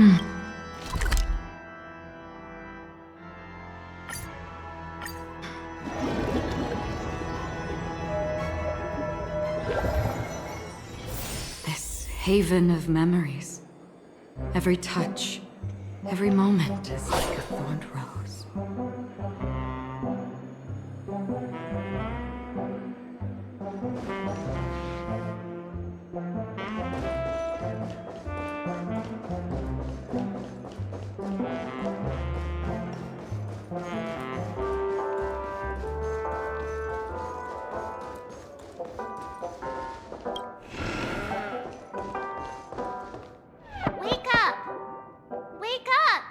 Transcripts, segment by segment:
This haven of memories. Every touch, every moment is like a thorned rose. Wake up! Wake up!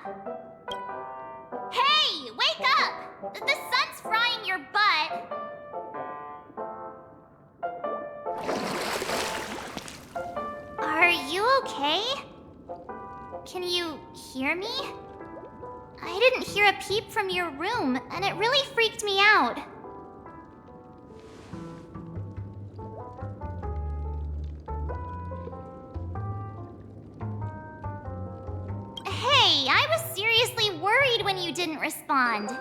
Hey, wake up! The sun's frying your butt. Are you okay? Can you hear me? I didn't hear a peep from your room, and it really freaked me out. Hey, I was seriously worried when you didn't respond.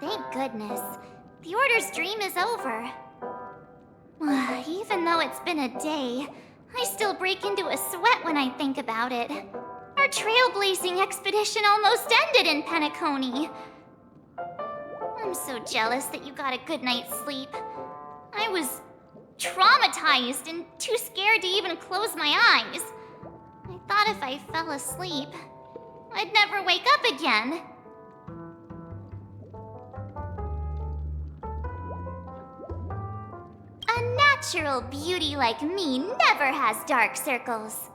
Thank goodness. The Order's dream is over. Even though it's been a day, I still break into a sweat when I think about it. Our trailblazing expedition almost ended in Penacony. I'm so jealous that you got a good night's sleep. I was traumatized and too scared to even close my eyes. I thought if I fell asleep, I'd never wake up again. A natural beauty like me never has dark circles.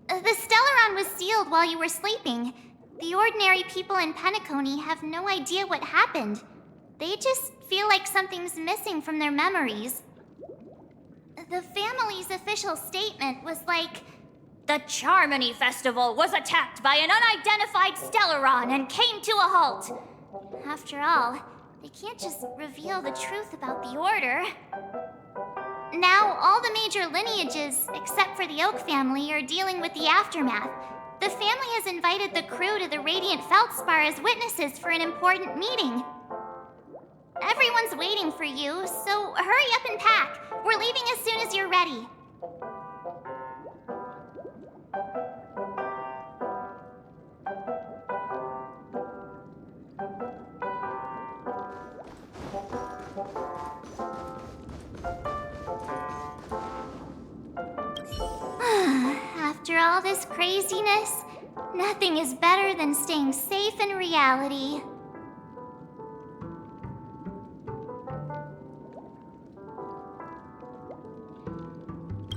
The Stellaron was sealed while you were sleeping. The ordinary people in Penacony have no idea what happened. They just feel like something's missing from their memories. The family's official statement was like, "The Charmony Festival was attacked by an unidentified Stellaron and came to a halt." After all, they can't just reveal the truth about the Order. Now, all the major lineages, except for the Oak family, are dealing with the aftermath. The family has invited the crew to the Radiant Feldspar as witnesses for an important meeting. Everyone's waiting for you, so hurry up and pack. We're leaving as soon as you're ready. After all this craziness, nothing is better than staying safe in reality.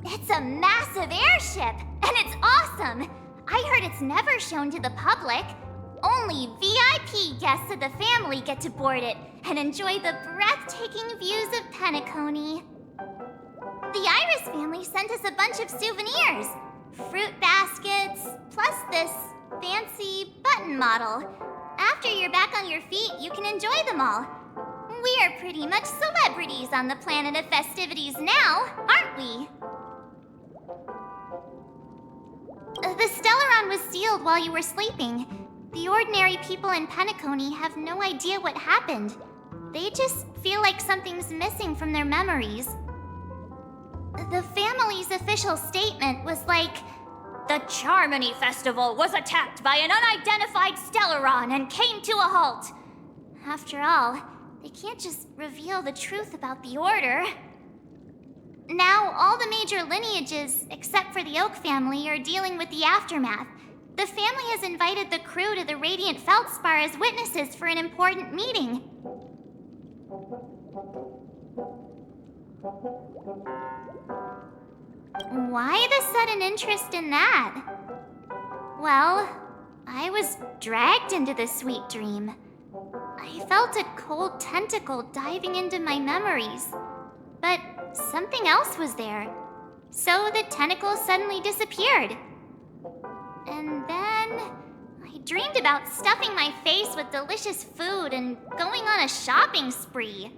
It's a massive airship, and it's awesome! I heard it's never shown to the public. Only VIP guests of the family get to board it and enjoy the breathtaking views of Penacony. The Iris family sent us a bunch of souvenirs. Fruit baskets, plus this fancy button model. After you're back on your feet, you can enjoy them all. We are pretty much celebrities on the planet of festivities now, aren't we? The Stellaron was sealed while you were sleeping. The ordinary people in Penacony have no idea what happened. They just feel like something's missing from their memories. The family's official statement was like, "The Charmony Festival was attacked by an unidentified Stellaron and came to a halt." After all, they can't just reveal the truth about the Order. Now, all the major lineages, except for the Oak family, are dealing with the aftermath. The family has invited the crew to the Radiant Feldspar as witnesses for an important meeting. Why the sudden interest in that? Well, I was dragged into this sweet dream. I felt a cold tentacle diving into my memories, but something else was there. So the tentacle suddenly disappeared. And then I dreamed about stuffing my face with delicious food and going on a shopping spree.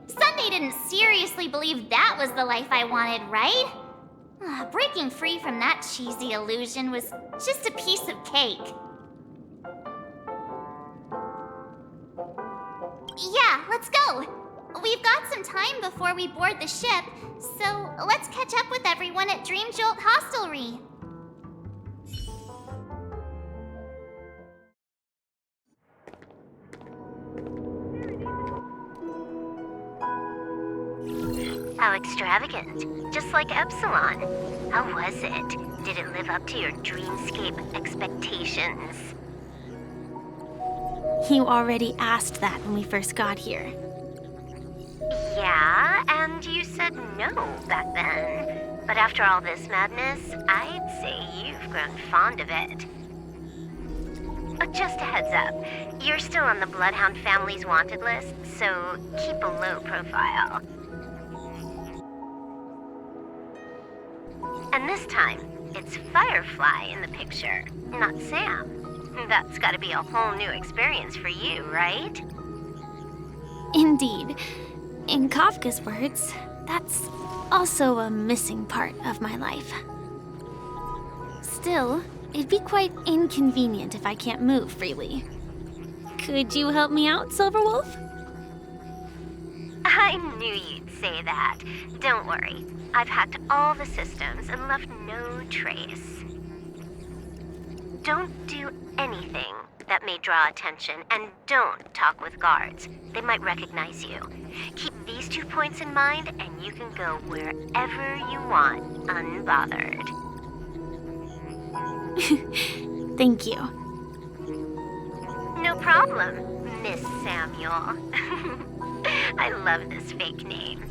Sunday didn't seriously believe that was the life I wanted, right? Breaking free from that cheesy illusion was just a piece of cake. Yeah, let's go! We've got some time before we board the ship, so let's catch up with everyone at Dream Jolt Hostelry. How extravagant. Just like Epsilon. How was it? Did it live up to your dreamscape expectations? You already asked that when we first got here. Yeah, and you said no back then. But after all this madness, I'd say you've grown fond of it. Just a heads up, you're still on the Bloodhound family's wanted list, so keep a low profile. And this time, it's Firefly in the picture, not Sam. That's gotta be a whole new experience for you, right? Indeed. In Kafka's words, that's also a missing part of my life. Still, it'd be quite inconvenient if I can't move freely. Could you help me out, Silverwolf? I knew you'd say that. Don't worry. I've hacked all the systems and left no trace. Don't do anything that may draw attention, and don't talk with guards. They might recognize you. Keep these 2 points in mind, and you can go wherever you want, unbothered. Thank you. No problem, Miss Samuel. I love this fake name.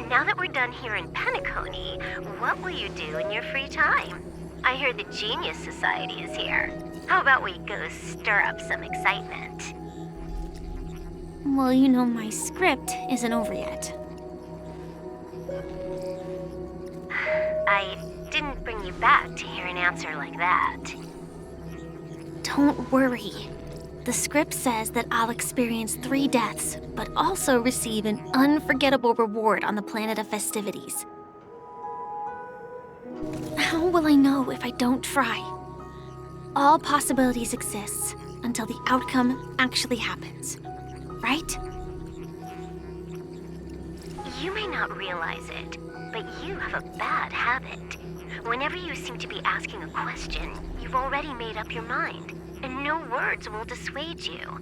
Now that we're done here in Penacony, what will you do in your free time? I hear the Genius Society is here. How about we go stir up some excitement? Well, you know my script isn't over yet. I didn't bring you back to hear an answer like that. Don't worry. The script says that I'll experience 3 deaths, but also receive an unforgettable reward on the planet of festivities. How will I know if I don't try? All possibilities exist until the outcome actually happens, right? You may not realize it, but you have a bad habit. Whenever you seem to be asking a question, you've already made up your mind, and no words will dissuade you.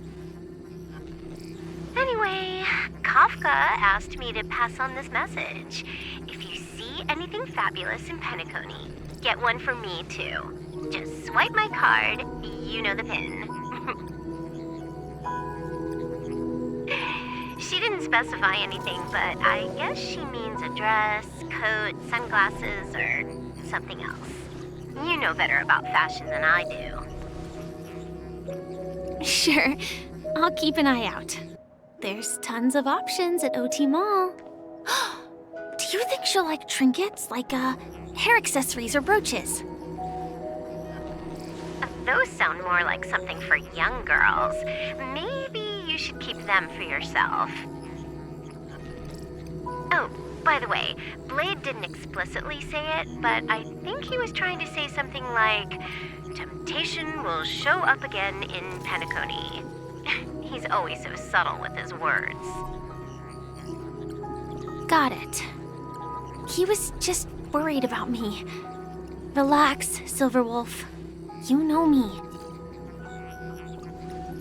Anyway, Kafka asked me to pass on this message. If you see anything fabulous in Penacony, get one for me too. Just swipe my card, you know the pin. She didn't specify anything, but I guess she means a dress, coat, sunglasses, or something else. You know better about fashion than I do. Sure, I'll keep an eye out. There's tons of options at OT Mall. Do you think she'll like trinkets, like hair accessories or brooches? Those sound more like something for young girls. Maybe you should keep them for yourself. Oh, by the way, Blade didn't explicitly say it, but I think he was trying to say something like, temptation will show up again in Penacony. He's always so subtle with his words. Got it. He was just worried about me. Relax, Silverwolf. You know me.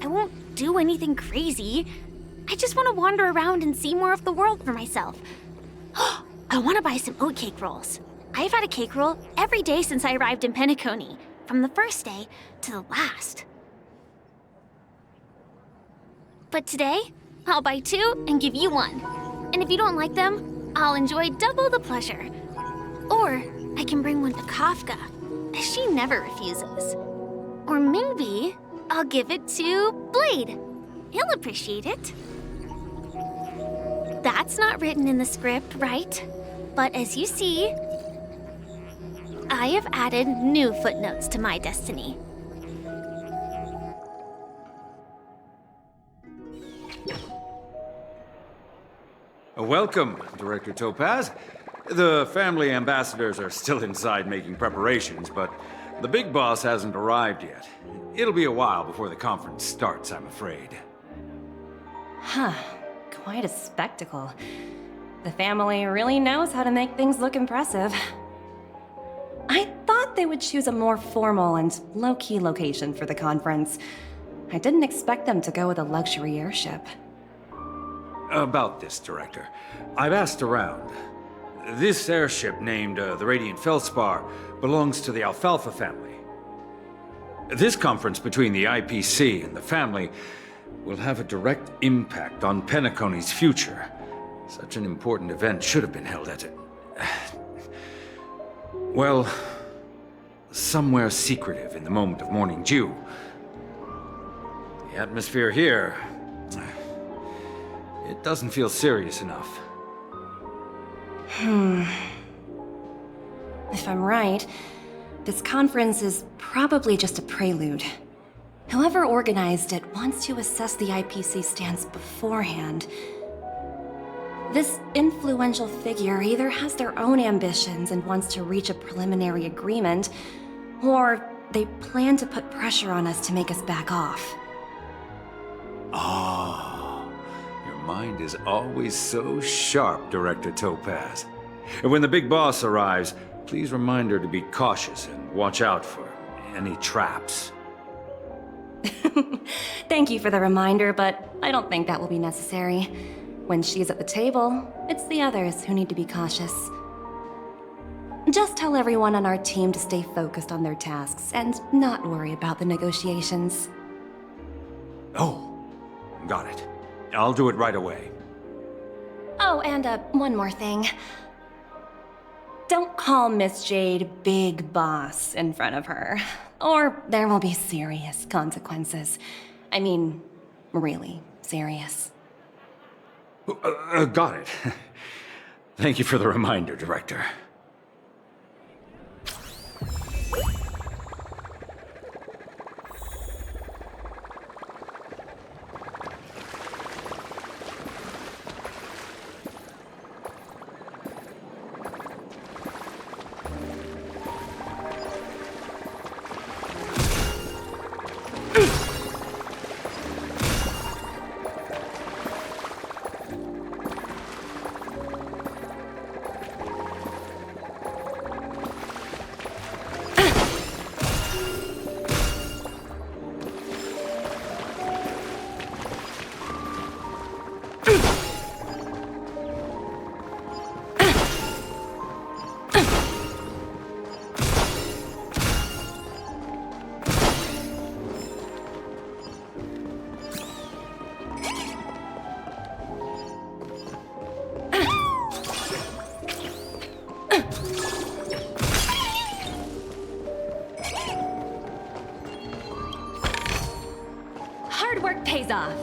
I won't do anything crazy. I just want to wander around and see more of the world for myself. I want to buy some oatcake rolls. I've had a cake roll every day since I arrived in Penacony, from the first day to the last. But today, I'll buy 2 and give you 1. And if you don't like them, I'll enjoy double the pleasure. Or I can bring one to Kafka, as she never refuses. Or maybe I'll give it to Blade. He'll appreciate it. That's not written in the script, right? But as you see, I have added new footnotes to my destiny. Welcome, Director Topaz. The family ambassadors are still inside making preparations, but the big boss hasn't arrived yet. It'll be a while before the conference starts, I'm afraid. Huh. Quite a spectacle. The family really knows how to make things look impressive. I thought they would choose a more formal and low-key location for the conference. I didn't expect them to go with a luxury airship. About this, Director. I've asked around. This airship, named the Radiant Feldspar, belongs to the Alfalfa family. This conference between the IPC and the family will have a direct impact on Penacony's future. Such an important event should have been held at it. Well, somewhere secretive in the moment of morning dew. The atmosphere here, it doesn't feel serious enough. If I'm right, this conference is probably just a prelude. Whoever organized it wants to assess the IPC stance beforehand. This influential figure either has their own ambitions and wants to reach a preliminary agreement, or they plan to put pressure on us to make us back off. Ah, your mind is always so sharp, Director Topaz. And when the big boss arrives, please remind her to be cautious and watch out for any traps. Thank you for the reminder, but I don't think that will be necessary. When she's at the table, it's the others who need to be cautious. Just tell everyone on our team to stay focused on their tasks and not worry about the negotiations. Oh, got it. I'll do it right away. Oh, and one more thing. Don't call Miss Jade Big Boss in front of her, or there will be serious consequences. I mean, really serious. Got it. Thank you for the reminder, Director. Hard work pays off.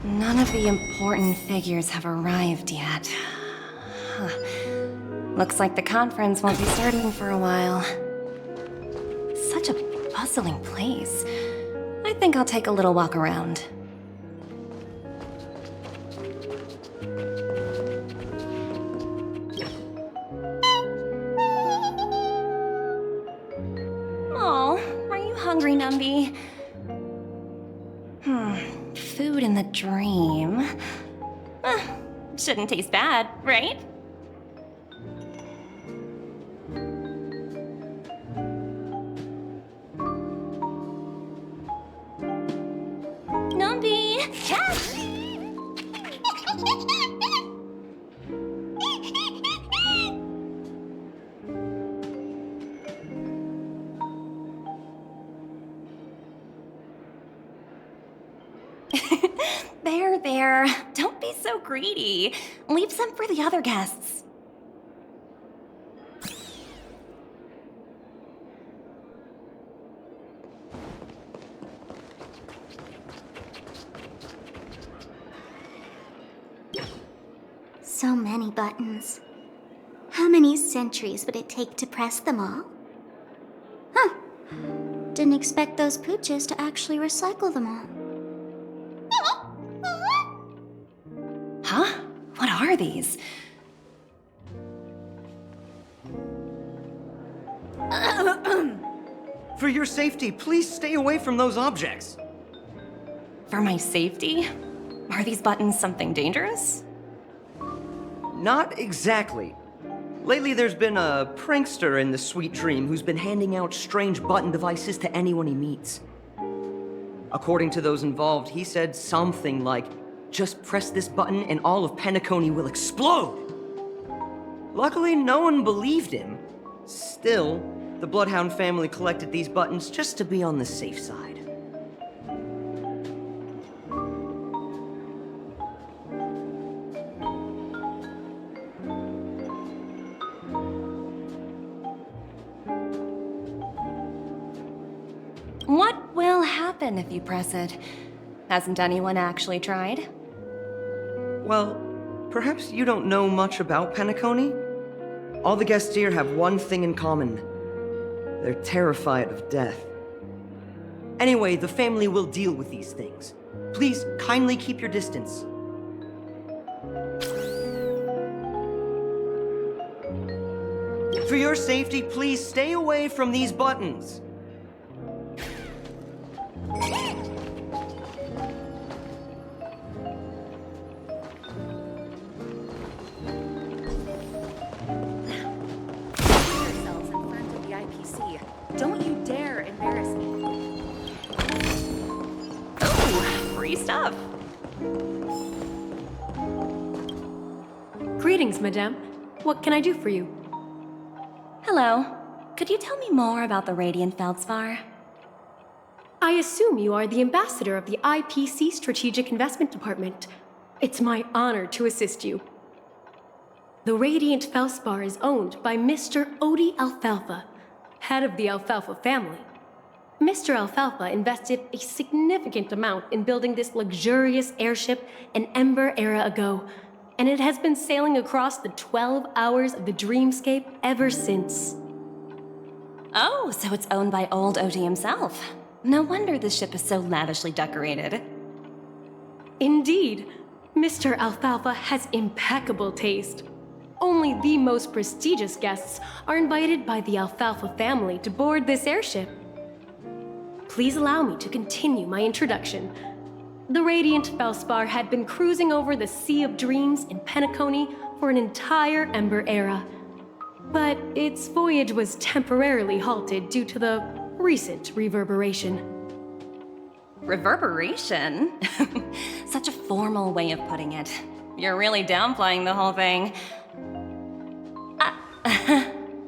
None of the important figures have arrived yet. Huh. Looks like the conference won't be starting for a while. Such a bustling place. I think I'll take a little walk around. Oh, are you hungry, Numby? Food in the dream. Shouldn't taste bad, right? Numby, catch! There. Don't be so greedy. Leave some for the other guests. So many buttons. How many centuries would it take to press them all? Huh. Didn't expect those pooches to actually recycle them all. Huh? What are these? For your safety, please stay away from those objects. For my safety? Are these buttons something dangerous? Not exactly. Lately, there's been a prankster in the Sweet Dream who's been handing out strange button devices to anyone he meets. According to those involved, he said something like, "Just press this button and all of Penacony will explode!" Luckily, no one believed him. Still, the Bloodhound family collected these buttons just to be on the safe side. What will happen if you press it? Hasn't anyone actually tried? Well, perhaps you don't know much about Penacony? All the guests here have one thing in common. They're terrified of death. Anyway, the family will deal with these things. Please kindly keep your distance. For your safety, please stay away from these buttons. Yourselves in front of the IPC. Don't you dare embarrass me. Oh, free stuff. Greetings, madame. What can I do for you? Hello. Could you tell me more about the Radiant Feldspar? I assume you are the ambassador of the IPC Strategic Investment Department. It's my honor to assist you. The Radiant Feldspar is owned by Mr. Odie Alfalfa, head of the Alfalfa family. Mr. Alfalfa invested a significant amount in building this luxurious airship an Ember era ago, and it has been sailing across the 12 hours of the dreamscape ever since. Oh, so it's owned by old Odie himself. No wonder this ship is so lavishly decorated. Indeed, Mr. Alfalfa has impeccable taste. Only the most prestigious guests are invited by the Alfalfa family to board this airship. Please allow me to continue my introduction. The Radiant Felspar had been cruising over the Sea of Dreams in Penacony for an entire Ember era. But its voyage was temporarily halted due to the recent reverberation. Reverberation? Such a formal way of putting it. You're really downplaying the whole thing.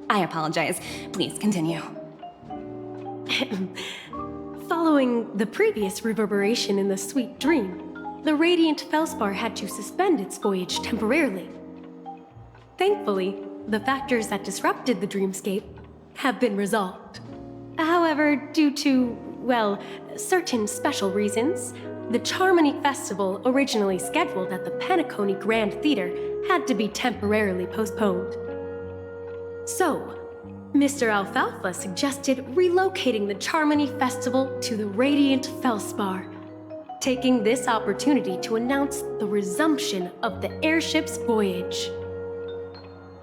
I apologize. Please continue. Following the previous reverberation in the Sweet Dream, the Radiant Felspar had to suspend its voyage temporarily. Thankfully, the factors that disrupted the dreamscape have been resolved. However, due to, well, certain special reasons, the Charmony Festival, originally scheduled at the Penacony Grand Theater, had to be temporarily postponed. So, Mr. Alfalfa suggested relocating the Charmony Festival to the Radiant Felspar, taking this opportunity to announce the resumption of the airship's voyage.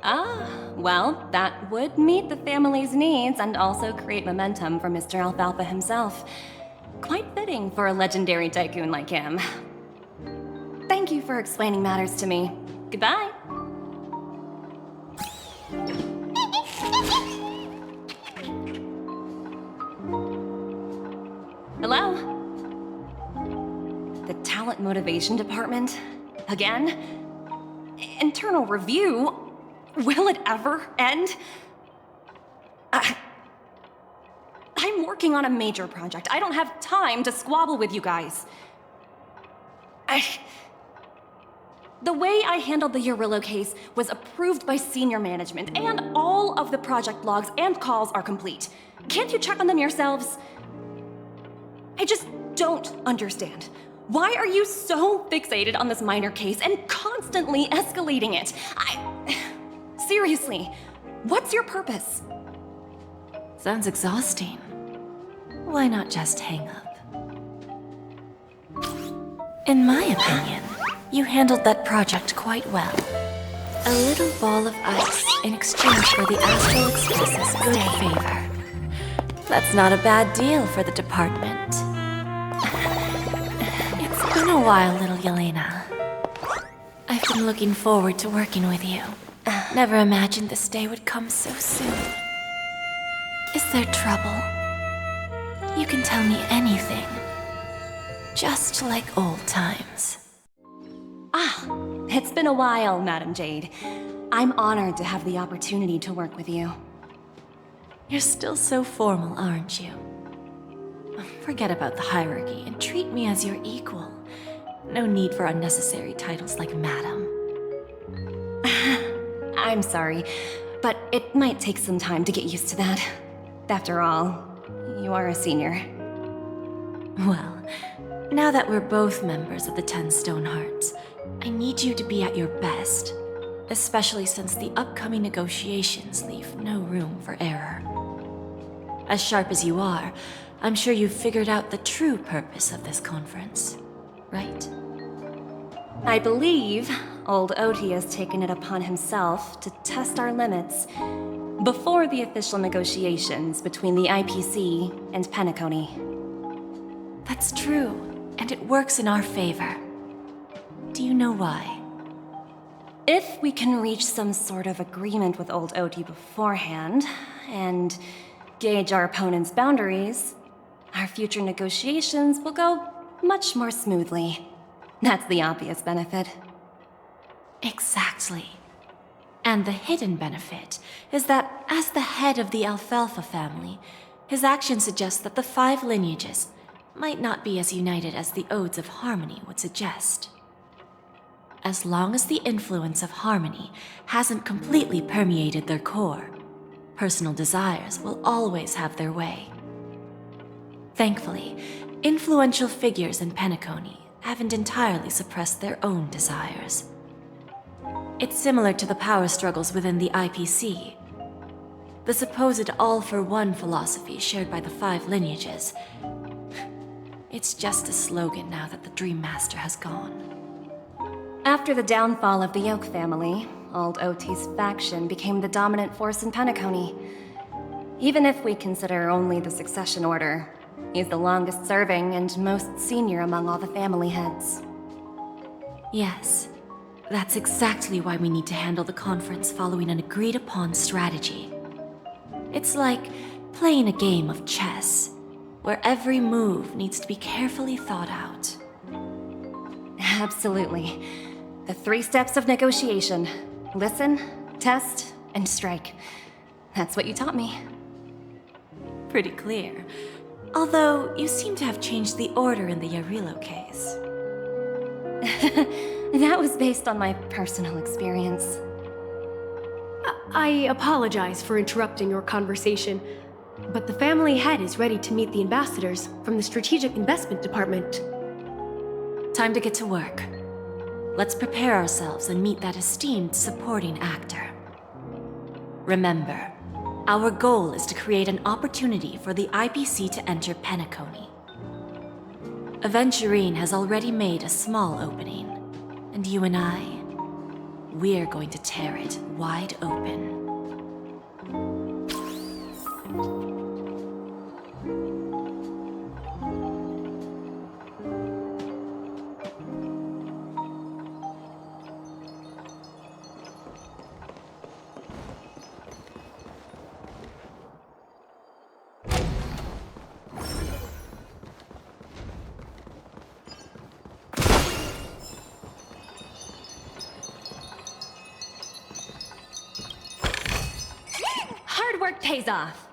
Ah, well, that would meet the family's needs and also create momentum for Mr. Alfalfa himself. Quite fitting for a legendary tycoon like him. Thank you for explaining matters to me. Goodbye. Hello? The Talent Motivation Department? Again? Internal review? Will it ever end? I'm working on a major project. I don't have time to squabble with you guys. The way I handled the Urillo case was approved by senior management, and all of the project logs and calls are complete. Can't you check on them yourselves? I just don't understand. Why are you so fixated on this minor case and constantly escalating it? Seriously, what's your purpose? Sounds exhausting. why not just hang up? In my opinion, you handled that project quite well. A little ball of ice in exchange for the Astral Express's good favor. That's not a bad deal for the department. It's been a while, little Yelena. I've been looking forward to working with you. Never imagined this day would come so soon. Is there trouble? You can tell me anything. Just like old times. Ah, it's been a while, Madam Jade. I'm honored to have the opportunity to work with you. You're still so formal, aren't you? Forget about the hierarchy and treat me as your equal. No need for unnecessary titles like Madam. I'm sorry, but it might take some time to get used to that. After all, you are a senior. Well, now that we're both members of the 10 Stone Hearts, I need you to be at your best, especially since the upcoming negotiations leave no room for error. As sharp as you are, I'm sure you've figured out the true purpose of this conference, right? I believe old Oti has taken it upon himself to test our limits before the official negotiations between the IPC and Penacony. That's true, and it works in our favor. Do you know why? If we can reach some sort of agreement with old Oti beforehand, and gauge our opponent's boundaries, our future negotiations will go much more smoothly. That's the obvious benefit. Exactly. And the hidden benefit is that as the head of the Alfalfa family, his actions suggest that the 5 lineages might not be as united as the Odes of Harmony would suggest. As long as the influence of Harmony hasn't completely permeated their core, personal desires will always have their way. Thankfully, influential figures in Penacony haven't entirely suppressed their own desires. It's similar to the power struggles within the IPC. The supposed all-for-one philosophy shared by the 5 lineages. It's just a slogan now that the Dream Master has gone. After the downfall of the Yoke family, old Oti's faction became the dominant force in Penacony. Even if we consider only the succession order, he's the longest serving and most senior among all the family heads. Yes, that's exactly why we need to handle the conference following an agreed-upon strategy. It's like playing a game of chess, where every move needs to be carefully thought out. Absolutely. The 3 steps of negotiation. Listen, test, and strike. That's what you taught me. Pretty clear. Although, you seem to have changed the order in the Yarilo case. That was based on my personal experience. I apologize for interrupting your conversation, but the family head is ready to meet the ambassadors from the Strategic Investment Department. Time to get to work. Let's prepare ourselves and meet that esteemed supporting actor. Remember, our goal is to create an opportunity for the IPC to enter Penacony. Aventurine has already made a small opening, and you and I, we're going to tear it wide open. Hard work pays off.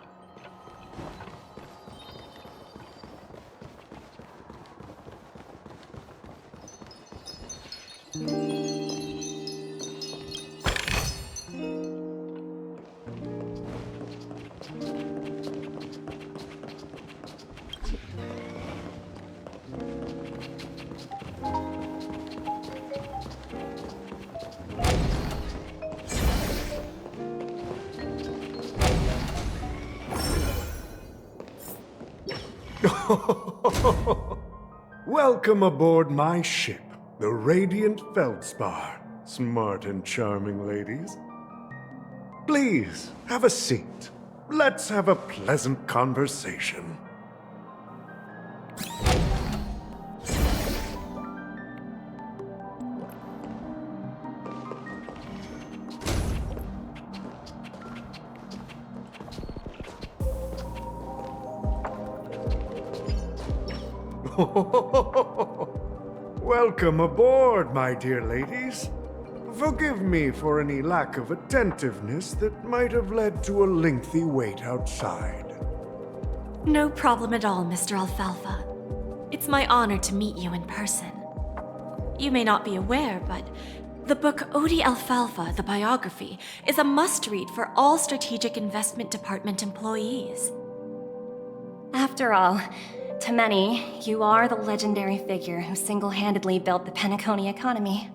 Welcome aboard my ship, the Radiant Feldspar. Smart and charming ladies. Please, have a seat. Let's have a pleasant conversation. Welcome aboard, my dear ladies. Forgive me for any lack of attentiveness that might have led to a lengthy wait outside. No problem at all, Mr. Alfalfa. It's my honor to meet you in person. You may not be aware, but the book Odie Alfalfa, the biography, is a must-read for all Strategic Investment Department employees. After all, to many, you are the legendary figure who single-handedly built the Penacony economy.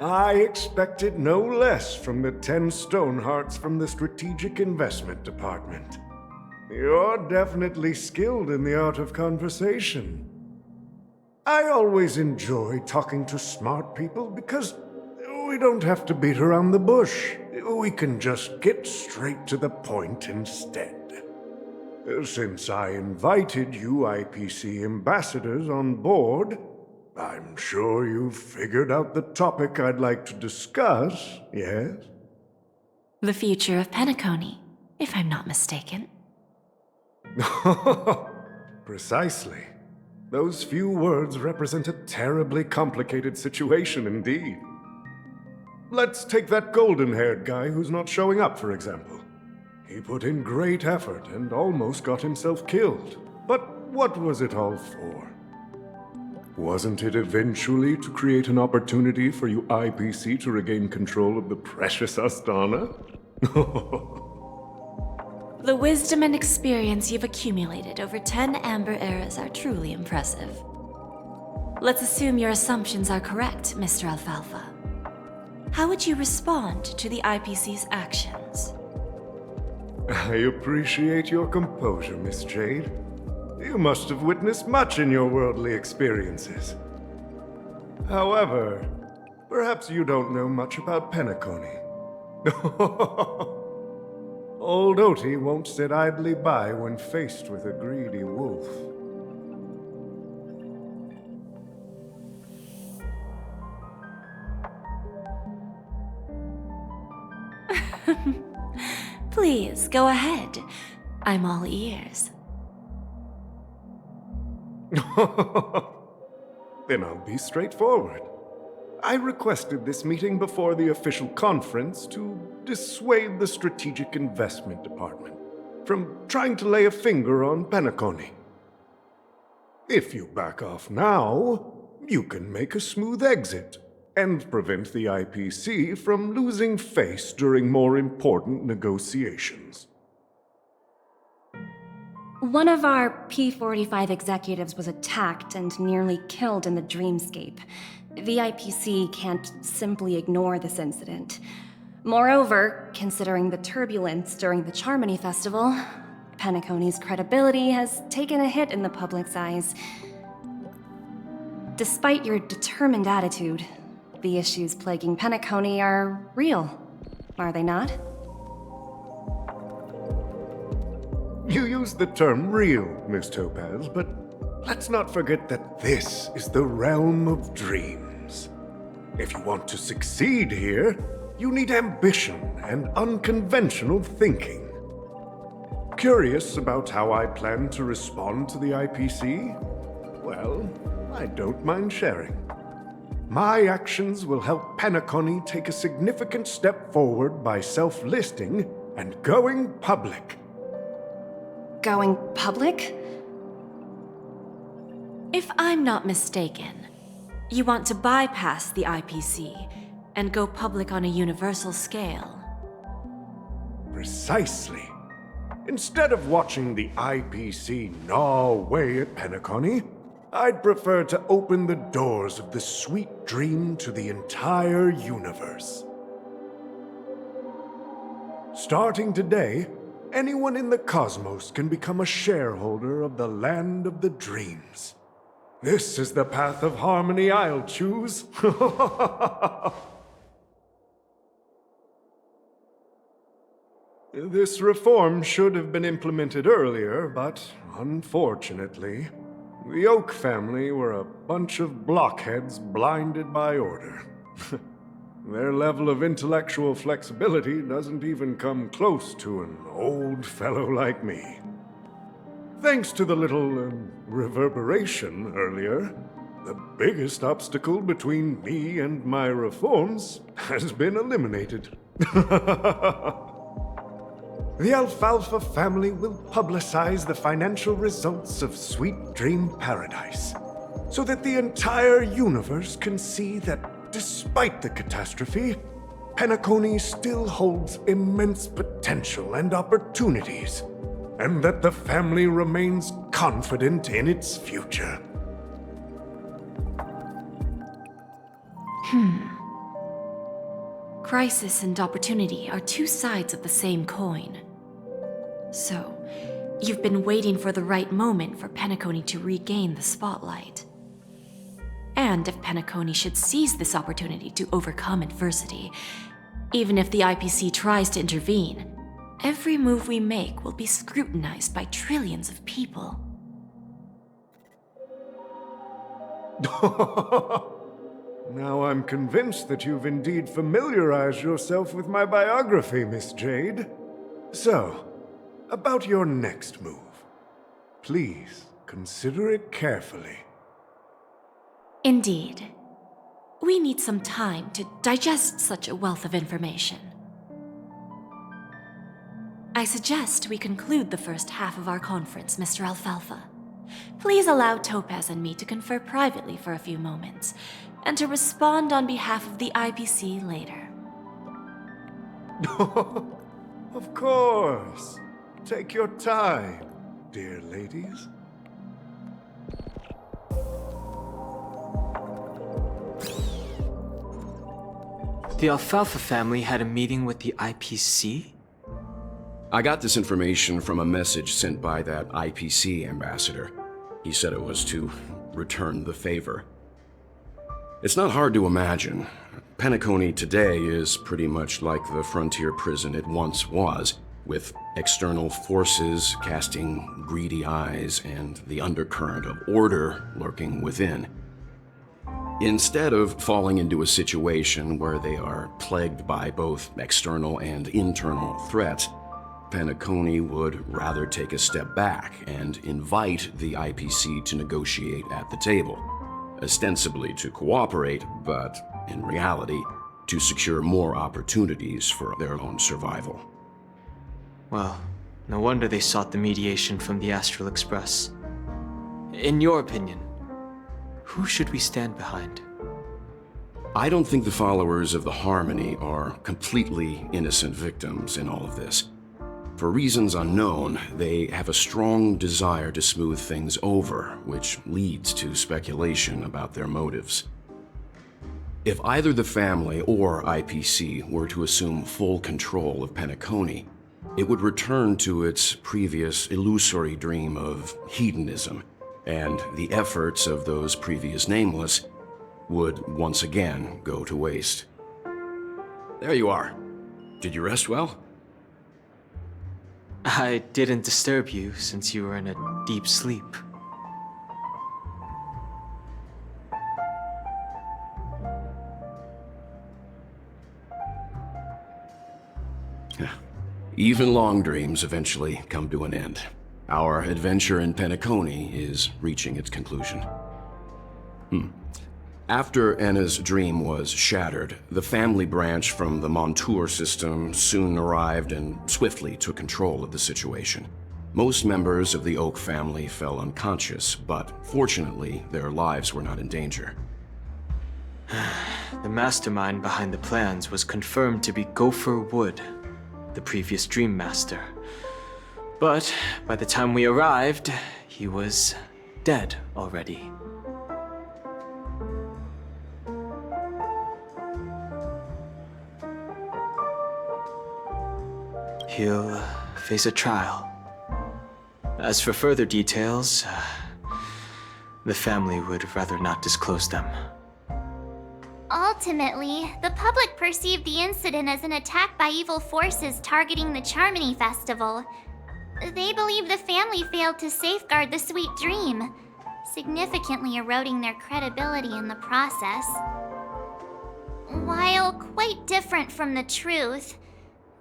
I expected no less from the 10 Stonehearts from the Strategic Investment Department. You're definitely skilled in the art of conversation. I always enjoy talking to smart people because we don't have to beat around the bush. We can just get straight to the point instead. Since I invited you IPC ambassadors on board, I'm sure you've figured out the topic I'd like to discuss, yes? The future of Penacony, if I'm not mistaken. Precisely. Those few words represent a terribly complicated situation indeed. Let's take that golden-haired guy who's not showing up, for example. He put in great effort and almost got himself killed. But what was it all for? Wasn't it eventually to create an opportunity for you IPC to regain control of the precious Astana? The wisdom and experience you've accumulated over 10 Amber Eras are truly impressive. Let's assume your assumptions are correct, Mr. Alfalfa. How would you respond to the IPC's actions? I appreciate your composure, Miss Jade. You must have witnessed much in your worldly experiences. However, perhaps you don't know much about Penacony. Old Oti won't sit idly by when faced with a greedy wolf. Please, go ahead. I'm all ears. Then I'll be straightforward. I requested this meeting before the official conference to dissuade the Strategic Investment Department from trying to lay a finger on Penacony. If you back off now, you can make a smooth exit and prevent the IPC from losing face during more important negotiations. One of our P-45 executives was attacked and nearly killed in the dreamscape. The IPC can't simply ignore this incident. Moreover, considering the turbulence during the Charmony Festival, Penacony's credibility has taken a hit in the public's eyes. Despite your determined attitude, the issues plaguing Penacony are real, are they not? You used the term real, Miss Topaz, but let's not forget that this is the realm of dreams. If you want to succeed here, you need ambition and unconventional thinking. Curious about how I plan to respond to the IPC? Well, I don't mind sharing. My actions will help Penacony take a significant step forward by self-listing and going public. Going public? If I'm not mistaken, you want to bypass the IPC and go public on a universal scale. Precisely. Instead of watching the IPC gnaw away at Penacony, I'd prefer to open the doors of the sweet dream to the entire universe. Starting today, anyone in the cosmos can become a shareholder of the Land of the Dreams. This is the path of harmony I'll choose. This reform should have been implemented earlier, but unfortunately, the Oak family were a bunch of blockheads blinded by order. Their level of intellectual flexibility doesn't even come close to an old fellow like me. Thanks to the little reverberation earlier, the biggest obstacle between me and my reforms has been eliminated. The Alfalfa family will publicize the financial results of Sweet Dream Paradise, so that the entire universe can see that despite the catastrophe, Penacony still holds immense potential and opportunities, and that the family remains confident in its future. Crisis and opportunity are two sides of the same coin. So, you've been waiting for the right moment for Penacony to regain the spotlight. And if Penacony should seize this opportunity to overcome adversity, even if the IPC tries to intervene, every move we make will be scrutinized by trillions of people. Now I'm convinced that you've indeed familiarized yourself with my biography, Miss Jade. So, about your next move. Please, consider it carefully. Indeed. We need some time to digest such a wealth of information. I suggest we conclude the first half of our conference, Mr. Alfalfa. Please allow Topaz and me to confer privately for a few moments, and to respond on behalf of the IPC later. Of course. Take your time, dear ladies. The Alfalfa family had a meeting with the IPC? I got this information from a message sent by that IPC ambassador. He said it was to return the favor. It's not hard to imagine. Penacony today is pretty much like the frontier prison it once was, with external forces casting greedy eyes and the undercurrent of order lurking within. Instead of falling into a situation where they are plagued by both external and internal threats, Penacony would rather take a step back and invite the IPC to negotiate at the table, ostensibly to cooperate, but in reality, to secure more opportunities for their own survival. Well, no wonder they sought the mediation from the Astral Express. In your opinion, who should we stand behind? I don't think the followers of the Harmony are completely innocent victims in all of this. For reasons unknown, they have a strong desire to smooth things over, which leads to speculation about their motives. If either the family or IPC were to assume full control of Penacony, it would return to its previous illusory dream of hedonism, and the efforts of those previous nameless would once again go to waste. There you are. Did you rest well? I didn't disturb you since you were in a deep sleep. Even long dreams eventually come to an end. Our adventure in Penacony is reaching its conclusion. After Anna's dream was shattered, the family branch from the Montour system soon arrived and swiftly took control of the situation. Most members of the Oak family fell unconscious, but fortunately, their lives were not in danger. The mastermind behind the plans was confirmed to be Gopher Wood, the previous Dream Master. But by the time we arrived, he was dead already. He'll face a trial. As for further details, the family would rather not disclose them. Ultimately, the public perceived the incident as an attack by evil forces targeting the Charmony Festival. They believe the family failed to safeguard the sweet dream, significantly eroding their credibility in the process. While quite different from the truth,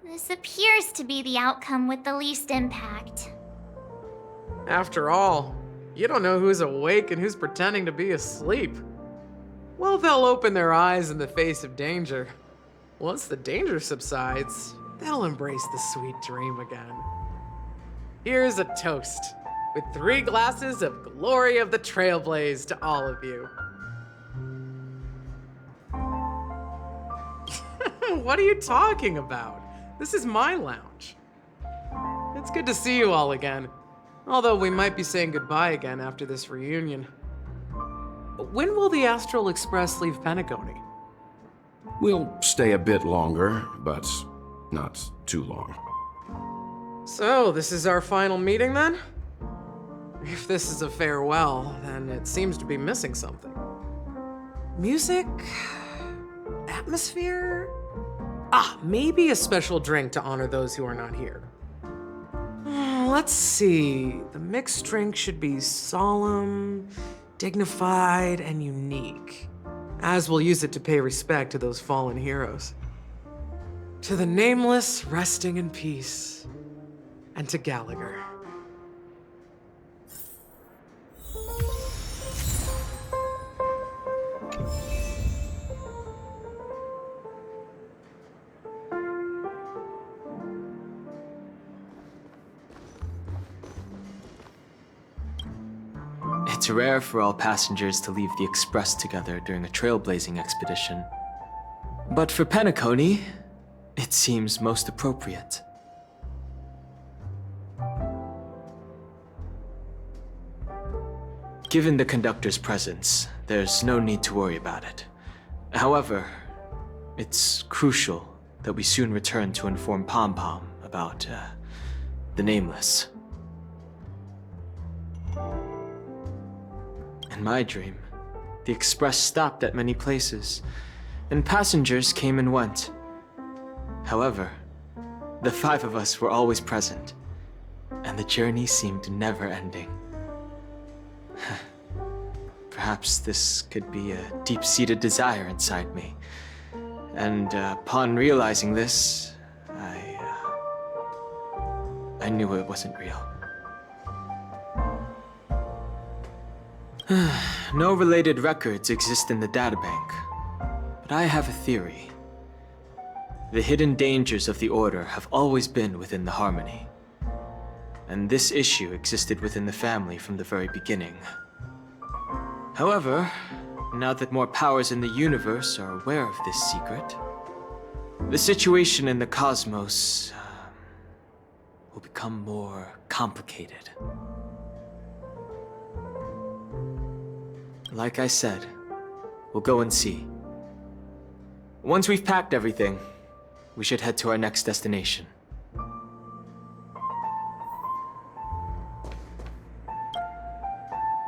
this appears to be the outcome with the least impact. After all, you don't know who's awake and who's pretending to be asleep. Well, they'll open their eyes in the face of danger. Once the danger subsides, they'll embrace the sweet dream again. Here's a toast, with 3 glasses of Glory of the Trailblaze to all of you. What are you talking about? This is my lounge. It's good to see you all again, although we might be saying goodbye again after this reunion. When will the Astral Express leave Penacony? We'll stay a bit longer, but not too long. So, this is our final meeting then? If this is a farewell, then it seems to be missing something. Music? Atmosphere? Maybe a special drink to honor those who are not here. Let's see. The mixed drink should be solemn, dignified, and unique, as we'll use it to pay respect to those fallen heroes. To the nameless resting in peace, and to Gallagher. It's rare for all passengers to leave the Express together during a trailblazing expedition. But for Penacony, it seems most appropriate. Given the conductor's presence, there's no need to worry about it. However, it's crucial that we soon return to inform Pom Pom about, the Nameless. In my dream, the Express stopped at many places, and passengers came and went. However, the 5 of us were always present, and the journey seemed never ending. Perhaps this could be a deep-seated desire inside me, and upon realizing this, I knew it wasn't real. No related records exist in the databank, but I have a theory. The hidden dangers of the Order have always been within the Harmony, and this issue existed within the family from the very beginning. However, now that more powers in the universe are aware of this secret, the situation in the cosmos will become more complicated. Like I said, we'll go and see. Once we've packed everything, we should head to our next destination.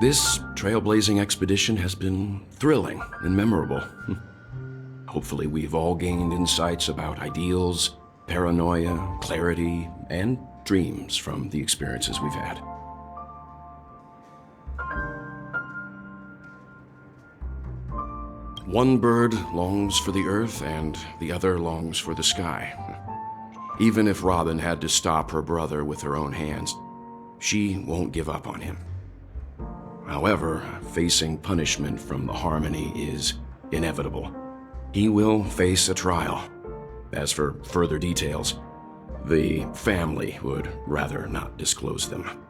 This trailblazing expedition has been thrilling and memorable. Hopefully we've all gained insights about ideals, paranoia, clarity, and dreams from the experiences we've had. One bird longs for the earth and the other longs for the sky. Even if Robin had to stop her brother with her own hands, she won't give up on him. However, facing punishment from the Harmony is inevitable. He will face a trial. As for further details, the family would rather not disclose them.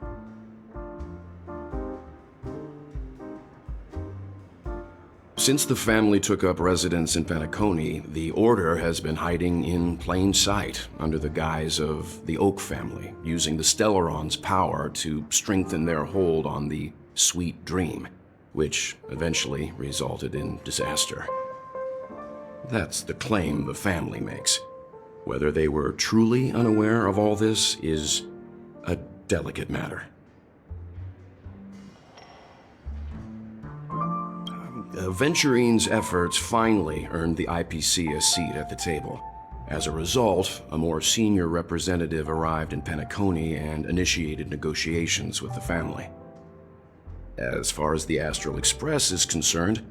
Since the family took up residence in Penacony, the Order has been hiding in plain sight under the guise of the Oak family, using the Stellaron's power to strengthen their hold on the Sweet Dream, which eventually resulted in disaster. That's the claim the family makes. Whether they were truly unaware of all this is a delicate matter. Venturine's efforts finally earned the IPC a seat at the table. As a result, a more senior representative arrived in Penacony and initiated negotiations with the family. As far as the Astral Express is concerned,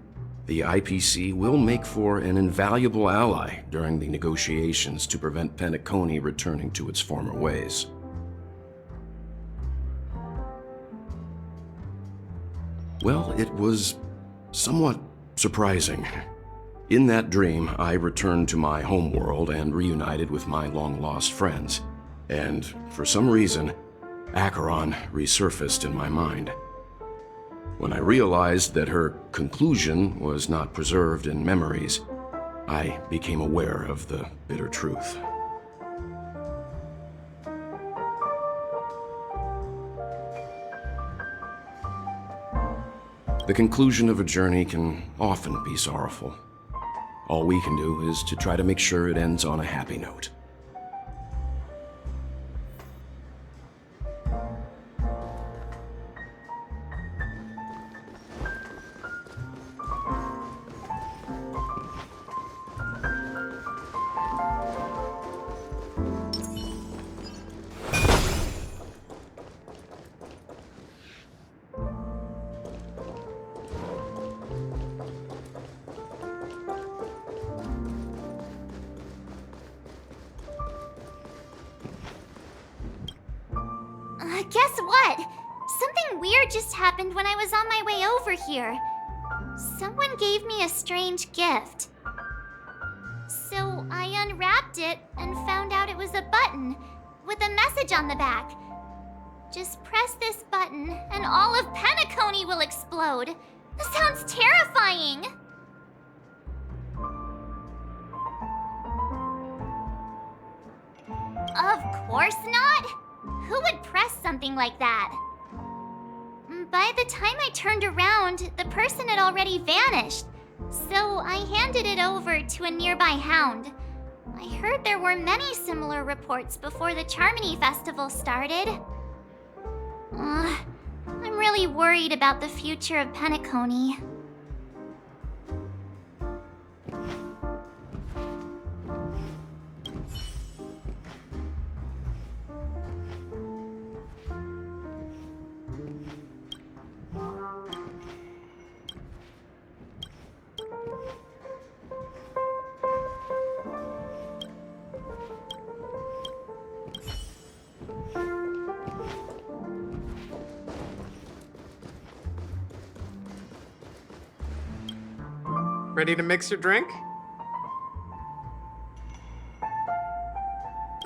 the IPC will make for an invaluable ally during the negotiations to prevent Penacony returning to its former ways. Well, it was somewhat surprising. In that dream, I returned to my homeworld and reunited with my long-lost friends. And for some reason, Acheron resurfaced in my mind. When I realized that her conclusion was not preserved in memories, I became aware of the bitter truth. The conclusion of a journey can often be sorrowful. All we can do is to try to make sure it ends on a happy note. Guess what? Something weird just happened when I was on my way over here. Someone gave me a strange gift. So I unwrapped it and found out it was a button with a message on the back. Just press this button and all of Penacony will explode. This sounds terrifying. Of course not. Who would press something like that? By the time I turned around, the person had already vanished, so I handed it over to a nearby hound. I heard there were many similar reports before the Charmony Festival started. I'm really worried about the future of Penacony. Ready to mix your drink?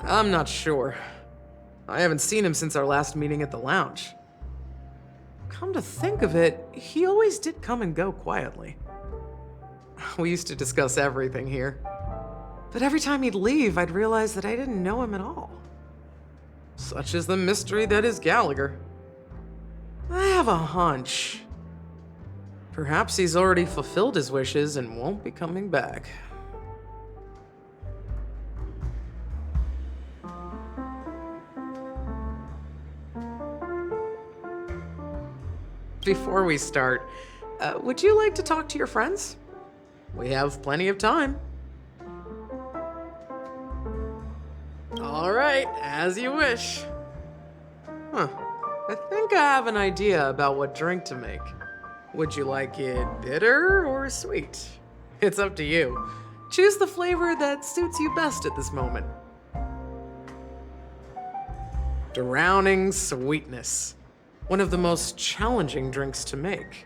I'm not sure. I haven't seen him since our last meeting at the lounge. Come to think of it, he always did come and go quietly. We used to discuss everything here. But every time he'd leave, I'd realize that I didn't know him at all. Such is the mystery that is Gallagher. I have a hunch. Perhaps he's already fulfilled his wishes and won't be coming back. Before we start, would you like to talk to your friends? We have plenty of time. All right, as you wish. I think I have an idea about what drink to make. Would you like it bitter or sweet? It's up to you. Choose the flavor that suits you best at this moment. Drowning sweetness. One of the most challenging drinks to make.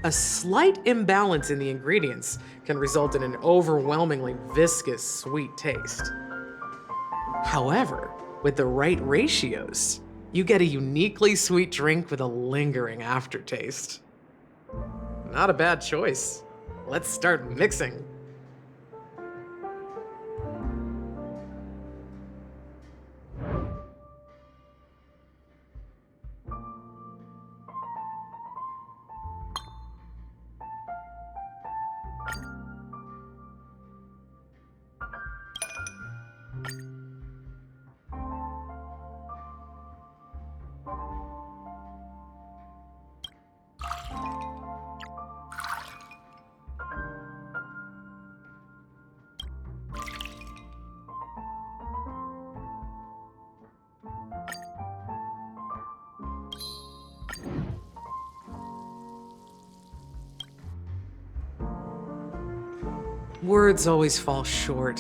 A slight imbalance in the ingredients can result in an overwhelmingly viscous sweet taste. However, with the right ratios, you get a uniquely sweet drink with a lingering aftertaste. Not a bad choice. Let's start mixing. Words always fall short.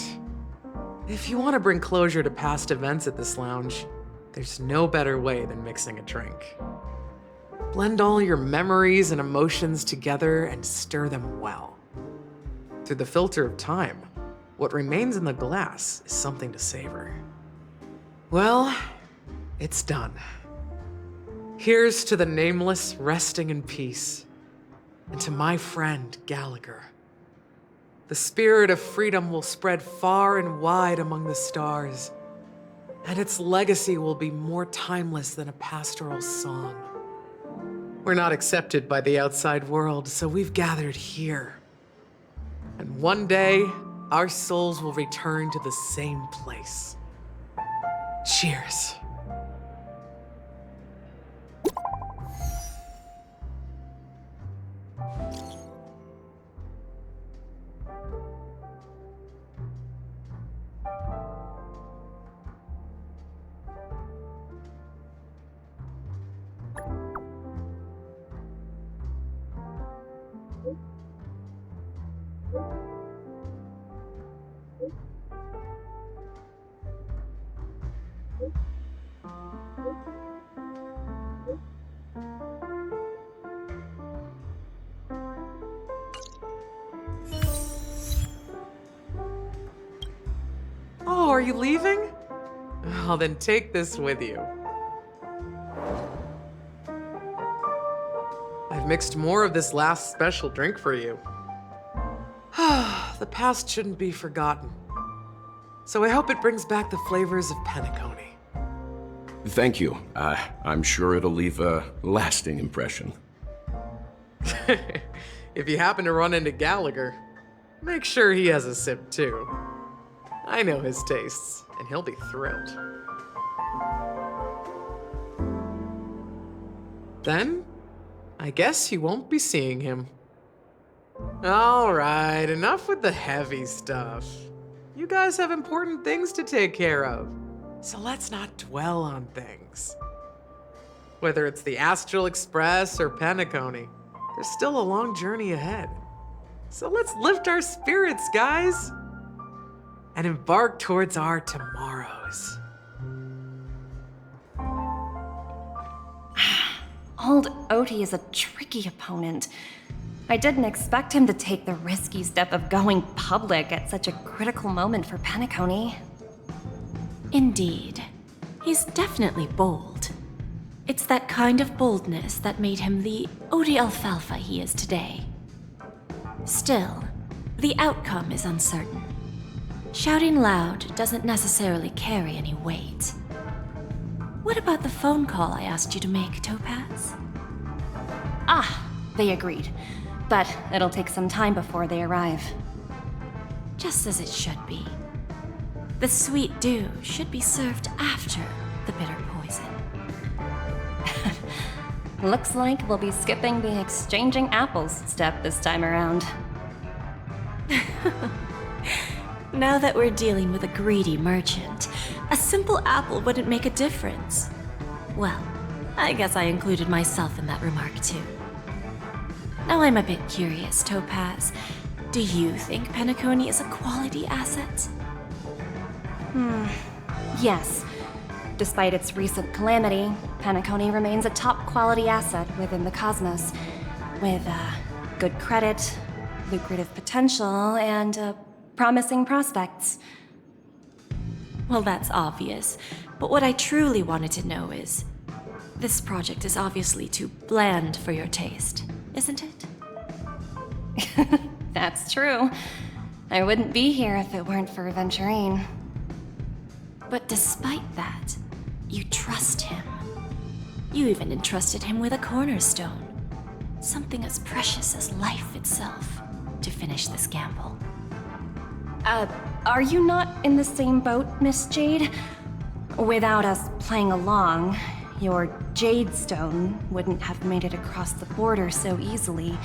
If you want to bring closure to past events at this lounge, there's no better way than mixing a drink. Blend all your memories and emotions together and stir them well. Through the filter of time, what remains in the glass is something to savor. Well, it's done. Here's to the nameless resting in peace, and to my friend Gallagher. The spirit of freedom will spread far and wide among the stars, and its legacy will be more timeless than a pastoral song. We're not accepted by the outside world, so we've gathered here. And one day, our souls will return to the same place. Cheers. Oh, are you leaving? Oh, then take this with you. I've mixed more of this last special drink for you. The past shouldn't be forgotten. So I hope it brings back the flavors of Penacony. Thank you. I'm sure it'll leave a lasting impression. If you happen to run into Gallagher, make sure he has a sip too. I know his tastes, and he'll be thrilled. Then, I guess you won't be seeing him. All right, enough with the heavy stuff. You guys have important things to take care of, so let's not dwell on things. Whether it's the Astral Express or Penacony, there's still a long journey ahead. So let's lift our spirits, guys, and embark towards our tomorrows. Old Odie is a tricky opponent. I didn't expect him to take the risky step of going public at such a critical moment for Penacony. Indeed. He's definitely bold. It's that kind of boldness that made him the Odie Alfalfa he is today. Still, the outcome is uncertain. Shouting loud doesn't necessarily carry any weight. What about the phone call I asked you to make, Topaz? Ah, they agreed. But it'll take some time before they arrive. Just as it should be. The sweet dew should be served after the bitter poison. Looks like we'll be skipping the exchanging apples step this time around. Now that we're dealing with a greedy merchant, a simple apple wouldn't make a difference. Well, I guess I included myself in that remark too. Now I'm a bit curious, Topaz. Do you think Penacony is a quality asset? Yes. Despite its recent calamity, Penacony remains a top quality asset within the cosmos, with good credit, lucrative potential, and promising prospects. Well, that's obvious, but what I truly wanted to know is, this project is obviously too bland for your taste, isn't it? That's true. I wouldn't be here if it weren't for Venturine. But despite that, you trust him. You even entrusted him with a cornerstone, something as precious as life itself, to finish this gamble. Are you not in the same boat, Miss Jade? Without us playing along, your Jade Stone wouldn't have made it across the border so easily,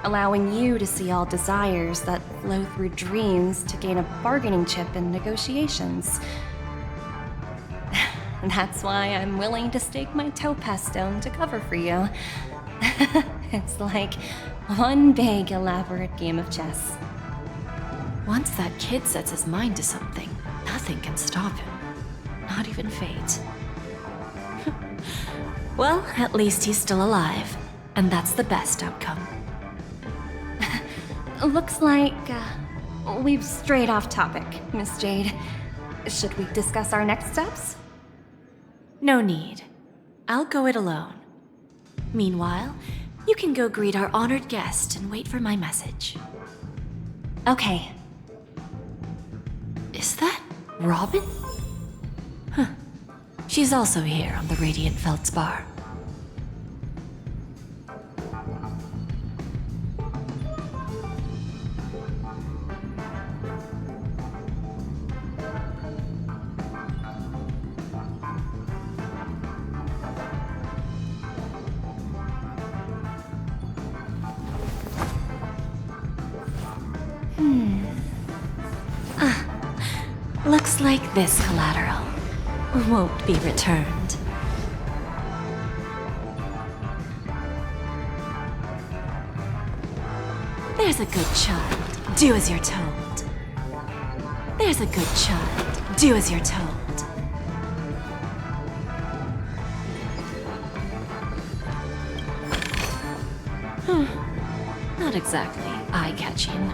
allowing you to see all desires that flow through dreams to gain a bargaining chip in negotiations. That's why I'm willing to stake my Topaz Stone to cover for you. It's like one big, elaborate game of chess. Once that kid sets his mind to something, nothing can stop him. Not even fate. Well, at least he's still alive, and that's the best outcome. Looks like we've strayed off topic, Miss Jade. Should we discuss our next steps? No need. I'll go it alone. Meanwhile, you can go greet our honored guest and wait for my message. Okay. Is that Robin? Huh. She's also here on the Radiant Feldspar. Looks like this collateral won't be returned. There's a good child. Do as you're told. There's a good child. Do as you're told. Not exactly eye-catching.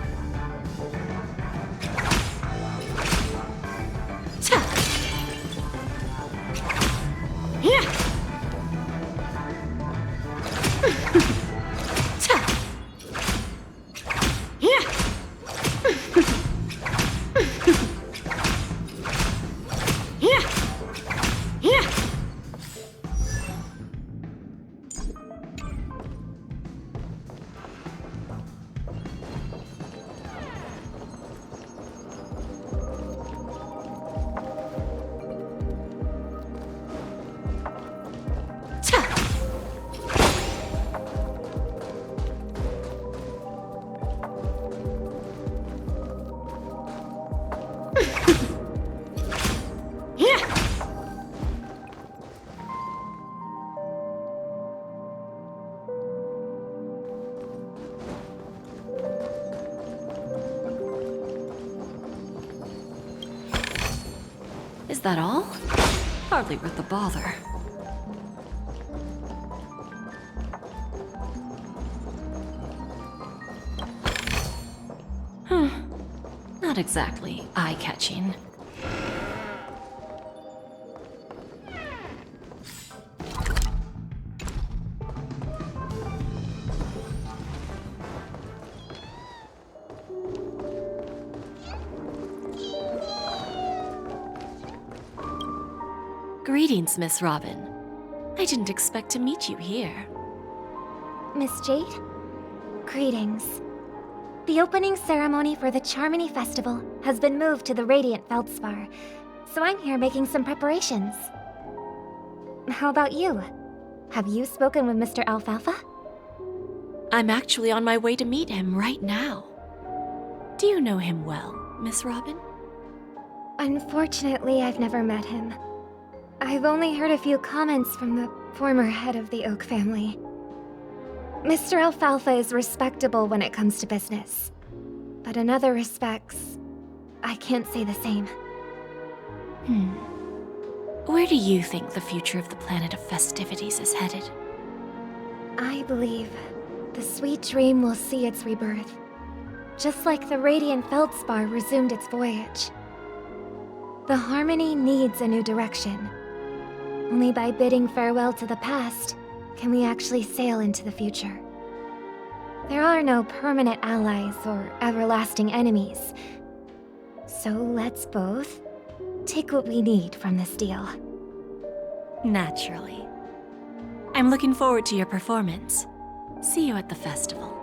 Is that all? Hardly worth the bother. Not exactly eye-catching. Greetings, Miss Robin. I didn't expect to meet you here. Miss Jade? Greetings. The opening ceremony for the Charmony Festival has been moved to the Radiant Feldspar, so I'm here making some preparations. How about you? Have you spoken with Mr. Alfalfa? I'm actually on my way to meet him right now. Do you know him well, Miss Robin? Unfortunately, I've never met him. I've only heard a few comments from the former head of the Oak family. Mr. Alfalfa is respectable when it comes to business. But in other respects, I can't say the same. Where do you think the future of the planet of festivities is headed? I believe the sweet dream will see its rebirth, just like the Radiant Feldspar resumed its voyage. The Harmony needs a new direction. Only by bidding farewell to the past can we actually sail into the future. There are no permanent allies or everlasting enemies. So let's both take what we need from this deal. Naturally. I'm looking forward to your performance. See you at the festival.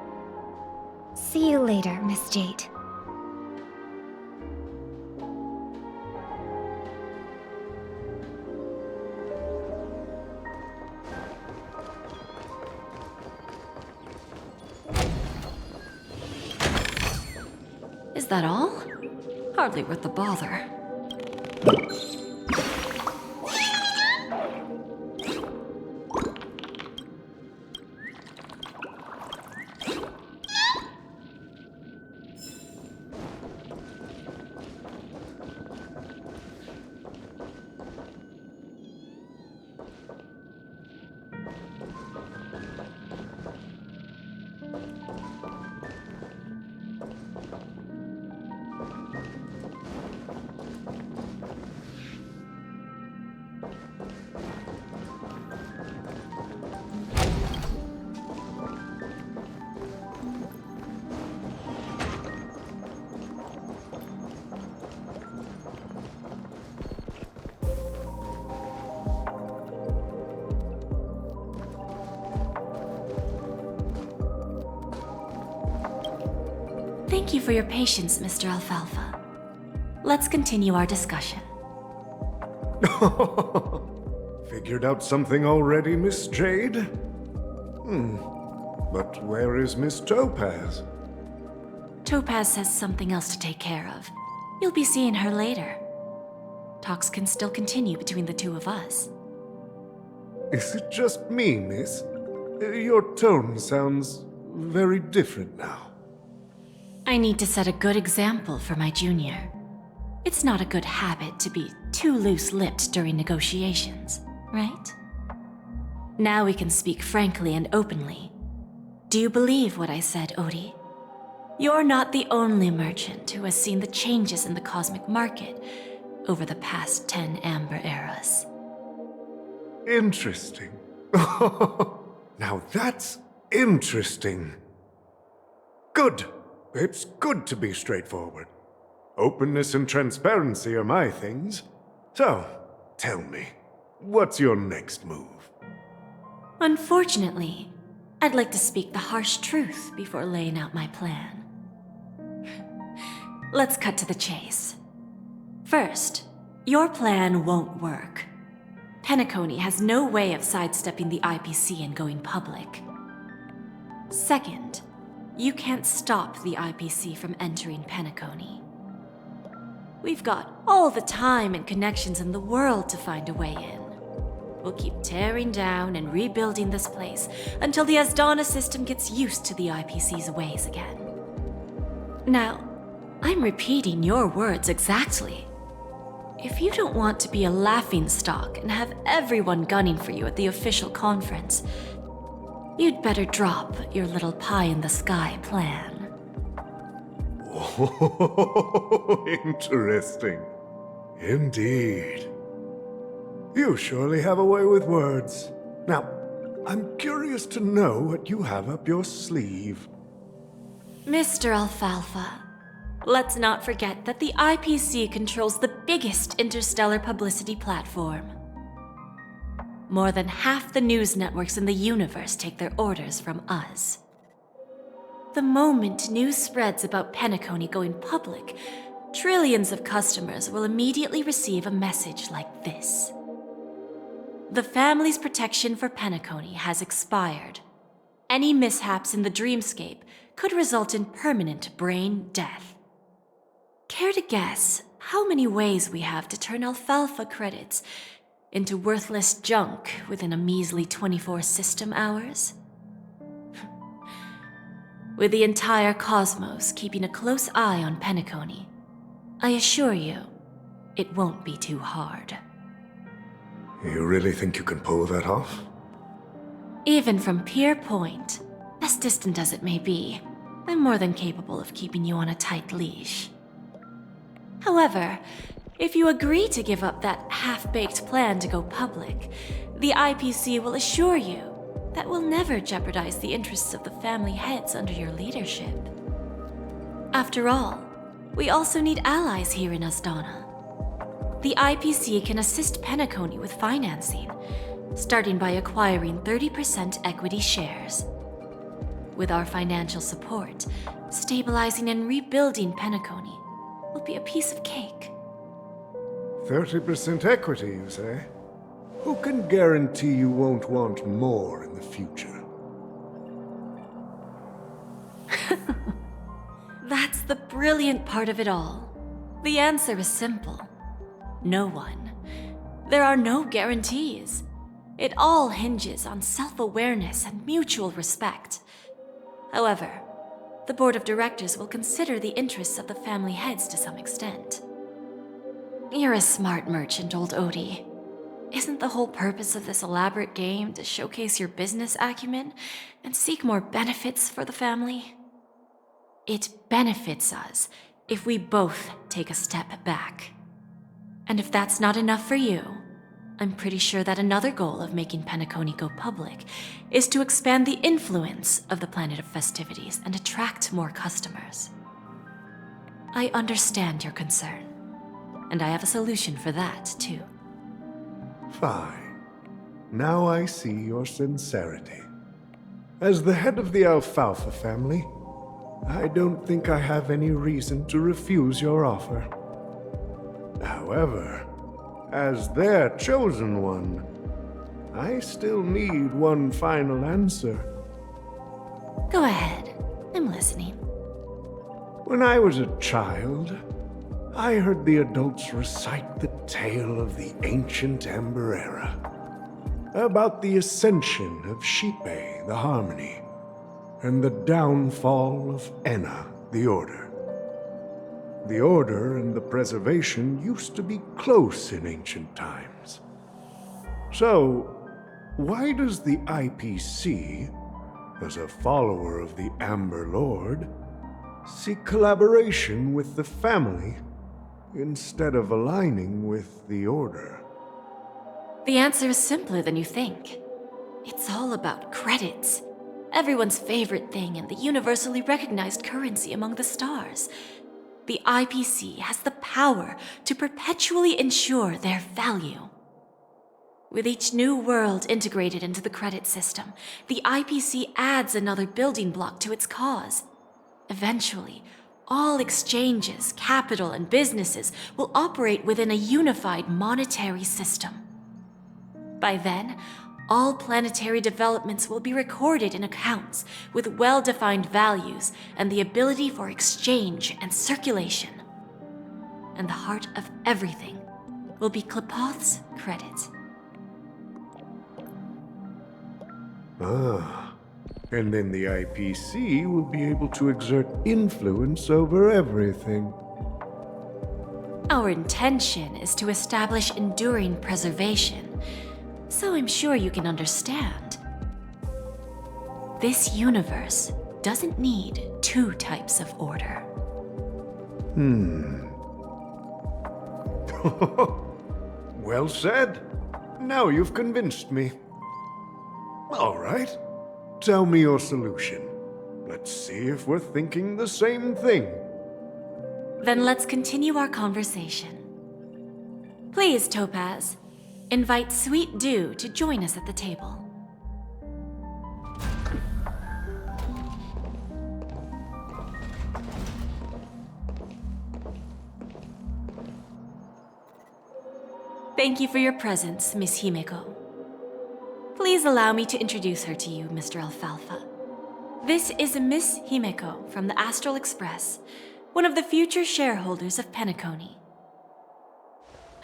See you later, Miss Jade. Is that all? Hardly worth the bother. Thank you for your patience, Mr. Alfalfa. Let's continue our discussion. Figured out something already, Miss Jade? But where is Miss Topaz? Topaz has something else to take care of. You'll be seeing her later. Talks can still continue between the two of us. Is it just me, miss? Your tone sounds very different now. I need to set a good example for my junior. It's not a good habit to be too loose-lipped during negotiations, right? Now we can speak frankly and openly. Do you believe what I said, Odie? You're not the only merchant who has seen the changes in the cosmic market over the past 10 Amber Eras. Interesting. Now that's interesting. Good. It's good to be straightforward. Openness and transparency are my things. So, tell me, what's your next move? Unfortunately, I'd like to speak the harsh truth before laying out my plan. Let's cut to the chase. First, your plan won't work. Penacony has no way of sidestepping the IPC and going public. Second, you can't stop the IPC from entering Penacony. We've got all the time and connections in the world to find a way in. We'll keep tearing down and rebuilding this place until the Asdana system gets used to the IPC's ways again. Now, I'm repeating your words exactly. If you don't want to be a laughingstock and have everyone gunning for you at the official conference, you'd better drop your little pie-in-the-sky plan. Oh, interesting. Indeed. You surely have a way with words. Now, I'm curious to know what you have up your sleeve. Mr. Alfalfa, let's not forget that the IPC controls the biggest interstellar publicity platform. More than half the news networks in the universe take their orders from us. The moment news spreads about Penacony going public, trillions of customers will immediately receive a message like this. The family's protection for Penacony has expired. Any mishaps in the dreamscape could result in permanent brain death. Care to guess how many ways we have to turn Alfalfa credits into worthless junk within a measly 24 system hours? With the entire cosmos keeping a close eye on Penacony, I assure you, it won't be too hard. You really think you can pull that off? Even from Pier Point, as distant as it may be, I'm more than capable of keeping you on a tight leash. However, if you agree to give up that half-baked plan to go public, the IPC will assure you that we'll never jeopardize the interests of the family heads under your leadership. After all, we also need allies here in Asdana. The IPC can assist Penacony with financing, starting by acquiring 30% equity shares. With our financial support, stabilizing and rebuilding Penacony will be a piece of cake. 30% equity, you say? Who can guarantee you won't want more in the future? That's the brilliant part of it all. The answer is simple. No one. There are no guarantees. It all hinges on self-awareness and mutual respect. However, the board of directors will consider the interests of the family heads to some extent. You're a smart merchant, old Odie. Isn't the whole purpose of this elaborate game to showcase your business acumen and seek more benefits for the family? It benefits us if we both take a step back. And if that's not enough for you, I'm pretty sure that another goal of making Penacony go public is to expand the influence of the Planet of Festivities and attract more customers. I understand your concern, and I have a solution for that, too. Fine. Now I see your sincerity. As the head of the Alfalfa family, I don't think I have any reason to refuse your offer. However, as their chosen one, I still need one final answer. Go ahead. I'm listening. When I was a child, I heard the adults recite the tale of the ancient Ember Era, about the ascension of Shipe, the Harmony, and the downfall of Enna, the Order. The Order and the Preservation used to be close in ancient times. So, why does the IPC, as a follower of the Amber Lord, seek collaboration with the family instead of aligning with the Order? The answer is simpler than you think. It's all about credits. Everyone's favorite thing and the universally recognized currency among the stars. The IPC has the power to perpetually ensure their value. With each new world integrated into the credit system, the IPC adds another building block to its cause. Eventually, all exchanges, capital, and businesses will operate within a unified monetary system. By then, all planetary developments will be recorded in accounts with well-defined values and the ability for exchange and circulation. And the heart of everything will be Klepoth's credit. Ah, and then the IPC will be able to exert influence over everything. Our intention is to establish enduring preservation, so I'm sure you can understand. This universe doesn't need two types of order. Well said. Now you've convinced me. All right. Tell me your solution. Let's see if we're thinking the same thing. Then let's continue our conversation. Please, Topaz, invite Sweet Dew to join us at the table. Thank you for your presence, Miss Himeko. Please allow me to introduce her to you, Mr. Alfalfa. This is Miss Himeko from the Astral Express, one of the future shareholders of Penacony.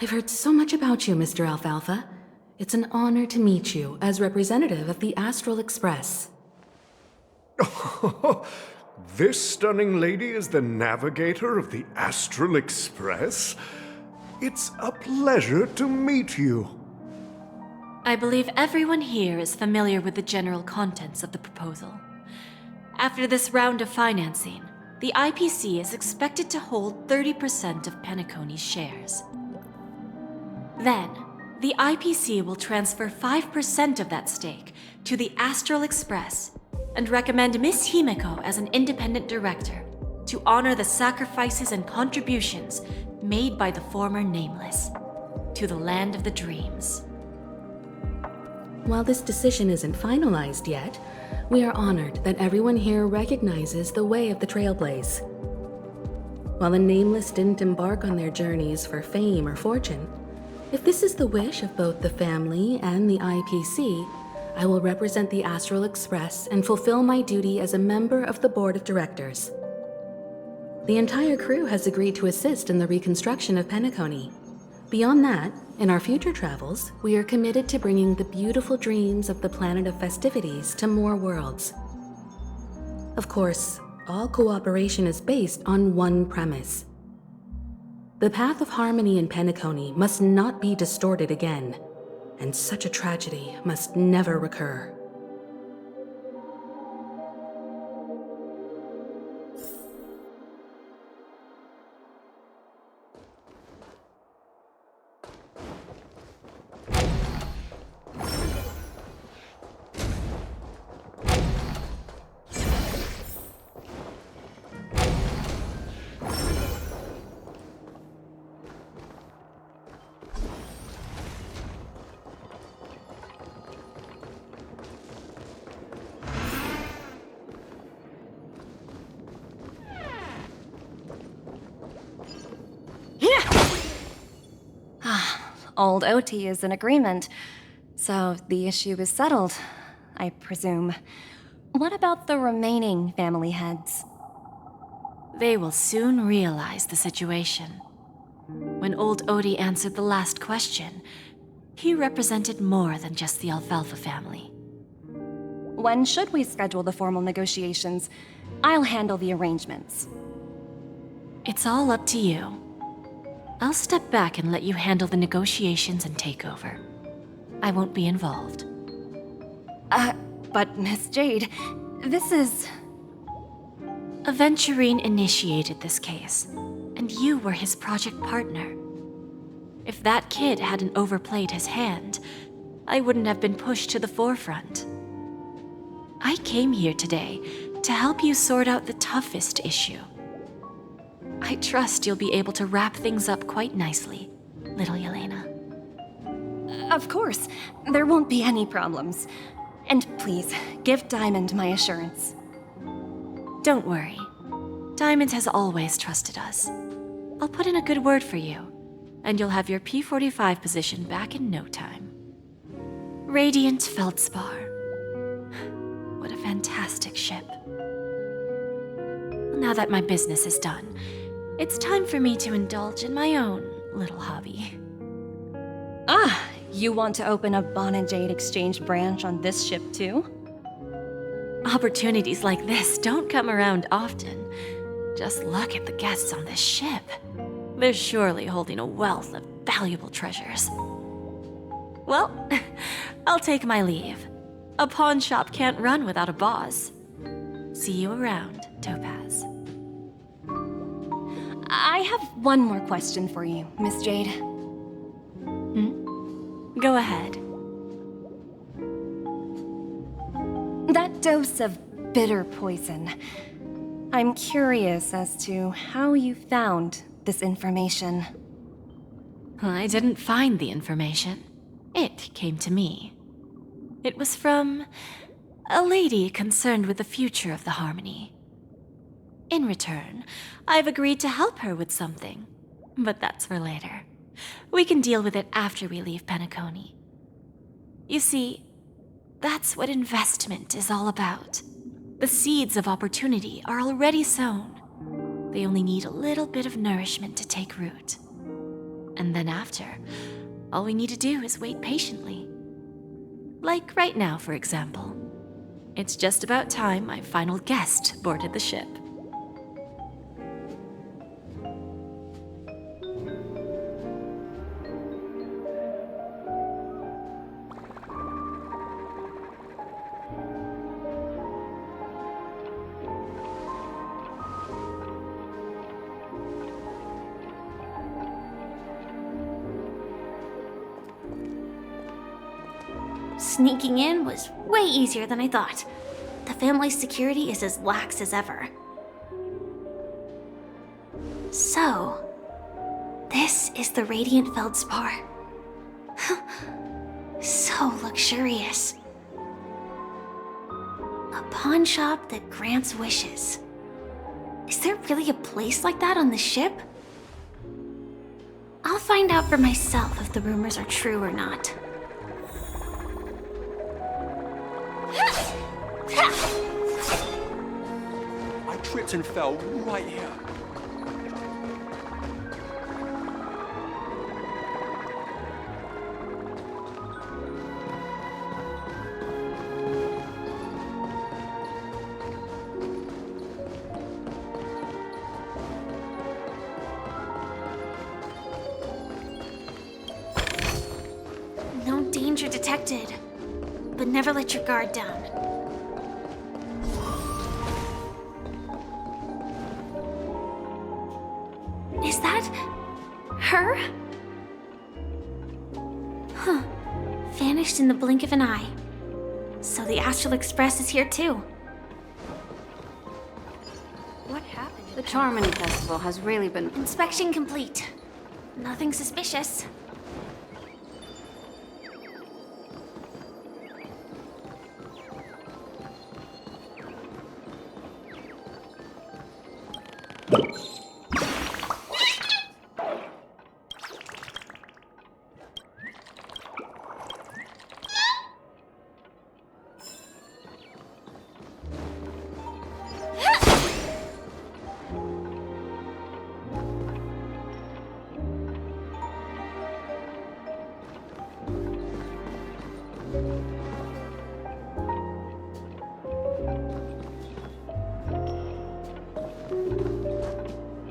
I've heard so much about you, Mr. Alfalfa. It's an honor to meet you as representative of the Astral Express. This stunning lady is the navigator of the Astral Express? It's a pleasure to meet you. I believe everyone here is familiar with the general contents of the proposal. After this round of financing, the IPC is expected to hold 30% of Penacony's shares. Then, the IPC will transfer 5% of that stake to the Astral Express and recommend Miss Himeko as an independent director to honor the sacrifices and contributions made by the former Nameless to the land of the dreams. While this decision isn't finalized yet, we are honored that everyone here recognizes the way of the trailblaze. While the Nameless didn't embark on their journeys for fame or fortune, if this is the wish of both the family and the IPC, I will represent the Astral Express and fulfill my duty as a member of the board of directors. The entire crew has agreed to assist in the reconstruction of Penacony. Beyond that, in our future travels, we are committed to bringing the beautiful dreams of the planet of festivities to more worlds. Of course, all cooperation is based on one premise. The path of harmony in Penacony must not be distorted again, and such a tragedy must never recur. old OT is in agreement, so the issue is settled, I presume. What about the remaining family heads? They will soon realize the situation. When old Odie answered the last question, he represented more than just the Alfalfa family. When should we schedule the formal negotiations? I'll handle the arrangements. It's all up to you. I'll step back and let you handle the negotiations and takeover. I won't be involved. But Miss Jade, this is... Aventurine initiated this case, and you were his project partner. If that kid hadn't overplayed his hand, I wouldn't have been pushed to the forefront. I came here today to help you sort out the toughest issue. I trust you'll be able to wrap things up quite nicely, little Yelena. Of course, there won't be any problems. And please, give Diamond my assurance. Don't worry. Diamond has always trusted us. I'll put in a good word for you, and you'll have your P-45 position back in no time. Radiant Feldspar. What a fantastic ship. Now that my business is done, it's time for me to indulge in my own little hobby. Ah, you want to open a Bon and Jade exchange branch on this ship too? Opportunities like this don't come around often. Just look at the guests on this ship. They're surely holding a wealth of valuable treasures. Well, I'll take my leave. A pawn shop can't run without a boss. See you around, Topaz. I have one more question for you, Miss Jade. Go ahead. That dose of bitter poison. I'm curious as to how you found this information. I didn't find the information. It came to me. It was from a lady concerned with the future of the Harmony. In return, I've agreed to help her with something, but that's for later. We can deal with it after we leave Penacony. You see, that's what investment is all about. The seeds of opportunity are already sown. They only need a little bit of nourishment to take root. And then after, all we need to do is wait patiently. Like right now, for example. It's just about time my final guest boarded the ship. Sneaking in was way easier than I thought. The family's security is as lax as ever. So, this is the Radiant Feldspar. So luxurious. A pawn shop that grants wishes. Is there really a place like that on the ship? I'll find out for myself if the rumors are true or not. I tripped and fell right here. No danger detected, but never let your guard down. Is that her? Huh. Vanished in the blink of an eye. So the Astral Express is here too. What happened? The Charmony Festival has really been... Inspection complete. Nothing suspicious.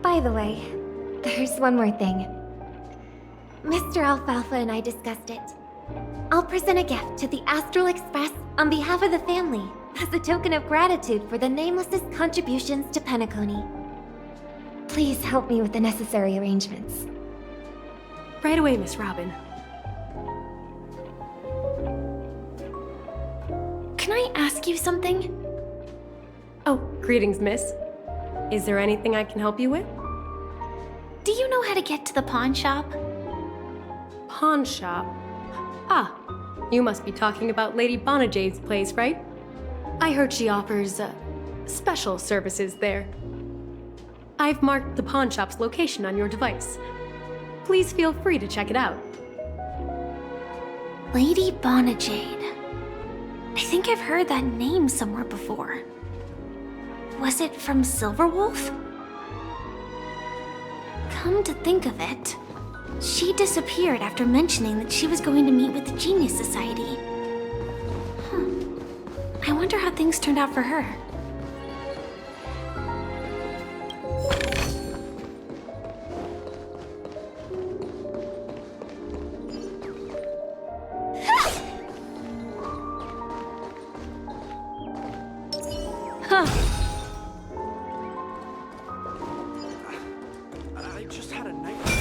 By the way, there's one more thing. Mr. Alfalfa and I discussed it. I'll present a gift to the Astral Express on behalf of the family as a token of gratitude for the Nameless's contributions to Penacony. Please help me with the necessary arrangements. Right away, Miss Robin. Can I ask you something? Oh, greetings, miss. Is there anything I can help you with? Do you know how to get to the pawn shop? Pawn shop? Ah, you must be talking about Lady Bonajade's place, right? I heard she offers, special services there. I've marked the pawn shop's location on your device. Please feel free to check it out. Lady Bonajade. I think I've heard that name somewhere before. Was it from Silverwolf? Come to think of it, she disappeared after mentioning that she was going to meet with the Genius Society. I wonder how things turned out for her. I just had a nightmare.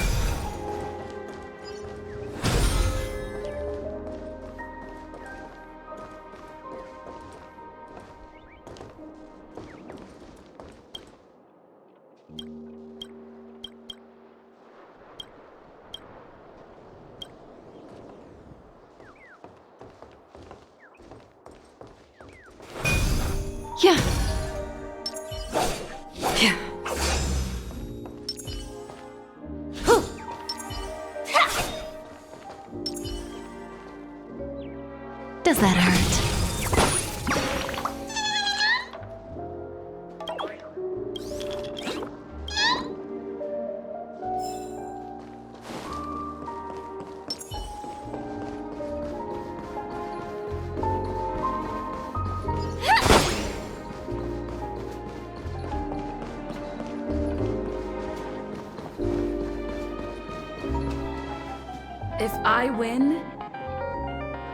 Yeah. Yeah. Does that hurt? If I win,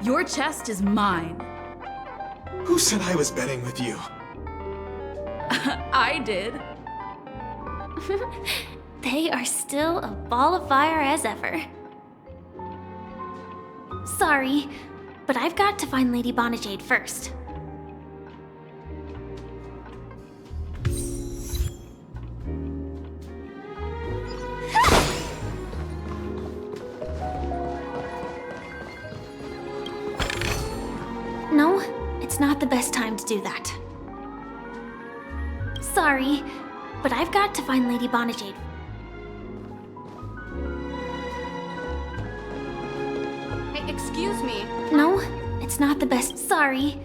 your chest is mine. Who said I was betting with you? I did. They are still a ball of fire as ever. Sorry, but I've got to find Lady Bonajade first. No, it's not the best time to do that. Sorry, but I've got to find Lady Bonajade. Hey, excuse me. No, it's not the best. Sorry.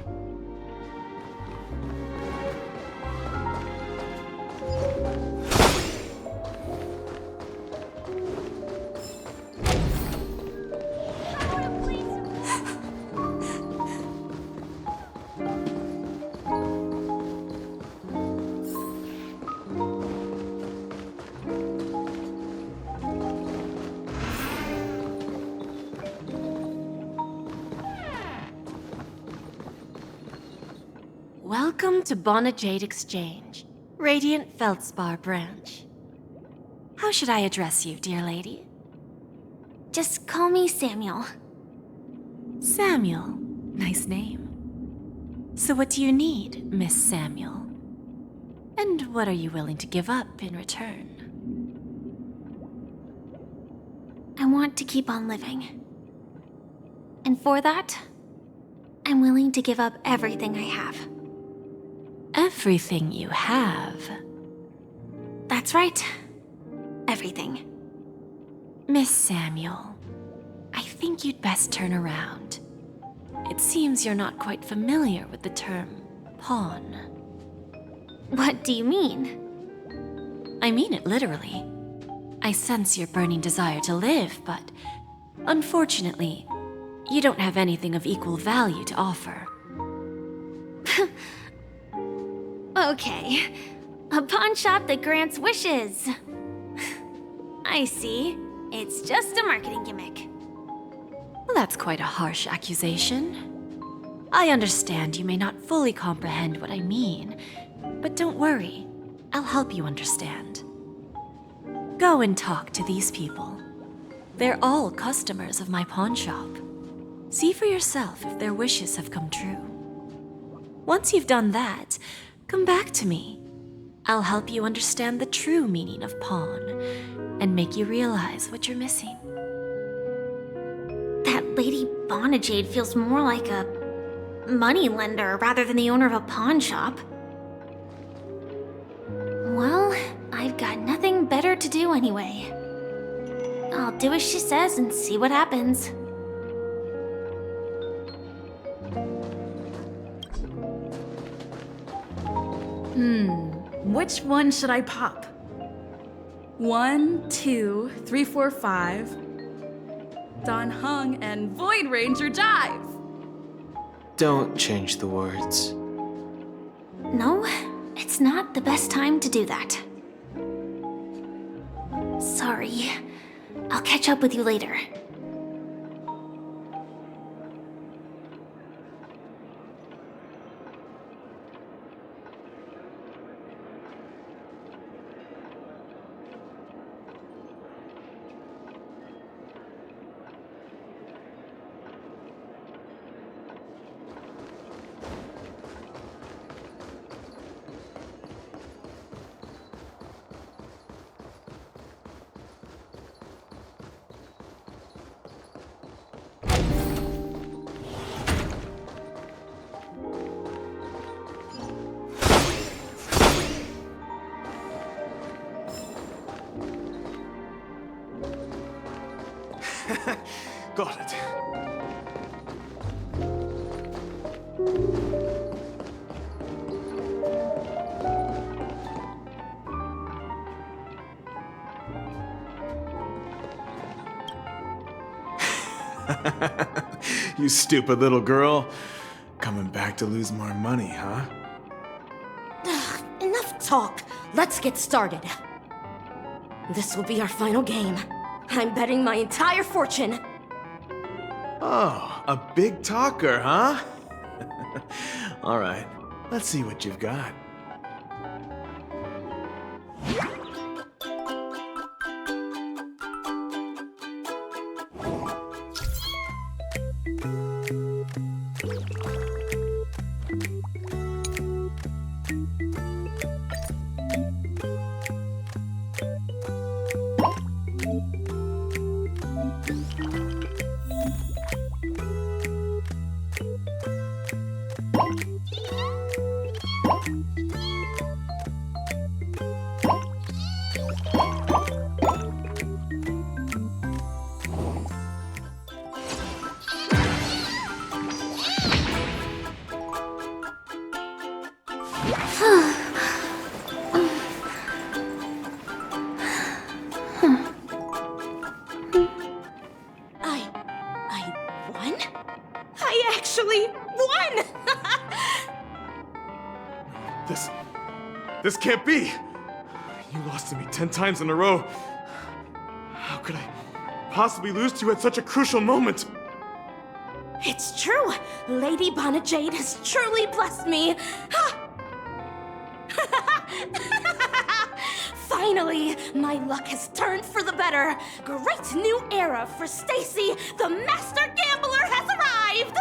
Welcome to Bonajade Exchange, Radiant Feldspar branch. How should I address you, dear lady? Just call me Samuel. Samuel. Nice name. So what do you need, Miss Samuel? And what are you willing to give up in return? I want to keep on living. And for that, I'm willing to give up everything I have. Everything you have? That's right. Everything. Miss Samuel, I think you'd best turn around. It seems you're not quite familiar with the term pawn. What do you mean? I mean it literally. I sense your burning desire to live, but unfortunately, you don't have anything of equal value to offer. Okay, a pawn shop that grants wishes. I see. It's just a marketing gimmick. That's quite a harsh accusation. I understand you may not fully comprehend what I mean, but don't worry. I'll help you understand. Go and talk to these people. They're all customers of my pawn shop. See for yourself if their wishes have come true. Once you've done that, come back to me. I'll help you understand the true meaning of pawn and make you realize what you're missing. That Lady Bonajade feels more like a money lender rather than the owner of a pawn shop. Well, I've got nothing better to do anyway. I'll do as she says and see what happens. Which one should I pop? 1, 2, 3, 4, 5. Dan Heng and Void Ranger Jive. Don't change the words. No, it's not the best time to do that. Sorry. I'll catch up with you later. Got it. You stupid little girl. Coming back to lose more money, huh? Enough talk. Let's get started. This will be our final game. I'm betting my entire fortune. Oh, a big talker, huh? All right, let's see what you've got. I actually won! This can't be! You lost to me 10 times in a row. How could I possibly lose to you at such a crucial moment? It's true! Lady Bonajade has truly blessed me! Finally, my luck has turned for the better. Great new era for Stacy. The master gambler has arrived.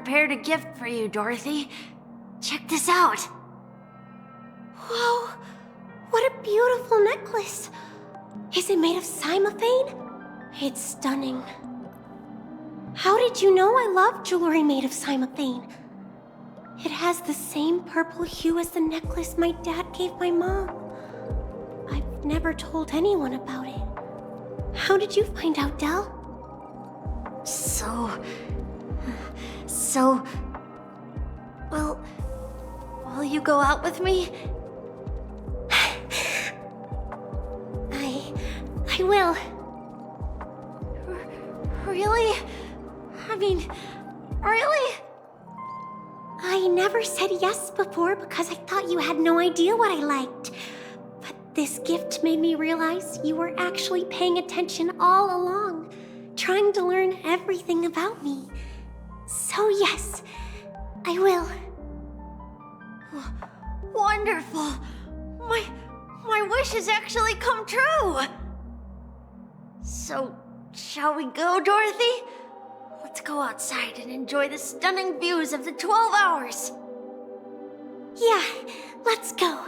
prepared a gift for you, Dorothy. Check this out. Whoa! What a beautiful necklace! Is it made of cymophane? It's stunning. How did you know I love jewelry made of cymophane? It has the same purple hue as the necklace my dad gave my mom. I've never told anyone about it. How did you find out, Del? Will you go out with me? I will. Really? I mean, really? I never said yes before because I thought you had no idea what I liked. But this gift made me realize you were actually paying attention all along, trying to learn everything about me. So yes, I will. Wonderful. My wish has actually come true. So, shall we go, Dorothy? Let's go outside and enjoy the stunning views of the 12 hours. Yeah, let's go.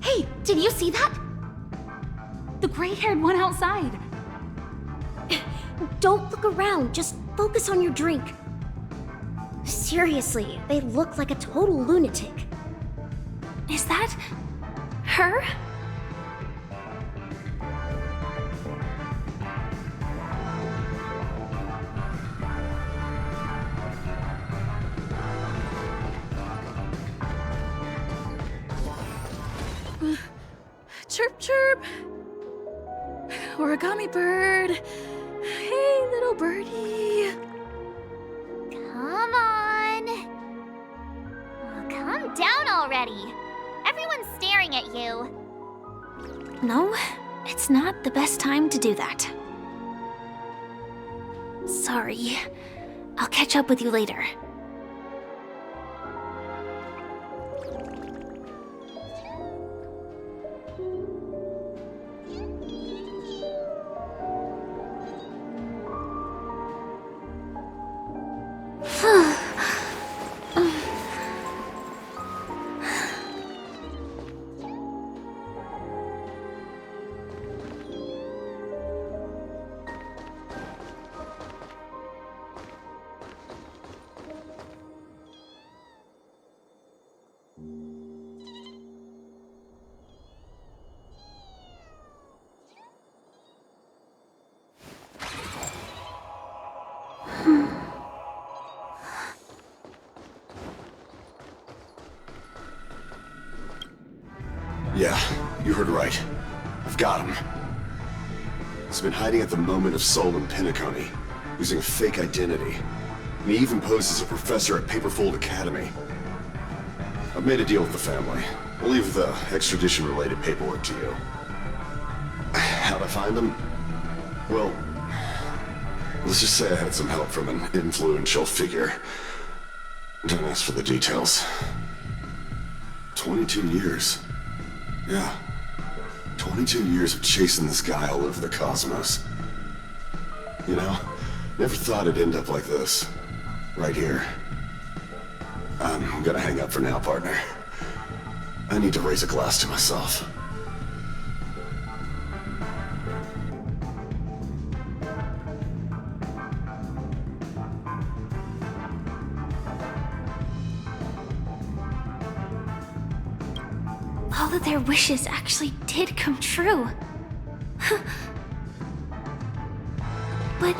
Hey, did you see that? The gray-haired one outside. Don't look around, just focus on your drink. Seriously, they look like a total lunatic. Is that her? Chirp, chirp. Origami bird. Hey, little birdie. Come on. Oh, calm down already. Everyone's staring at you. No, it's not the best time to do that. Sorry. I'll catch up with you later. Yeah, you heard right. I've got him. He's been hiding at the moment of soul in Pinnaconny, using a fake identity. And he even posed as a professor at Paperfold Academy. I've made a deal with the family. I'll leave the extradition-related paperwork to you. How'd I find him? Well, let's just say I had some help from an influential figure. Don't ask for the details. 22 years. Yeah. 22 years of chasing this guy all over the cosmos. You know, never thought it'd end up like this. Right here. I'm gonna hang up for now, partner. I need to raise a glass to myself. All of their wishes actually did come true. But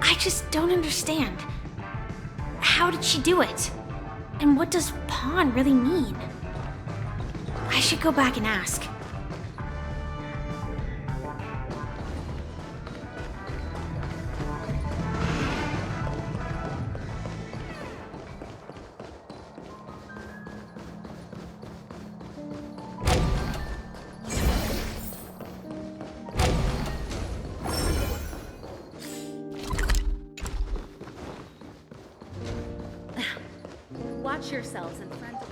I just don't understand. How did she do it? And what does pawn really mean? I should go back and ask. Watch yourselves in front of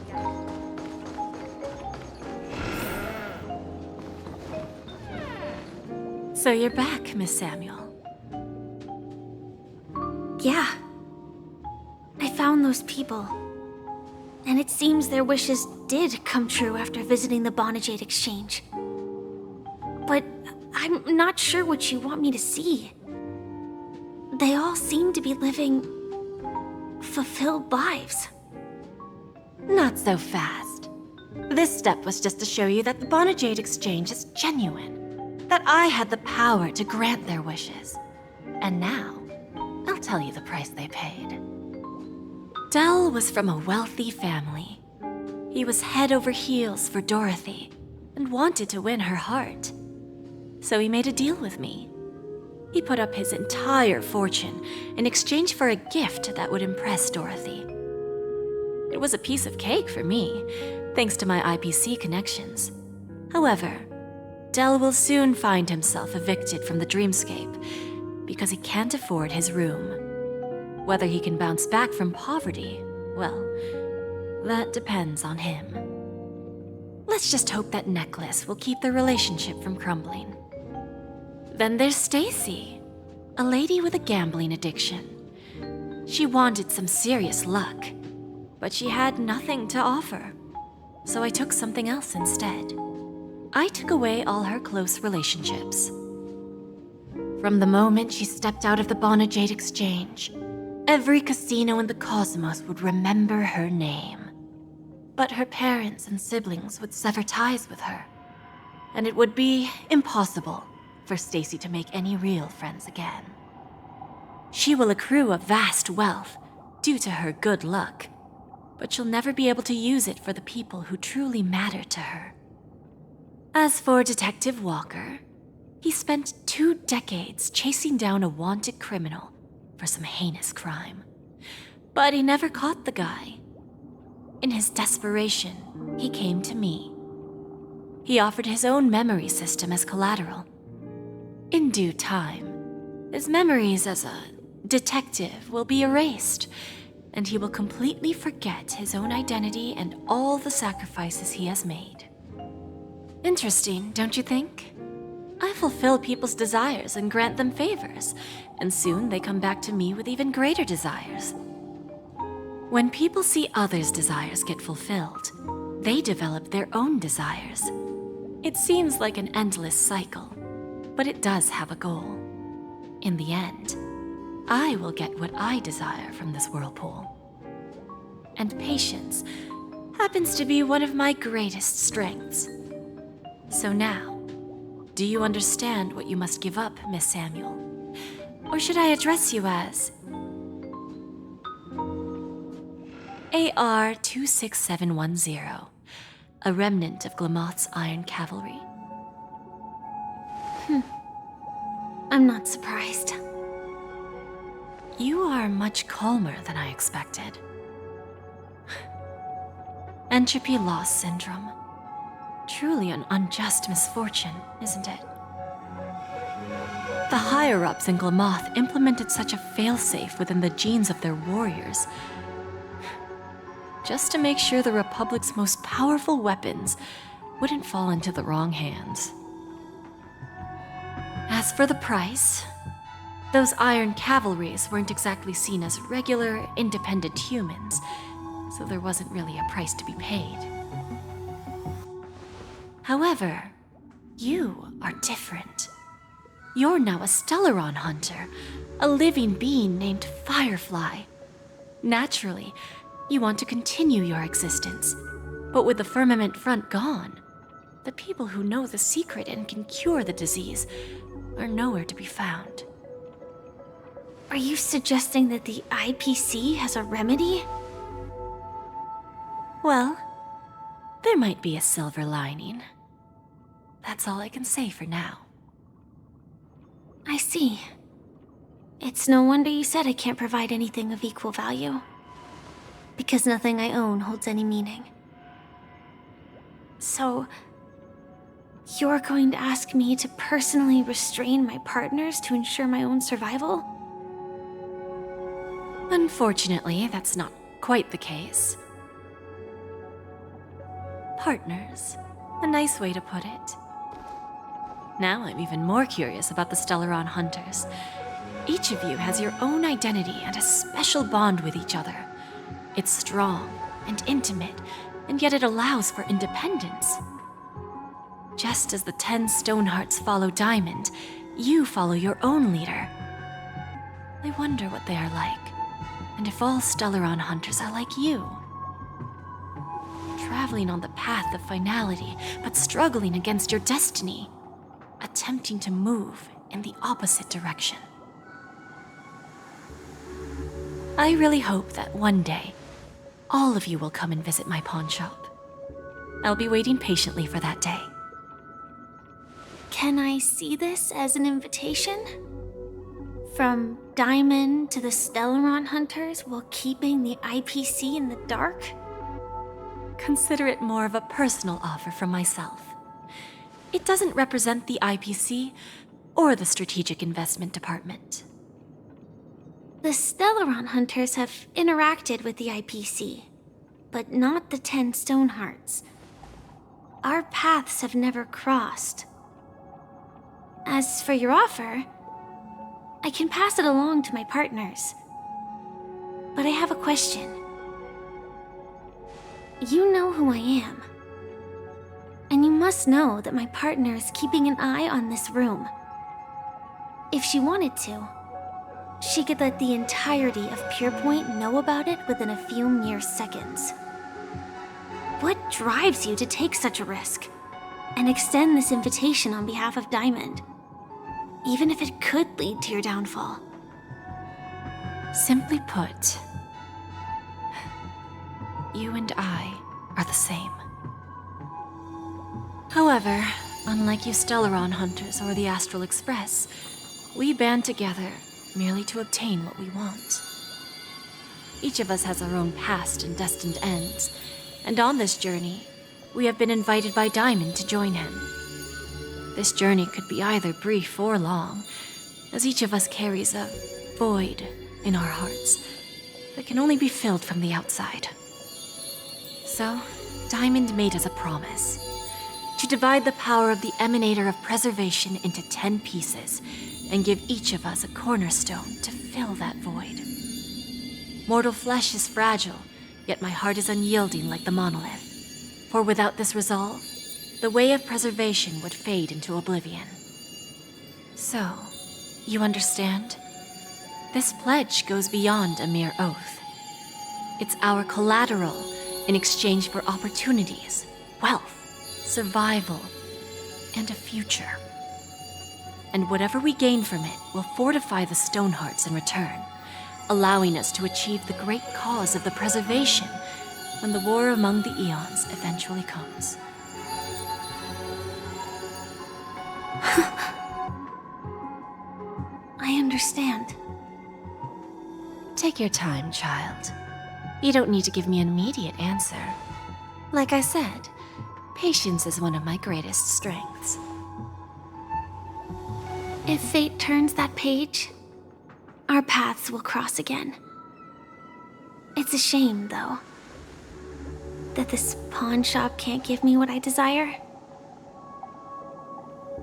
you. So you're back, Miss Samuel. Yeah. I found those people. And it seems their wishes did come true after visiting the Bonajade Exchange. But I'm not sure what you want me to see. They all seem to be living fulfilled lives. Not so fast. This step was just to show you that the Bonajade Exchange is genuine. That I had the power to grant their wishes. And now, I'll tell you the price they paid. Dell was from a wealthy family. He was head over heels for Dorothy and wanted to win her heart. So he made a deal with me. He put up his entire fortune in exchange for a gift that would impress Dorothy. It was a piece of cake for me, thanks to my IPC connections. However, Dell will soon find himself evicted from the dreamscape because he can't afford his room. Whether he can bounce back from poverty, well, that depends on him. Let's just hope that necklace will keep their relationship from crumbling. Then there's Stacy, a lady with a gambling addiction. She wanted some serious luck, but she had nothing to offer. So I took something else instead. I took away all her close relationships. From the moment she stepped out of the Bonajade Exchange, every casino in the cosmos would remember her name. But her parents and siblings would sever ties with her, and it would be impossible for Stacy to make any real friends again. She will accrue a vast wealth due to her good luck, but she'll never be able to use it for the people who truly matter to her. As for Detective Walker, he spent 2 decades chasing down a wanted criminal for some heinous crime. But he never caught the guy. In his desperation, he came to me. He offered his own memory system as collateral. In due time, his memories as a detective will be erased, and he will completely forget his own identity and all the sacrifices he has made. Interesting, don't you think? I fulfill people's desires and grant them favors, and soon they come back to me with even greater desires. When people see others' desires get fulfilled, they develop their own desires. It seems like an endless cycle, but it does have a goal. In the end, I will get what I desire from this whirlpool. And patience happens to be one of my greatest strengths. So now, do you understand what you must give up, Miss Samuel? Or should I address you as AR-26710, a remnant of Glamoth's Iron Cavalry? I'm not surprised. You are much calmer than I expected. Entropy loss syndrome. Truly an unjust misfortune, isn't it? The higher-ups in Glamoth implemented such a failsafe within the genes of their warriors, just to make sure the Republic's most powerful weapons wouldn't fall into the wrong hands. As for the price, those Iron Cavalries weren't exactly seen as regular, independent humans, so there wasn't really a price to be paid. However, you are different. You're now a Stellaron hunter, a living being named Firefly. Naturally, you want to continue your existence, but with the Firmament Front gone, the people who know the secret and can cure the disease are nowhere to be found. Are you suggesting that the IPC has a remedy? Well, there might be a silver lining. That's all I can say for now. I see. It's no wonder you said I can't provide anything of equal value. Because nothing I own holds any meaning. So, you're going to ask me to personally restrain my partners to ensure my own survival? Unfortunately, that's not quite the case. Partners. A nice way to put it. Now I'm even more curious about the Stellaron Hunters. Each of you has your own identity and a special bond with each other. It's strong and intimate, and yet it allows for independence. Just as the 10 Stonehearts follow Diamond, you follow your own leader. I wonder what they are like, and if all Stellaron Hunters are like you. Traveling on the path of finality, but struggling against your destiny. Attempting to move in the opposite direction. I really hope that one day, all of you will come and visit my pawn shop. I'll be waiting patiently for that day. Can I see this as an invitation? From Diamond to the Stellaron Hunters while keeping the IPC in the dark? Consider it more of a personal offer from myself. It doesn't represent the IPC or the Strategic Investment Department. The Stellaron Hunters have interacted with the IPC, but not the 10 Stonehearts. Our paths have never crossed. As for your offer, I can pass it along to my partners. But I have a question. You know who I am. And you must know that my partner is keeping an eye on this room. If she wanted to, she could let the entirety of Purepoint know about it within a few mere seconds. What drives you to take such a risk and extend this invitation on behalf of Diamond, even if it could lead to your downfall? Simply put, you and I are the same. However, unlike you Stellaron Hunters or the Astral Express, we band together merely to obtain what we want. Each of us has our own past and destined ends, and on this journey, we have been invited by Diamond to join him. This journey could be either brief or long, as each of us carries a void in our hearts that can only be filled from the outside. So, Diamond made us a promise to divide the power of the Emanator of Preservation into 10 pieces and give each of us a cornerstone to fill that void. Mortal flesh is fragile, yet my heart is unyielding like the monolith. For without this resolve, the way of preservation would fade into oblivion. So, you understand? This pledge goes beyond a mere oath. It's our collateral in exchange for opportunities, wealth, survival, and a future. And whatever we gain from it will fortify the Stonehearts in return, allowing us to achieve the great cause of the preservation when the war among the eons eventually comes. I understand. Take your time, child. You don't need to give me an immediate answer. Like I said, patience is one of my greatest strengths. If fate turns that page, our paths will cross again. It's a shame, though, that this pawn shop can't give me what I desire.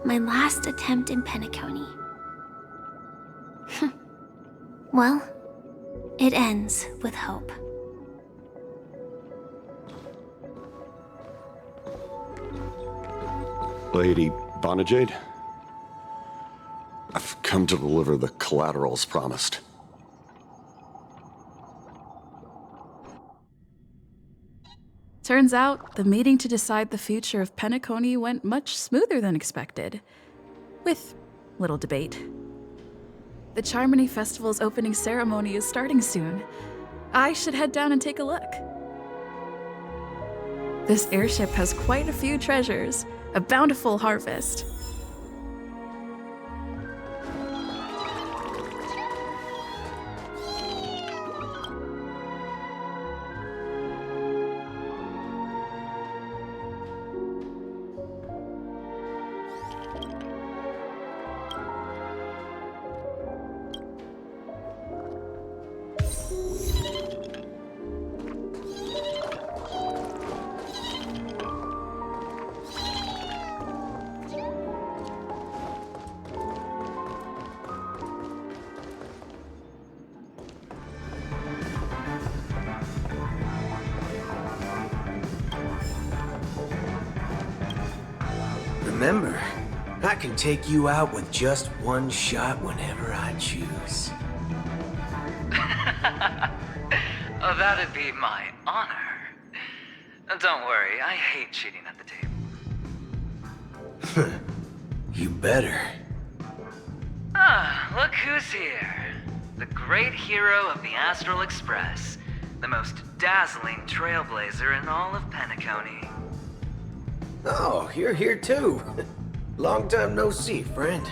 My last attempt in Penacony. Well, it ends with hope. Lady Bonajade? I've come to deliver the collaterals promised. Turns out, the meeting to decide the future of Penacony went much smoother than expected. With little debate. The Charmony Festival's opening ceremony is starting soon. I should head down and take a look. This airship has quite a few treasures, a bountiful harvest. Remember, I can take you out with just one shot whenever I choose. Oh, that'd be my honor. Don't worry, I hate cheating at the table. You better. Ah, look who's here. The great hero of the Astral Express. The most dazzling trailblazer in all of Penacony. Oh, you're here too. Long time no see, friend.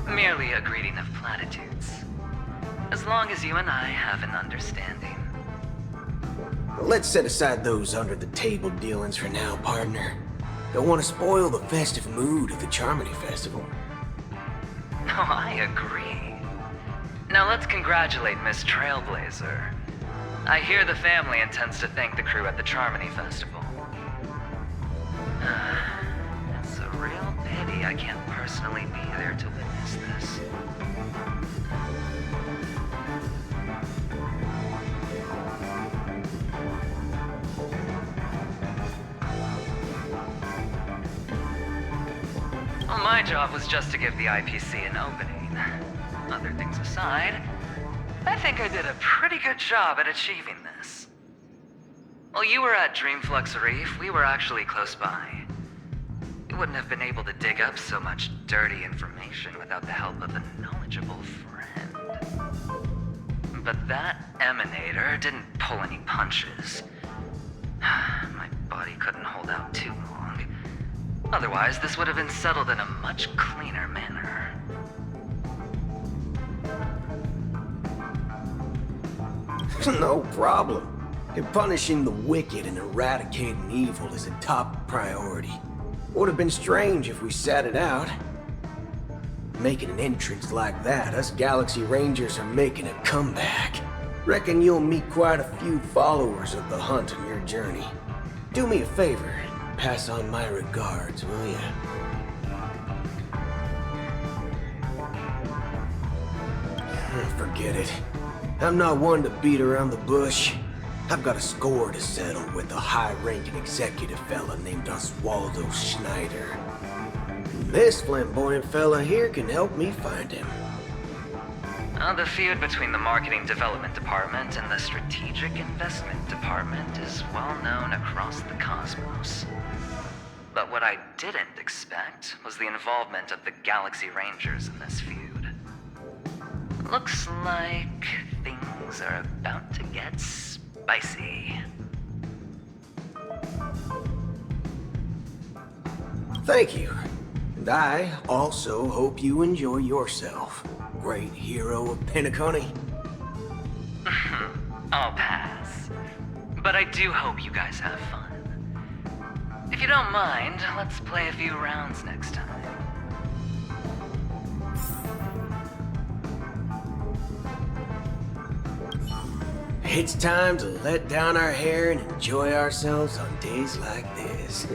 Merely a greeting of platitudes. As long as you and I have an understanding. Let's set aside those under-the-table dealings for now, partner. Don't want to spoil the festive mood of the Charmony Festival. Oh, I agree. Now let's congratulate Miss Trailblazer. I hear the family intends to thank the crew at the Charmony Festival. It's a real pity I can't personally be there to witness this. Well, my job was just to give the IPC an opening. Other things aside, I think I did a pretty good job at achieving this. While you were at Dreamflux Reef, we were actually close by. You wouldn't have been able to dig up so much dirty information without the help of a knowledgeable friend. But that emanator didn't pull any punches. My body couldn't hold out too long. Otherwise, this would have been settled in a much cleaner manner. No problem. And punishing the wicked and eradicating evil is a top priority. Would have been strange if we sat it out. Making an entrance like that, us Galaxy Rangers are making a comeback. Reckon you'll meet quite a few followers of the hunt on your journey. Do me a favor, pass on my regards, will ya? Forget it. I'm not one to beat around the bush. I've got a score to settle with a high-ranking executive fella named Oswaldo Schneider. This flamboyant fella here can help me find him. The feud between the Marketing Development Department and the Strategic Investment Department is well known across the cosmos. But what I didn't expect was the involvement of the Galaxy Rangers in this feud. Looks like things are about to get spicy. Thank you. And I also hope you enjoy yourself, great hero of Penacony. I'll pass. But I do hope you guys have fun. If you don't mind, let's play a few rounds next time. It's time to let down our hair and enjoy ourselves on days like this.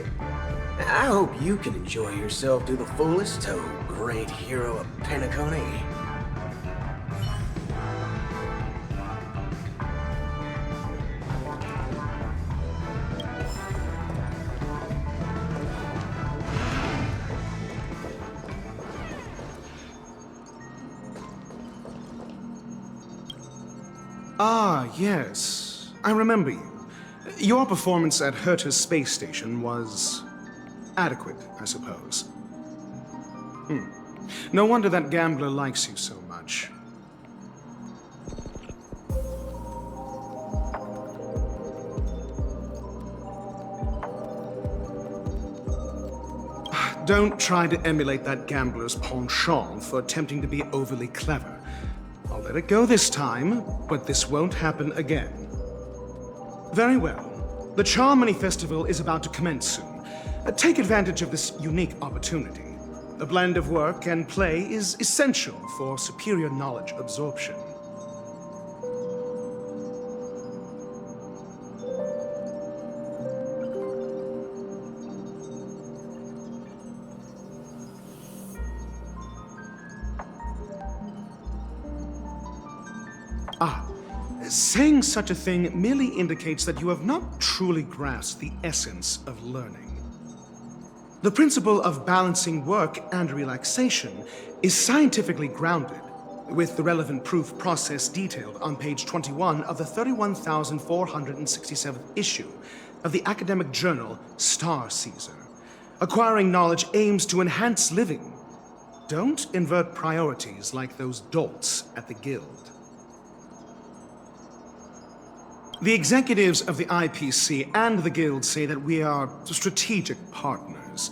I hope you can enjoy yourself to the fullest, oh great hero of Penacony. Ah, yes. I remember you. Your performance at Herta's space station was adequate, I suppose. No wonder that gambler likes you so much. Don't try to emulate that gambler's penchant for attempting to be overly clever. I'll let it go this time, but this won't happen again. Very well. The Charmony Festival is about to commence soon. Take advantage of this unique opportunity. A blend of work and play is essential for superior knowledge absorption. Ah, Saying such a thing merely indicates that you have not truly grasped the essence of learning. The principle of balancing work and relaxation is scientifically grounded, with the relevant proof process detailed on page 21 of the 31,467th issue of the academic journal Star Caesar. Acquiring knowledge aims to enhance living. Don't invert priorities like those dolts at the Guild. The executives of the IPC and the Guild say that we are strategic partners.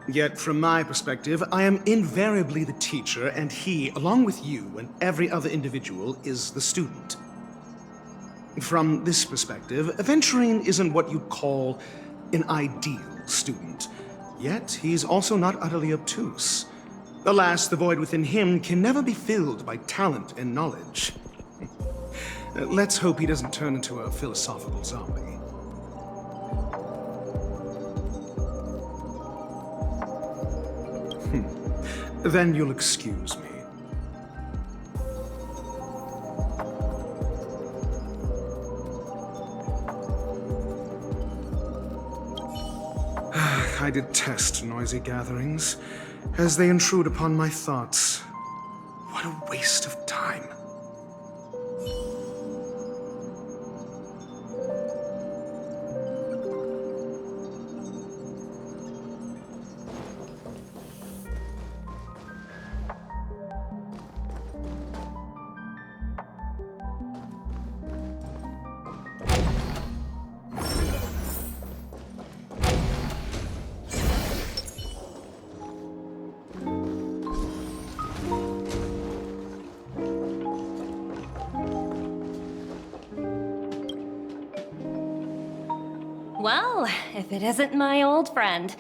Yet, from my perspective, I am invariably the teacher, and he, along with you and every other individual, is the student. From this perspective, Aventurine isn't what you'd call an ideal student. Yet, he's also not utterly obtuse. Alas, the void within him can never be filled by talent and knowledge. Let's hope he doesn't turn into a philosophical zombie. Then you'll excuse me. I detest noisy gatherings, as they intrude upon my thoughts. What a waste of time. Well, if it isn't my old friend.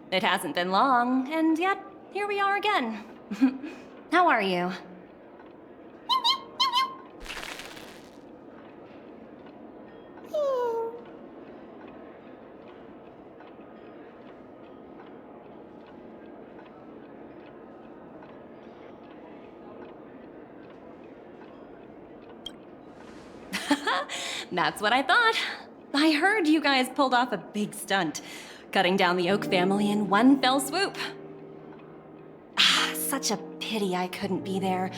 It hasn't been long, and yet here we are again. How are you? That's what I thought. I heard you guys pulled off a big stunt, cutting down the Oak family in one fell swoop. Such a pity I couldn't be there,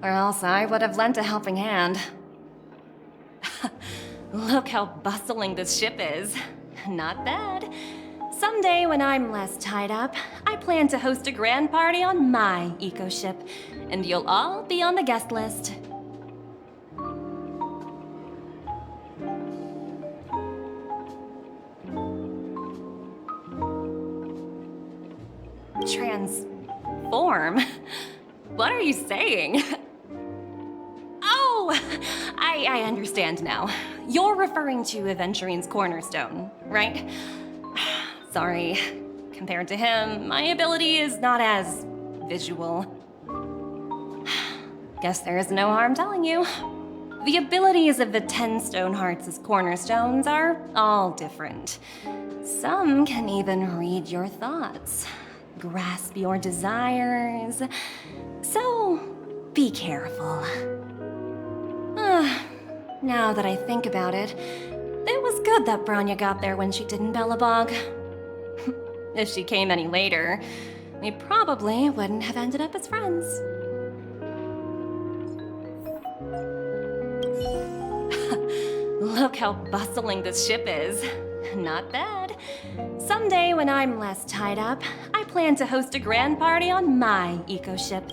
or else I would have lent a helping hand. Look how bustling this ship is. Not bad. Someday when I'm less tied up, I plan to host a grand party on my eco-ship, and you'll all be on the guest list. Transform? What are you saying? Oh, I understand now. You're referring to Aventurine's cornerstone, right? Sorry. Compared to him, my ability is not as visual. Guess there is no harm telling you. The abilities of the 10 Stonehearts as cornerstones are all different. Some can even read your thoughts, grasp your desires. So, be careful. Now that I think about it, it was good that Branya got there when she did in Bellabog. If she came any later, we probably wouldn't have ended up as friends. Look how bustling this ship is. Not bad. Someday when I'm less tied up, I plan to host a grand party on my eco-ship.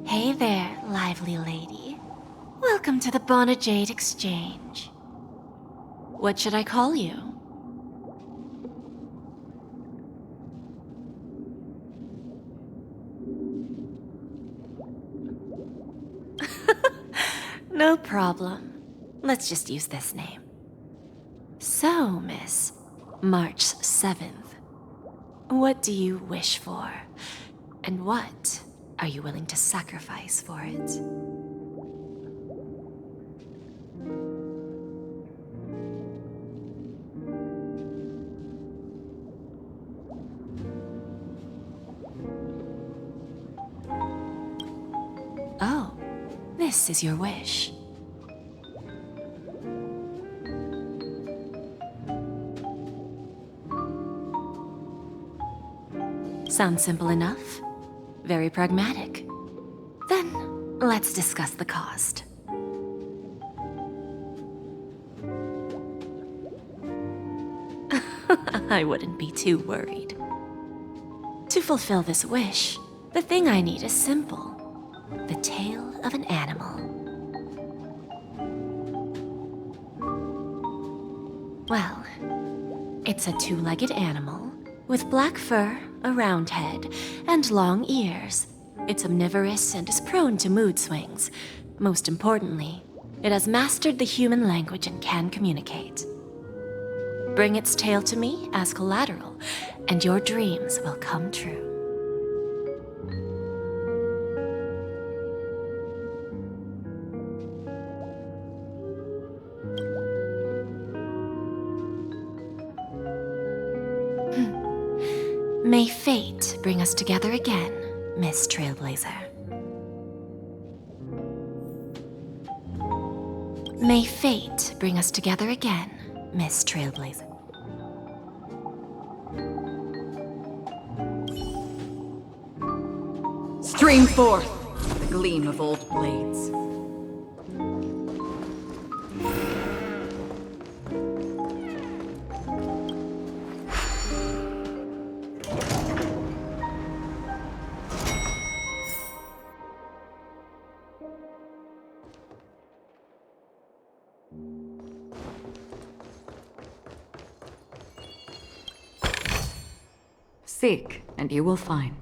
Hey there, lively lady. Welcome to the Bonajade Exchange. What should I call you? No problem. Let's just use this name. So, Miss, March 7th. What do you wish for? And what are you willing to sacrifice for it? Oh, this is your wish. Sounds simple enough. Very pragmatic. Then, let's discuss the cost. I wouldn't be too worried. To fulfill this wish, the thing I need is simple. The tail of an animal. Well, it's a two-legged animal with black fur, a round head, and long ears. It's omnivorous and is prone to mood swings. Most importantly, it has mastered the human language and can communicate. Bring its tail to me as collateral, and your dreams will come true. May fate bring us together again, Miss Trailblazer. May fate bring us together again, Miss Trailblazer. Stream forth the gleam of old blades. Seek, and you will find.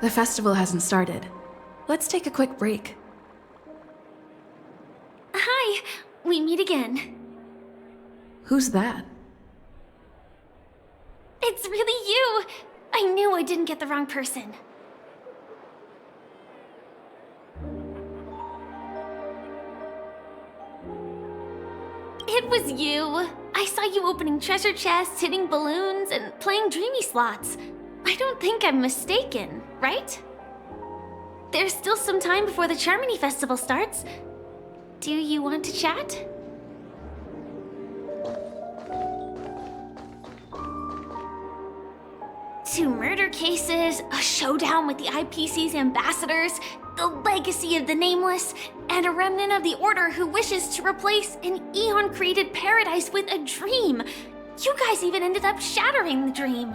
The festival hasn't started. Let's take a quick break. Hi, we meet again. Who's that? It's really you! I knew I didn't get the wrong person. It was you. I saw you opening treasure chests, hitting balloons, and playing dreamy slots. I don't think I'm mistaken, right? there's still some time before the Charmony Festival starts. Do you want to chat? Two murder cases, a showdown with the IPC's ambassadors, the legacy of the Nameless, and a remnant of the Order who wishes to replace an Eon-created paradise with a dream. You guys even ended up shattering the dream.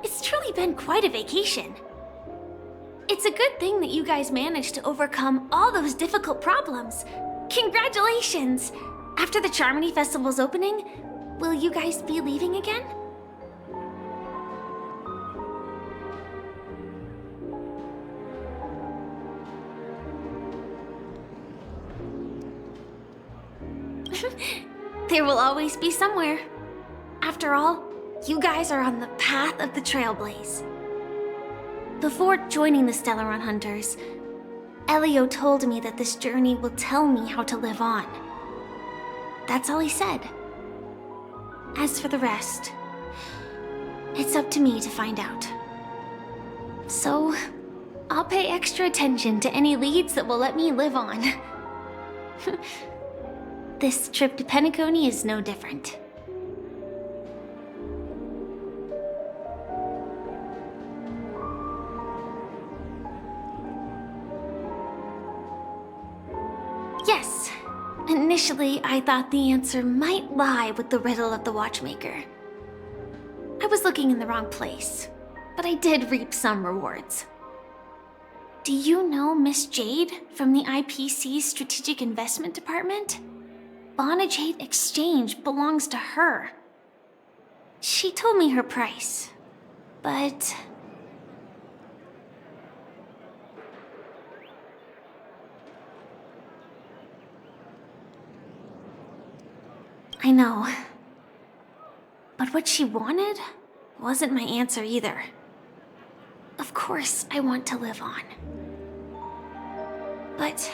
It's truly been quite a vacation. It's a good thing that you guys managed to overcome all those difficult problems. Congratulations! After the Charmony Festival's opening, will you guys be leaving again? There will always be somewhere. After all, you guys are on the path of the trailblaze. Before joining the Stellaron Hunters, Elio told me that this journey will tell me how to live on. That's all he said. As for the rest, it's up to me to find out. So, I'll pay extra attention to any leads that will let me live on. This trip to Penacony is no different. Yes. Initially, I thought the answer might lie with the riddle of the Watchmaker. I was looking in the wrong place, but I did reap some rewards. Do you know Miss Jade from the IPC's Strategic Investment Department? Bonajade Exchange belongs to her. She told me her price, but... I know. But what she wanted wasn't my answer either. Of course, I want to live on. But...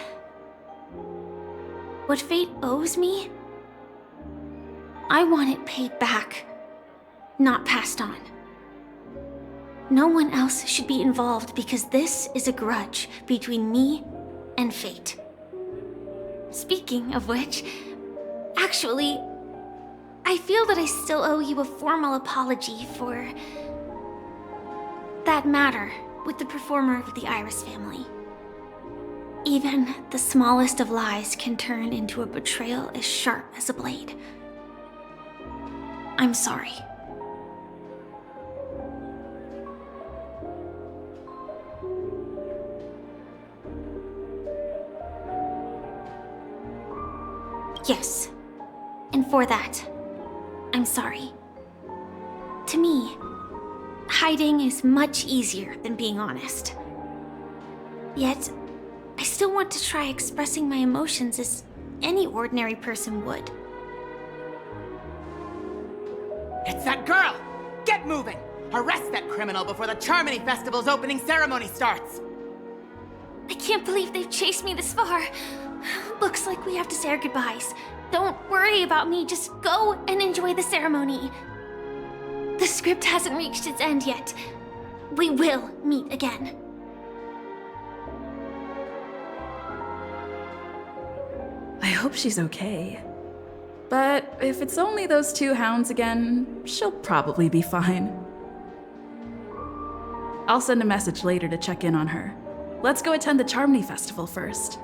what fate owes me, I want it paid back, not passed on. No one else should be involved because this is a grudge between me and fate. Speaking of which, actually, I feel that I still owe you a formal apology for that matter with the performer of the Iris family. Even the smallest of lies can turn into a betrayal as sharp as a blade. I'm sorry. Yes, and for that, I'm sorry. To me, hiding is much easier than being honest. Yet, I still want to try expressing my emotions as any ordinary person would. It's that girl! Get moving! Arrest that criminal before the Charmony Festival's opening ceremony starts! I can't believe they've chased me this far. Looks like we have to say our goodbyes. Don't worry about me, just go and enjoy the ceremony. The script hasn't reached its end yet. We will meet again. I hope she's okay. But if it's only those two hounds again, she'll probably be fine. I'll send a message later to check in on her. Let's go attend the Charmony Festival first.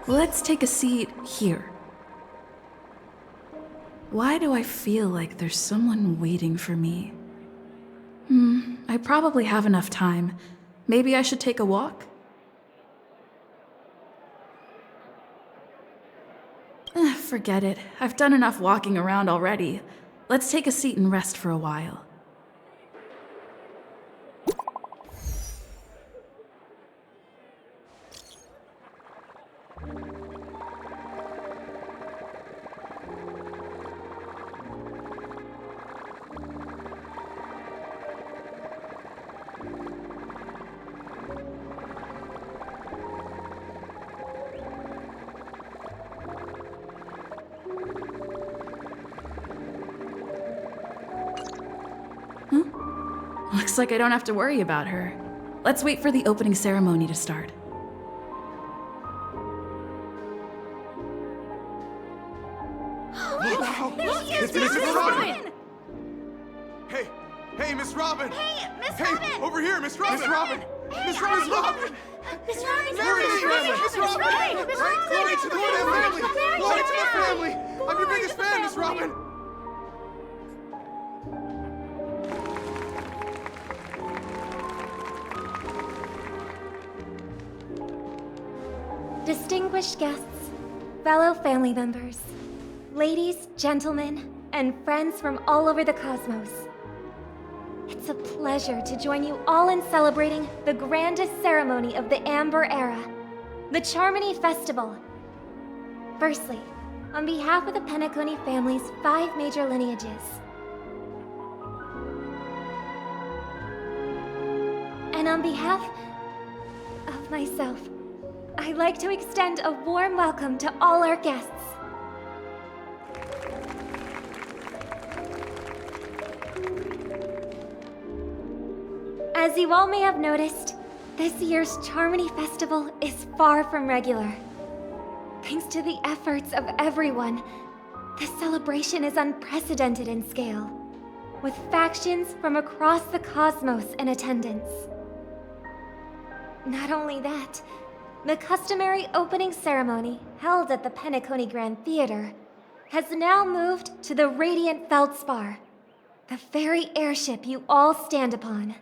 Let's take a seat here. Why do I feel like there's someone waiting for me? I probably have enough time. Maybe I should take a walk? Forget it. I've done enough walking around already. Let's take a seat and rest for a while. Looks like I don't have to worry about her. Let's wait for the opening ceremony to start. It's Miss Robin! Hey, Miss Robin! Hey, Miss Hey, Robin! over here, Miss Robin! Miss Robin! Miss Robin! Miss Robin! Miss Robin! Glory to the family! Glory to the family! I'm your biggest fan, Miss Robin! Distinguished guests, fellow family members, ladies, gentlemen, and friends from all over the cosmos. It's a pleasure to join you all in celebrating the grandest ceremony of the Amber Era, the Charmony Festival. Firstly, on behalf of the Penacony family's 5 major lineages, and on behalf of myself, I'd like to extend a warm welcome to all our guests. As you all may have noticed, this year's Charmony Festival is far from regular. Thanks to the efforts of everyone, this celebration is unprecedented in scale, with factions from across the cosmos in attendance. Not only that, the customary opening ceremony held at the Penacony Grand Theater has now moved to the Radiant Feldspar, the very airship you all stand upon.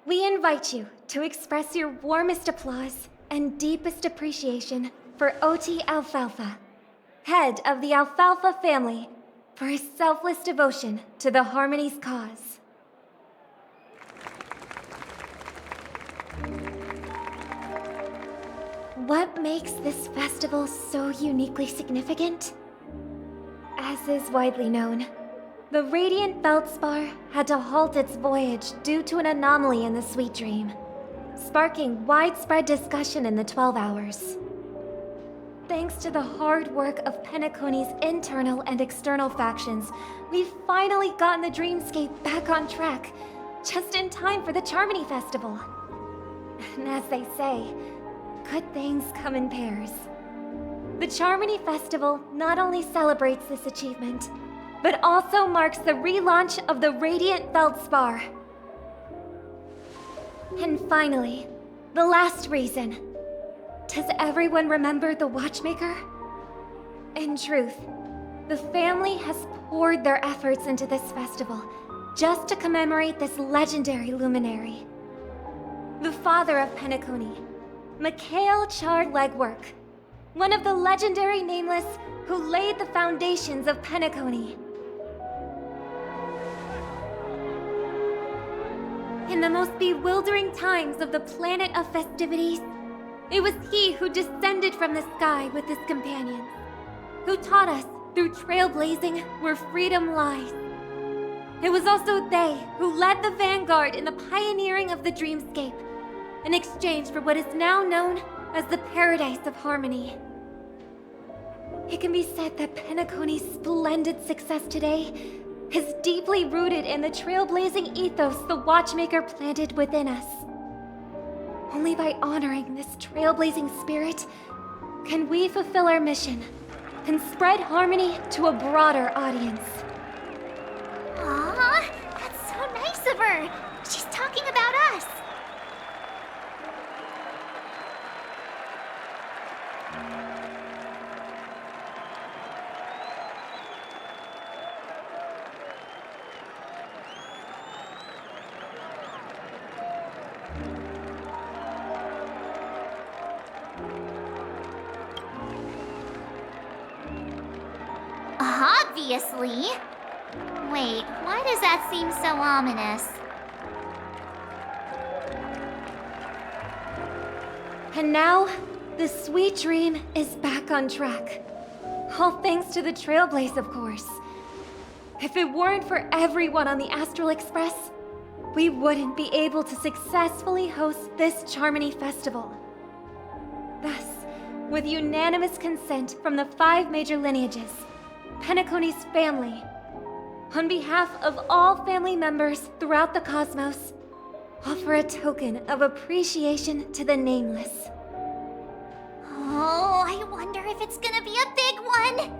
We invite you to express your warmest applause and deepest appreciation for Oti Alfalfa, head of the Alfalfa family, for his selfless devotion to the Harmony's cause. What makes this festival so uniquely significant? As is widely known, the Radiant Feldspar had to halt its voyage due to an anomaly in the Sweet Dream, sparking widespread discussion in the 12 Hours. Thanks to the hard work of Penacony's internal and external factions, we've finally gotten the Dreamscape back on track, just in time for the Charmony Festival. And as they say, good things come in pairs. The Charmony Festival not only celebrates this achievement, but also marks the relaunch of the Radiant Feldspar. And finally, the last reason. Does everyone remember the Watchmaker? In truth, the family has poured their efforts into this festival just to commemorate this legendary luminary. The father of Penacony, Mikhail Chard Legwork, one of the legendary Nameless who laid the foundations of Penacony. In the most bewildering times of the planet of festivities, it was he who descended from the sky with his companions, who taught us through trailblazing where freedom lies. It was also they who led the vanguard in the pioneering of the Dreamscape, in exchange for what is now known as the Paradise of Harmony. It can be said that Penacony's splendid success today is deeply rooted in the trailblazing ethos the Watchmaker planted within us. Only by honoring this trailblazing spirit can we fulfill our mission and spread harmony to a broader audience. Aw, that's so nice of her. She's talking about us. Obviously. Wait, why does that seem so ominous? And now, the Sweet Dream is back on track. All thanks to the Trailblaze, of course. If it weren't for everyone on the Astral Express, we wouldn't be able to successfully host this Charmony Festival. Thus, with unanimous consent from the 5 major lineages, Penacony's family, on behalf of all family members throughout the cosmos, offer a token of appreciation to the Nameless. Oh, I wonder if it's gonna be a big one!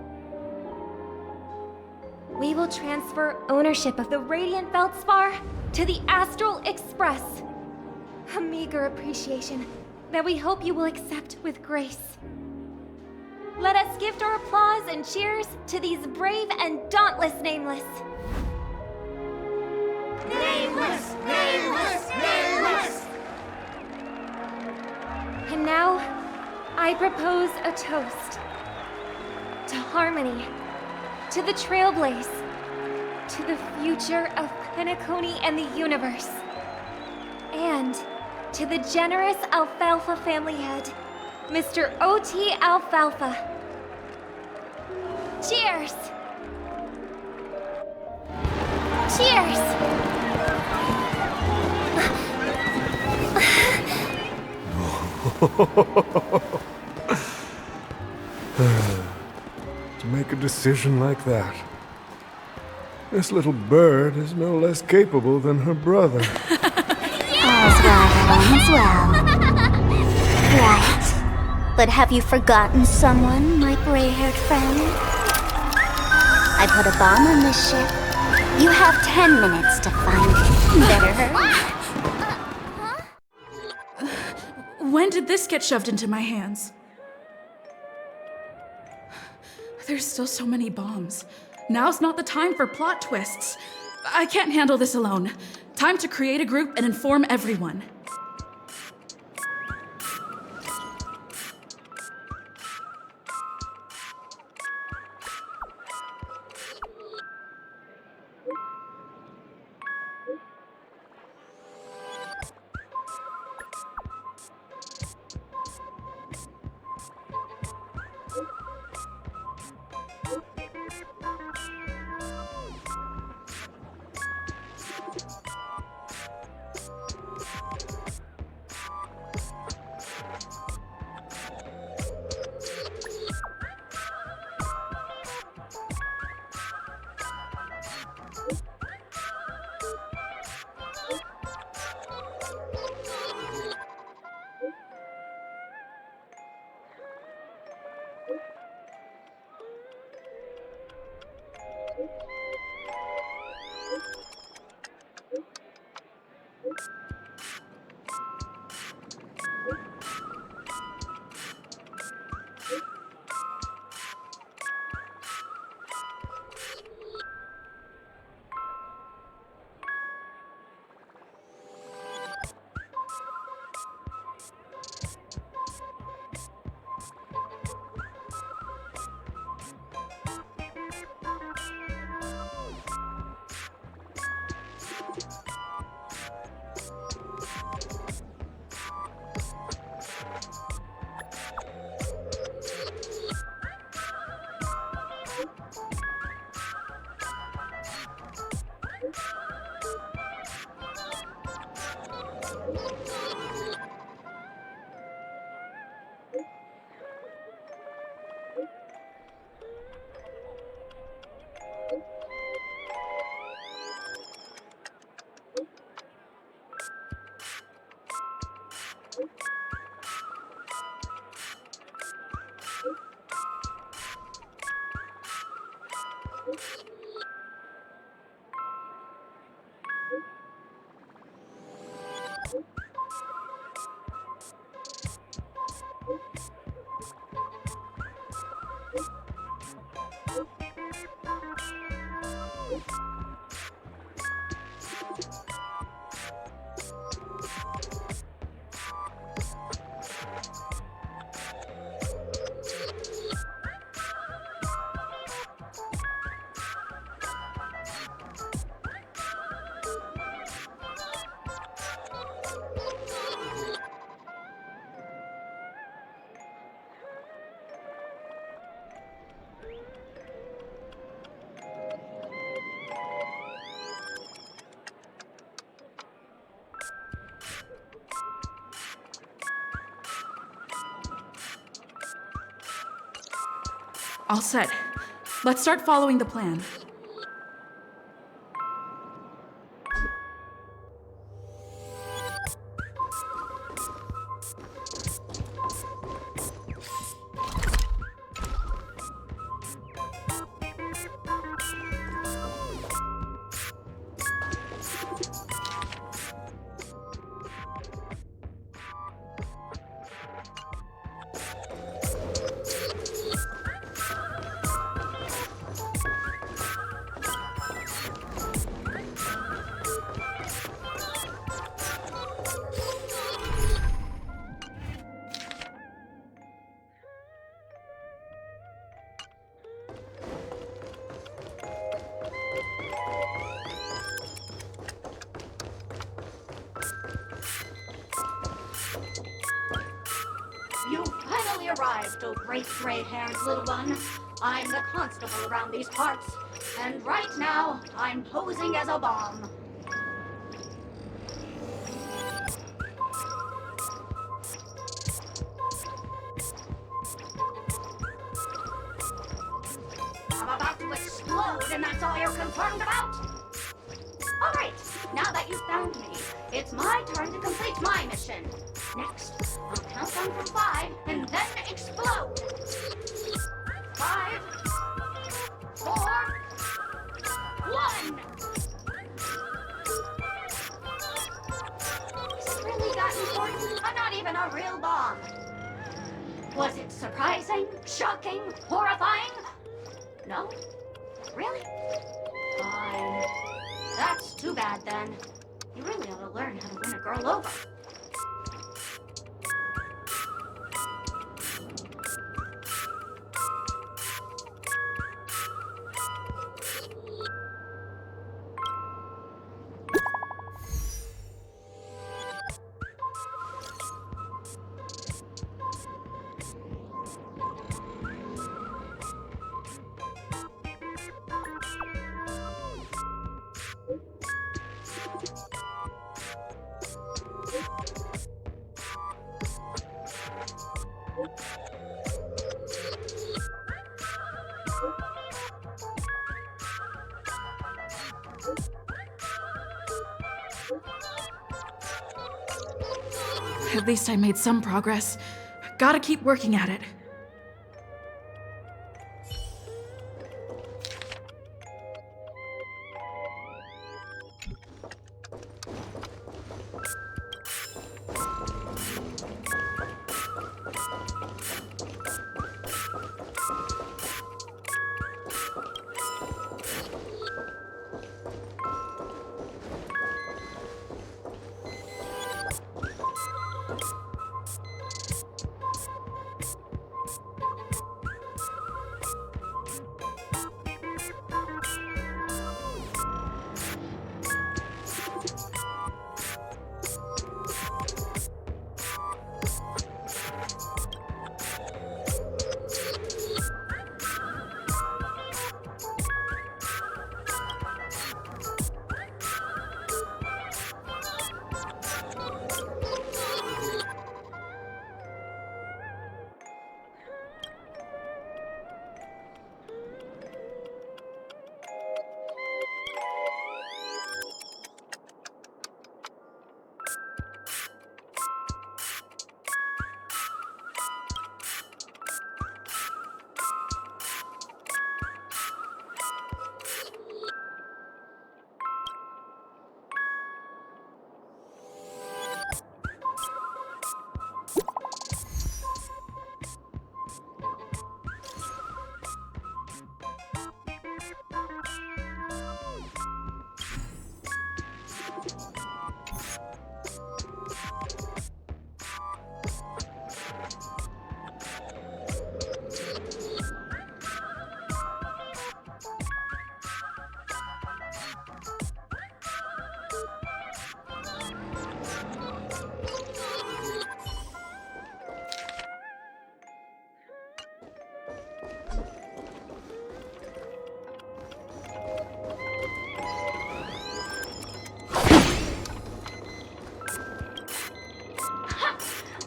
We will transfer ownership of the Radiant Feldspar to the Astral Express. A meager appreciation that we hope you will accept with grace. Let us gift our applause and cheers to these brave and dauntless Nameless. Nameless! Nameless! Nameless! And now, I propose a toast. To harmony, to the trailblaze, to the future of Penacony and the universe, and to the generous Alfalfa family head, Mr. O.T. Alfalfa. Cheers! Cheers! To make a decision like that. This little bird is no less capable than her brother. All's well. Right. But have you forgotten someone, my gray-haired friend? I put a bomb on this ship. You have 10 minutes to find it. Better hurry. When did this get shoved into my hands? There's still so many bombs. Now's not the time for plot twists. I can't handle this alone. Time to create a group and inform everyone. All set. Let's start following the plan. surprised, oh great gray-haired little one. I'm the constable around these parts, and right now, I'm posing as a bomb. I'm about to explode, and that's all you're concerned about? All right, now that you've found me, it's my turn to complete my mission. Next, I'll count down from 5 and then explode. 5, 4, 1. Is it really that important? I'm not even a real bomb. Was it surprising, shocking, horrifying? No? Really? Fine. That's too bad then. You really ought to learn how to win a girl over. At least I made some progress. Gotta keep working at it.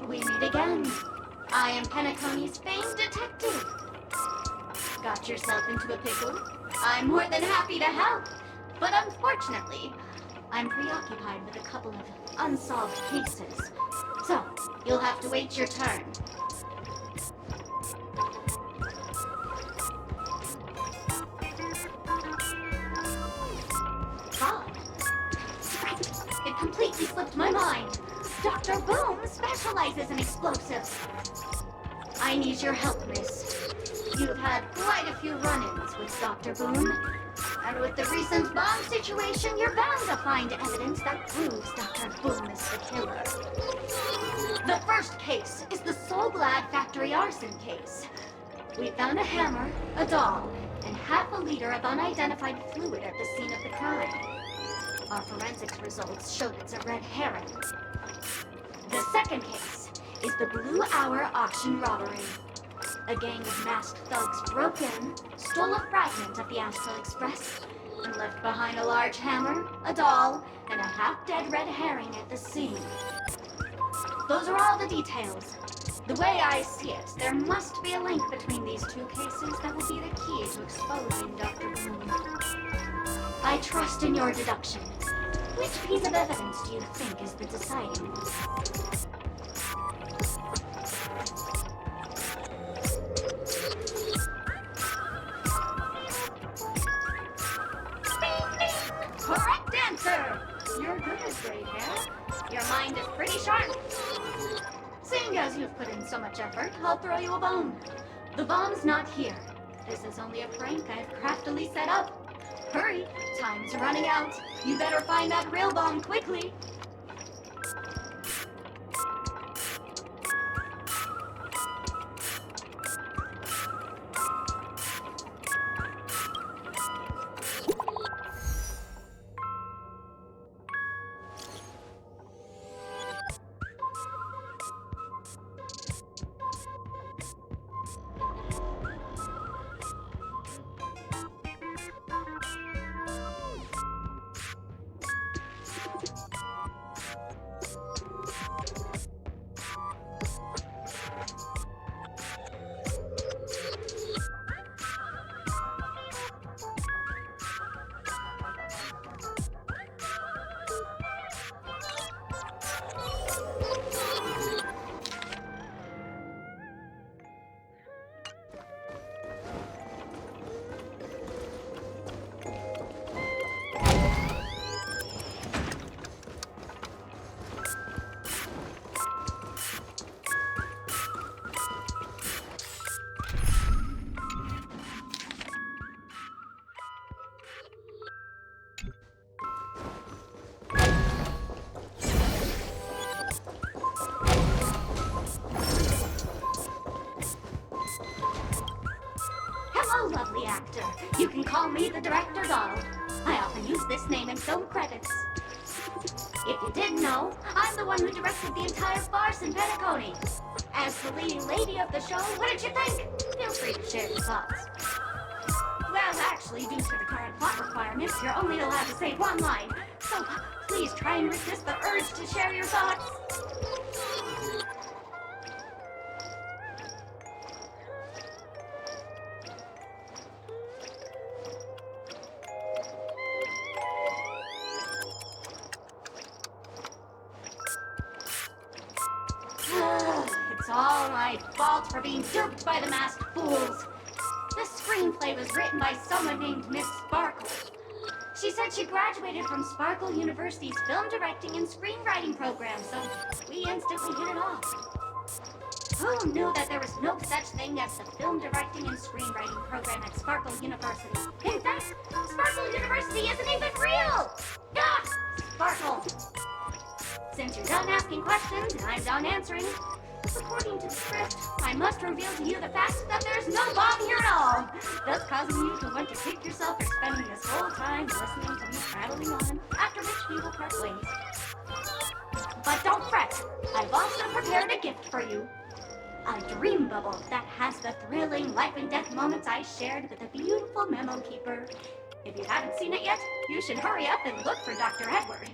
We meet again. I am Penacony's famed detective. Got yourself into a pickle? I'm more than happy to help. But unfortunately, I'm preoccupied with a couple of unsolved cases. So, you'll have to wait your turn. Bob. Right. It completely slipped my mind. Dr. Boom specializes in explosives. I need your help, miss. You've had quite a few run-ins with Dr. Boom. And with the recent bomb situation, you're bound to find evidence that proves Dr. Boom is the killer. The first case is the Soulglad factory arson case. We found a hammer, a doll, and half a liter of unidentified fluid at the scene of the crime. Our forensics results showed it's a red herring. The second case is the Blue Hour auction robbery. A gang of masked thugs broke in, stole a fragment of the Astral Express, and left behind a large hammer, a doll, and a half-dead red herring at the scene. Those are all the details. The way I see it, there must be a link between these two cases that will be the key to exposing Dr. Bloom. I trust in your deduction. Which piece of evidence do you think is the deciding one? Correct answer! You're good as gray hair. Your mind is pretty sharp. Seeing as you've put in so much effort, I'll throw you a bone. The bomb's not here. This is only a prank I've craftily set up. Hurry, time's running out. You better find that real bomb quickly. Hello, lovely actor. You can call me the Director Doll. I often use this name in film credits. If you didn't know, I'm the one who directed the entire farce in Penacony. As the leading lady of the show, what did you think? Feel free to share your thoughts. Well, actually, due to the current plot requirements, you're only allowed to say one line. So please try and resist the urge to share your thoughts. It's all my fault for being duped by the masked fools. The screenplay was written by someone named Miss Sparkle. She said she graduated from Sparkle University's film directing and screenwriting program, so we instantly hit it off. Who knew that there was no such thing as the film directing and screenwriting program at Sparkle University? In fact, Sparkle University isn't even real! Ah! Sparkle! Since you're done asking questions and I'm done answering, according to the script, I must reveal to you the fact that there's no bomb here at all, thus causing you to want to kick yourself for spending this whole time listening to me prattling on, after which we will part ways. But don't fret, I've also prepared a gift for you. A dream bubble that has the thrilling life and death moments I shared with the beautiful memo keeper. If you haven't seen it yet, you should hurry up and look for Dr. Edward.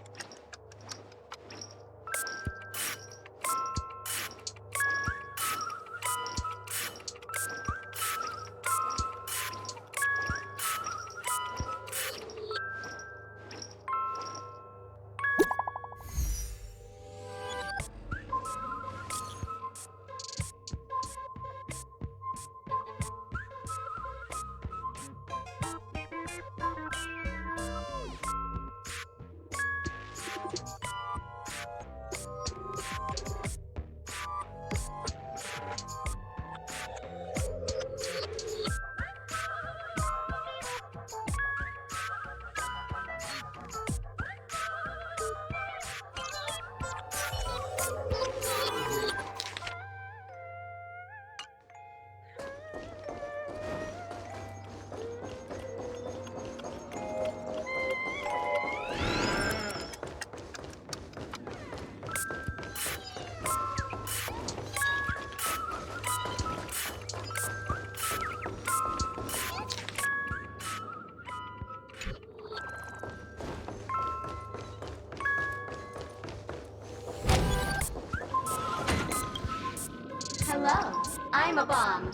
I'm a bomb.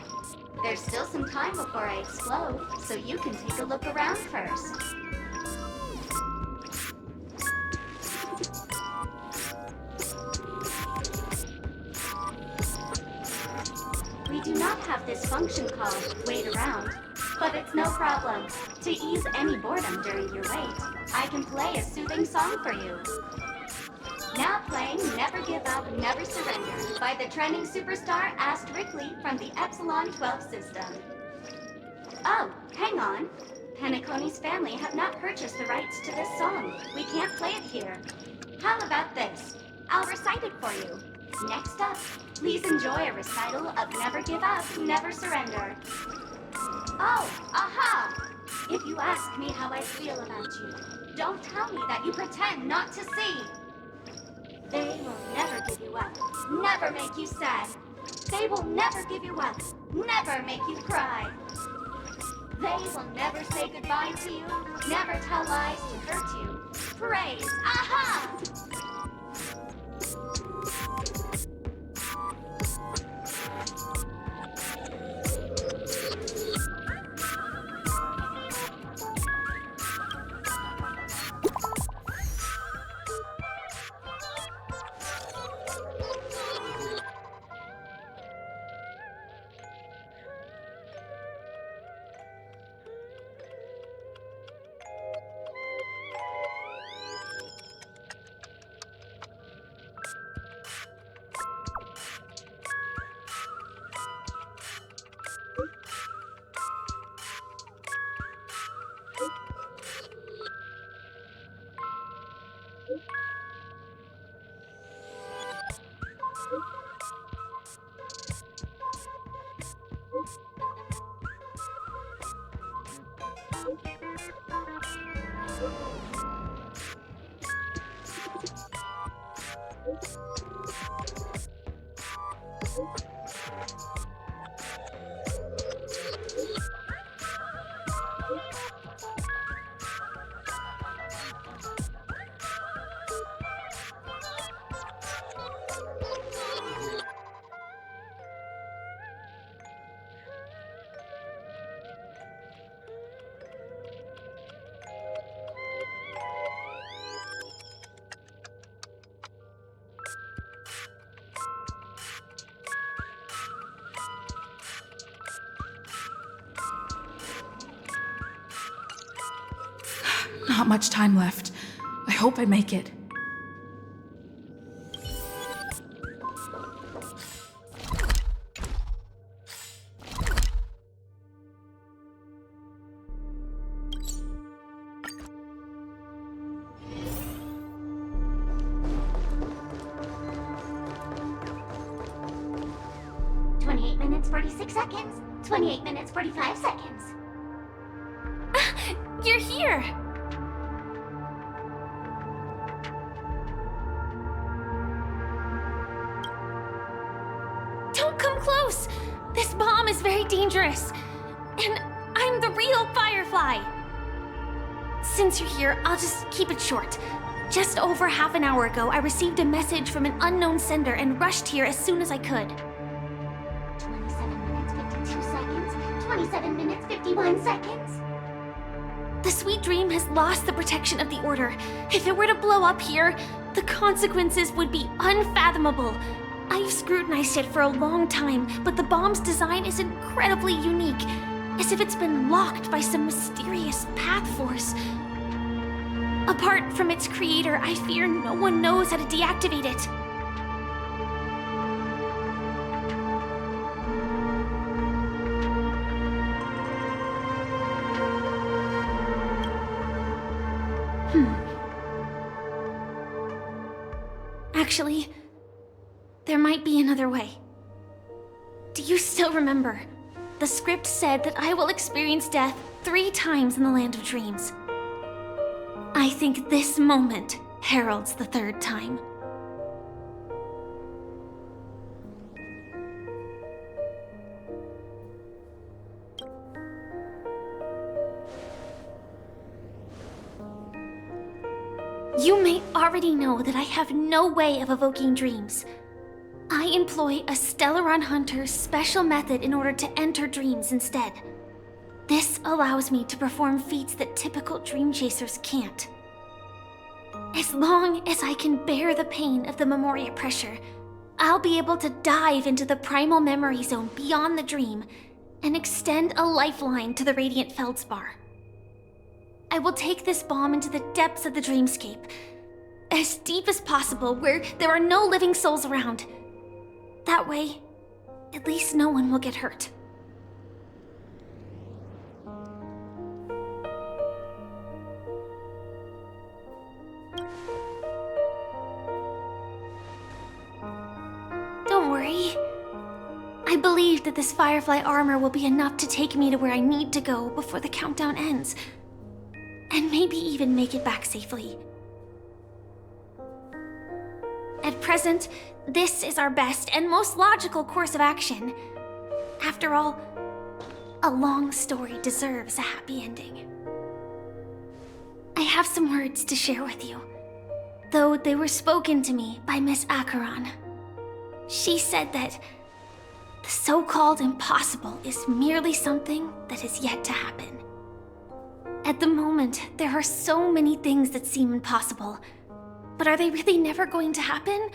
There's still some time before I explode, so you can take a look around first. We do not have this function called wait around, but it's no problem. To ease any boredom during your wait, I can play a soothing song for you. Now playing Never Give Up, Never Surrender by the trending superstar Ast Rickley from the Epsilon 12 system. Oh, hang on. Penacony's family have not purchased the rights to this song. We can't play it here. How about this? I'll recite it for you. Next up, please enjoy a recital of Never Give Up, Never Surrender. Oh, aha! If you ask me how I feel about you, don't tell me that you pretend not to see. They will never give you up, never make you sad. They will never give you up, never make you cry. They will never say goodbye to you, never tell lies to hurt you. Praise, aha! Not much time left. I hope I make it. Minutes 46 seconds. 28 minutes 45 seconds. You're here! Don't come close! This bomb is very dangerous. And I'm the real Firefly. Since you're here, I'll just keep it short. Just over half an hour ago, I received a message from an unknown sender and rushed here as soon as I could. 27 minutes 52 seconds. 27 minutes 51 seconds. The Sweet Dream has lost the protection of the Order. If it were to blow up here, the consequences would be unfathomable. I've scrutinized it for a long time, but the bomb's design is incredibly unique, as if it's been locked by some mysterious path force. Apart from its creator, I fear no one knows how to deactivate it. Actually, there might be another way. Do you still remember? The script said that I will experience death 3 times in the Land of Dreams. I think this moment heralds the 3rd time. You may already know that I have no way of evoking dreams. I employ a Stellaron Hunter's special method in order to enter dreams instead. This allows me to perform feats that typical dream chasers can't. As long as I can bear the pain of the Memoria pressure, I'll be able to dive into the primal memory zone beyond the dream and extend a lifeline to the Radiant Feldspar. I will take this bomb into the depths of the dreamscape, as deep as possible where there are no living souls around. That way, at least no one will get hurt. Don't worry. I believe that this Firefly armor will be enough to take me to where I need to go before the countdown ends. And maybe even make it back safely. At present, this is our best and most logical course of action. After all, a long story deserves a happy ending. I have some words to share with you, though they were spoken to me by Miss Acheron. She said that the so-called impossible is merely something that is yet to happen. At the moment, there are so many things that seem impossible, but are they really never going to happen?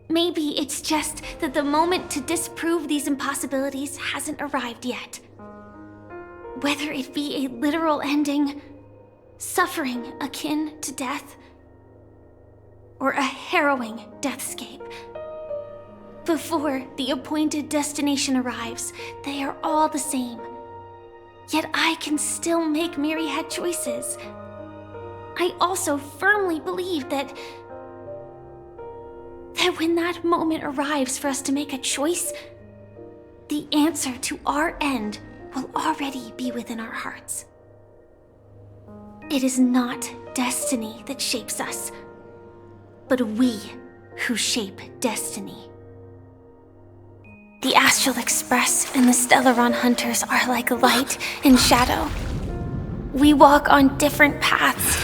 Maybe it's just that the moment to disprove these impossibilities hasn't arrived yet. Whether it be a literal ending, suffering akin to death, or a harrowing deathscape. Before the appointed destination arrives, they are all the same. Yet I can still make myriad choices. I also firmly believe that when that moment arrives for us to make a choice, the answer to our end will already be within our hearts. It is not destiny that shapes us, but we who shape destiny. The Astral Express and the Stellaron Hunters are like light and shadow. We walk on different paths,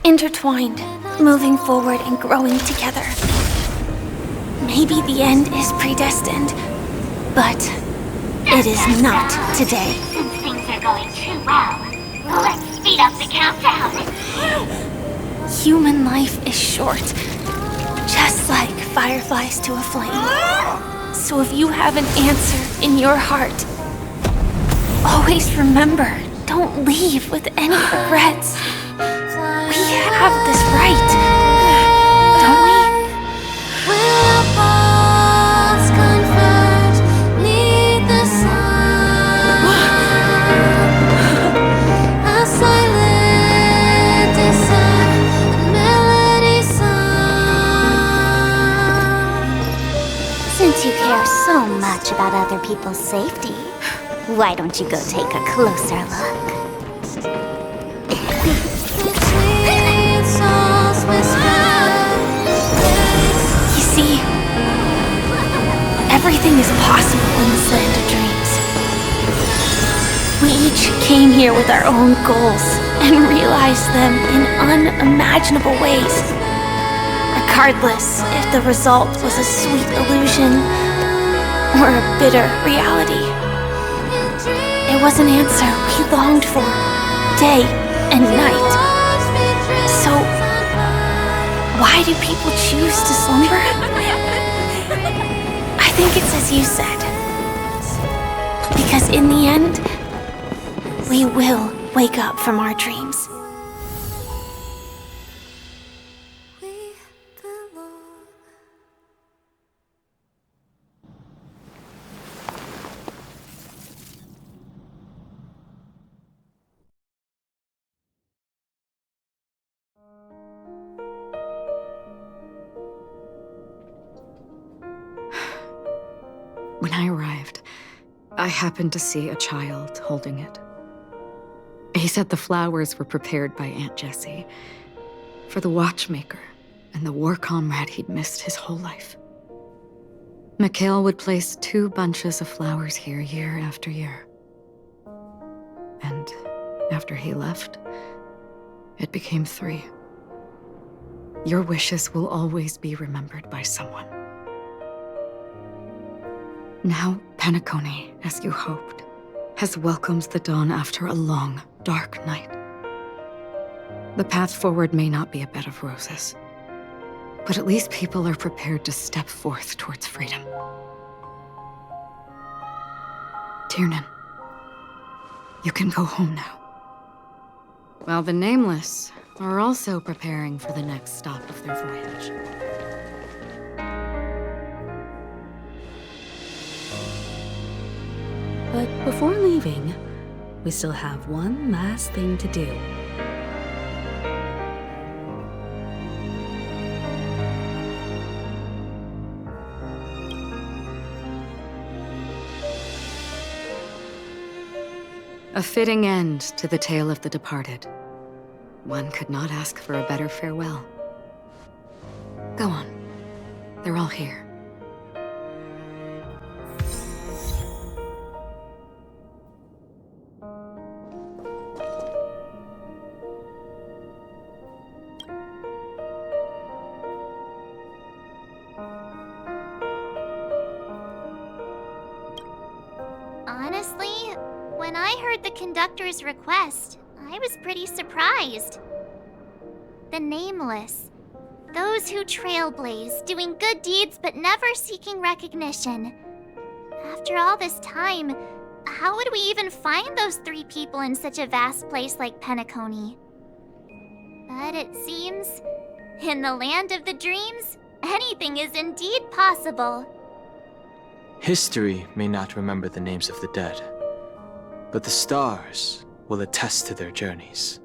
intertwined, moving forward and growing together. Maybe the end is predestined, but it is not today. Since things are going too well, let's speed up the countdown. Human life is short, just like fireflies to a flame. So if you have an answer in your heart, always remember, don't leave with any regrets. We have this right, don't we? Since you care so much about other people's safety, why don't you go take a closer look? You see, everything is possible in this land of dreams. We each came here with our own goals and realized them in unimaginable ways. Regardless if the result was a sweet illusion or a bitter reality. It was an answer we longed for, day and night. So, why do people choose to slumber? I think it's as you said. Because in the end, we will wake up from our dreams. When I arrived, I happened to see a child holding it. He said the flowers were prepared by Aunt Jessie for the watchmaker and the war comrade he'd missed his whole life. Mikhail would place 2 bunches of flowers here year after year. And after he left, it became 3. Your wishes will always be remembered by someone. Now Penacony, as you hoped, has welcomed the dawn after a long, dark night. The path forward may not be a bed of roses, but at least people are prepared to step forth towards freedom. Tiernan, you can go home now. While the Nameless are also preparing for the next stop of their voyage. But before leaving, we still have one last thing to do. A fitting end to the tale of the departed. One could not ask for a better farewell. Go on. They're all here. Honestly, when I heard the conductor's request, I was pretty surprised. The Nameless. Those who trailblaze, doing good deeds but never seeking recognition. After all this time, how would we even find those 3 people in such a vast place like Penacony? But it seems, in the land of the dreams, anything is indeed possible. History may not remember the names of the dead, but the stars will attest to their journeys.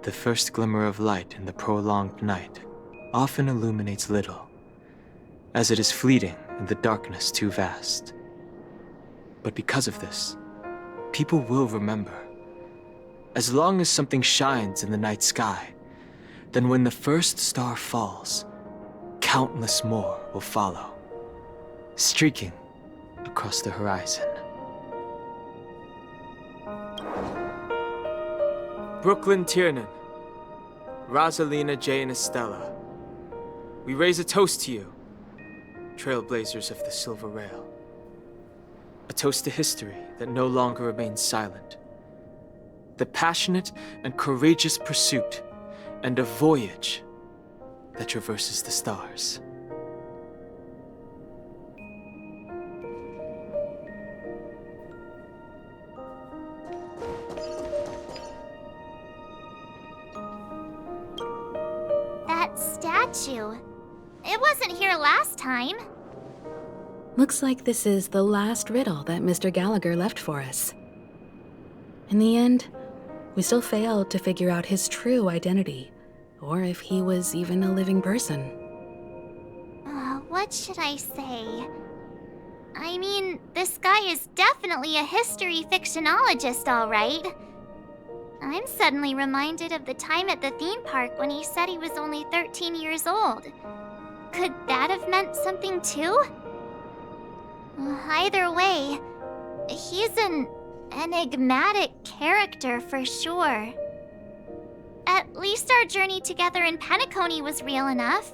The first glimmer of light in the prolonged night often illuminates little, as it is fleeting in the darkness too vast. But because of this, people will remember. As long as something shines in the night sky, then when the first star falls, countless more will follow, streaking across the horizon. Brooklyn Tiernan, Rosalina J. and Estella, we raise a toast to you, trailblazers of the Silver Rail. A toast to history that no longer remains silent. The passionate and courageous pursuit, and a voyage that traverses the stars. That statue. It wasn't here last time. Looks like this is the last riddle that Mr. Gallagher left for us. In the end, we still failed to figure out his true identity, or if he was even a living person. What should I say? I mean, this guy is definitely a history fictionologist, all right. I'm suddenly reminded of the time at the theme park when he said he was only 13 years old. Could that have meant something too? Either way, he's an enigmatic character for sure. At least our journey together in Penacony was real enough.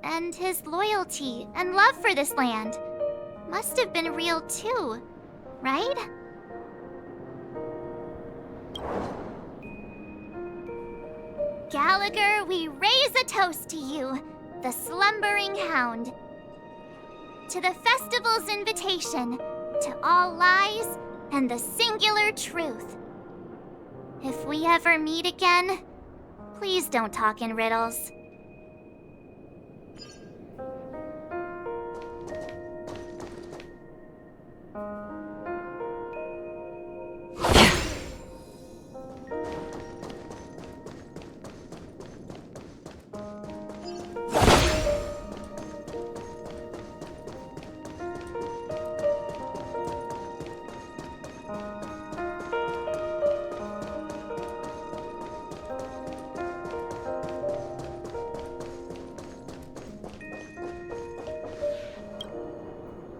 And his loyalty and love for this land must have been real too, right? Gallagher, we raise a toast to you, the slumbering hound. To the festival's invitation, to all lies and the singular truth. If we ever meet again, please don't talk in riddles.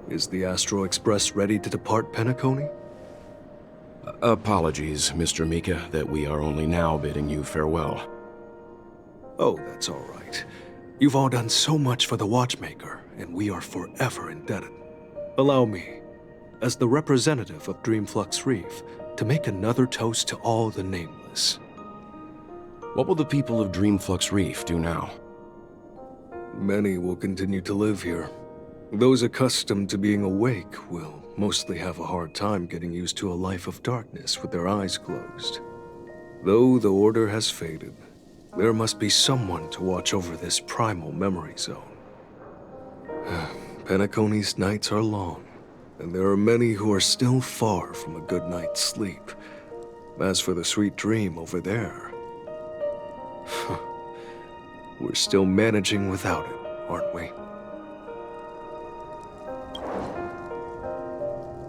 Is the Astro Express ready to depart Penacony? Apologies, Mr. Mika, that we are only now bidding you farewell. Oh, that's all right. You've all done so much for the Watchmaker, and we are forever indebted. Allow me, as the representative of Dreamflux Reef, to make another toast to all the nameless. What will the people of Dreamflux Reef do now? Many will continue to live here. Those accustomed to being awake will mostly have a hard time getting used to a life of darkness with their eyes closed. Though the order has faded, there must be someone to watch over this primal memory zone. Penacony's nights are long, and there are many who are still far from a good night's sleep. As for the sweet dream over there, we're still managing without it, aren't we?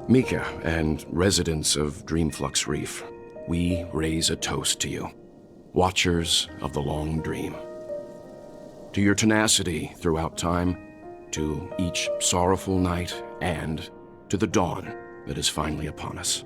Mika and residents of Dreamflux Reef, we raise a toast to you, watchers of the long dream. To your tenacity throughout time, to each sorrowful night, and to the dawn that is finally upon us.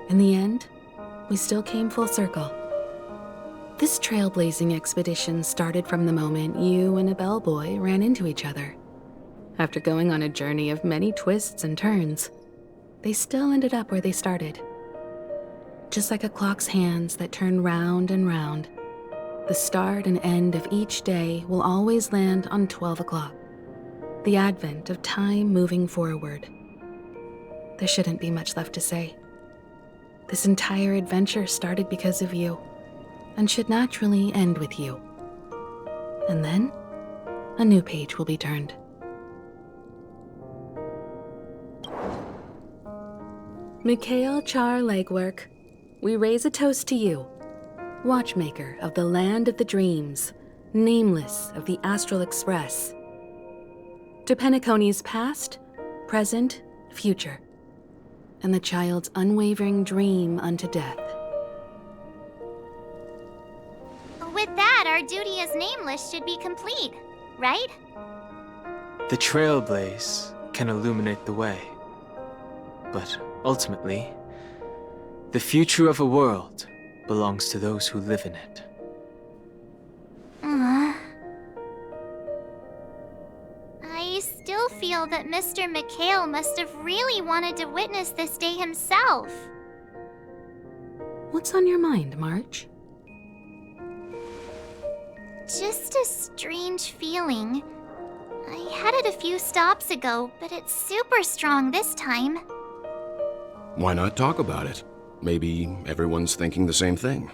In the end, we still came full circle. This trailblazing expedition started from the moment you and a bellboy ran into each other. After going on a journey of many twists and turns, they still ended up where they started. Just like a clock's hands that turn round and round, the start and end of each day will always land on 12 o'clock, the advent of time moving forward. There shouldn't be much left to say. This entire adventure started because of you, and should naturally end with you. And then, a new page will be turned. Mikhail Char Legwork, we raise a toast to you, watchmaker of the land of the dreams, nameless of the Astral Express. To Penacony's past, present, future, and the child's unwavering dream unto death. With that, our duty as nameless should be complete, right? The trailblaze can illuminate the way. But ultimately, the future of a world belongs to those who live in it. I still feel that Mr. Mikhail must have really wanted to witness this day himself. What's on your mind, March? Just a strange feeling. I had it a few stops ago, but it's super strong this time. Why not talk about it? Maybe everyone's thinking the same thing.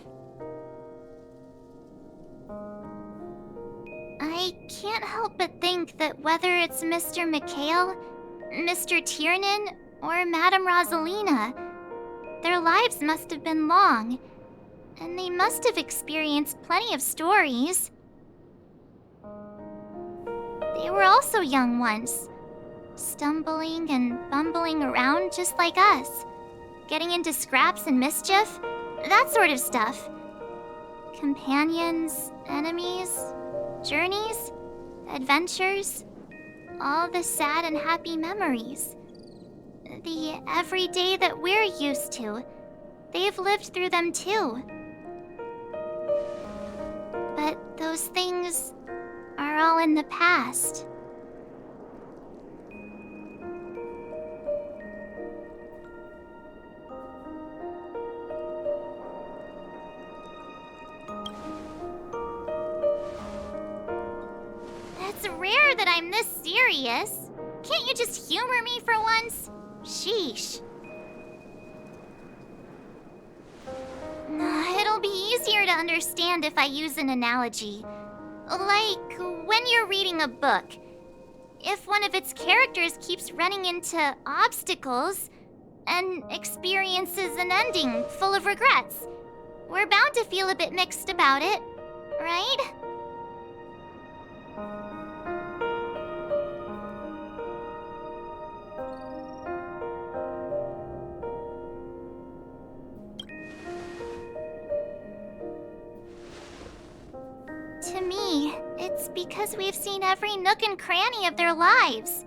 I can't help but think that whether it's Mr. Mikhail, Mr. Tiernan, or Madame Rosalina, their lives must have been long, and they must have experienced plenty of stories. They were also young once, stumbling and bumbling around just like us, getting into scraps and mischief, that sort of stuff. Companions, enemies, journeys, adventures, all the sad and happy memories. The everyday that we're used to, they've lived through them too. But those things are all in the past. It's rare that I'm this serious. Can't you just humor me for once? Sheesh. It'll be easier to understand if I use an analogy. Like when you're reading a book. If one of its characters keeps running into obstacles, and experiences an ending full of regrets. We're bound to feel a bit mixed about it, right? To me, it's because we've seen every nook and cranny of their lives.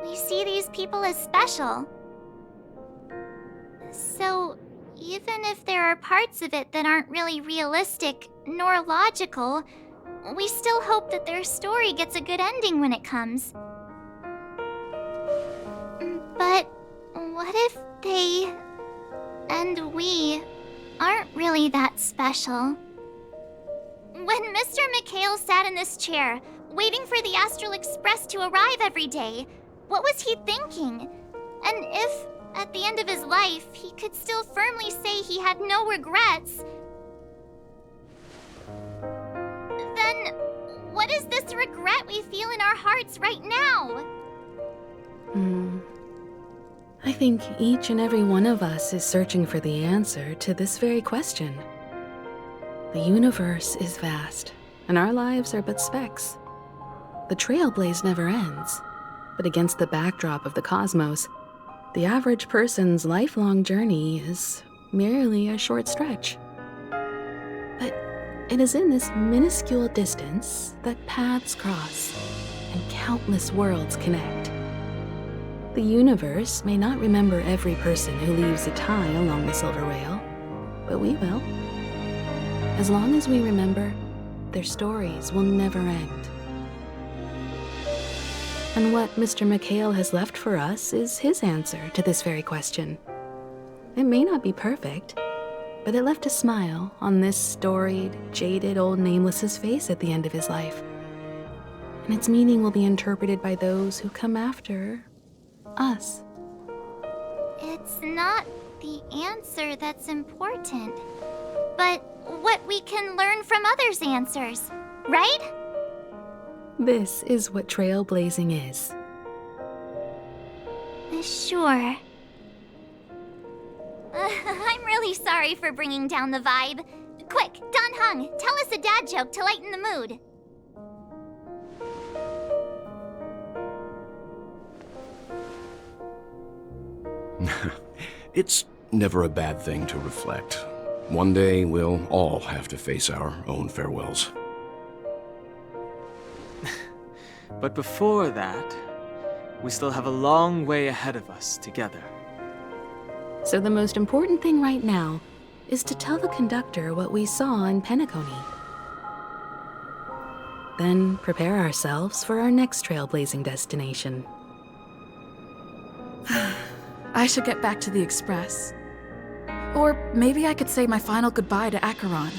We see these people as special. So, even if there are parts of it that aren't really realistic nor logical, we still hope that their story gets a good ending when it comes. But what if they and we aren't really that special? When Mr. McHale sat in this chair, waiting for the Astral Express to arrive every day, what was he thinking? And if, at the end of his life, he could still firmly say he had no regrets, then what is this regret we feel in our hearts right now? I think each and every one of us is searching for the answer to this very question. The universe is vast, and our lives are but specks. The trailblaze never ends, but against the backdrop of the cosmos, the average person's lifelong journey is merely a short stretch. But it is in this minuscule distance that paths cross and countless worlds connect. The universe may not remember every person who leaves a tie along the Silver Rail, but we will. As long as we remember, their stories will never end. And what Mr. McHale has left for us is his answer to this very question. It may not be perfect, but it left a smile on this storied, jaded old Nameless's face at the end of his life. And its meaning will be interpreted by those who come after us. It's not the answer that's important, but what we can learn from others' answers, right? This is what trailblazing is. Sure. I'm really sorry for bringing down the vibe. Quick, Don Hung, tell us a dad joke to lighten the mood. It's never a bad thing to reflect. One day, we'll all have to face our own farewells. But before that, we still have a long way ahead of us together. So the most important thing right now is to tell the conductor what we saw in Penacony. Then prepare ourselves for our next trailblazing destination. I should get back to the Express. Or maybe I could say my final goodbye to Acheron.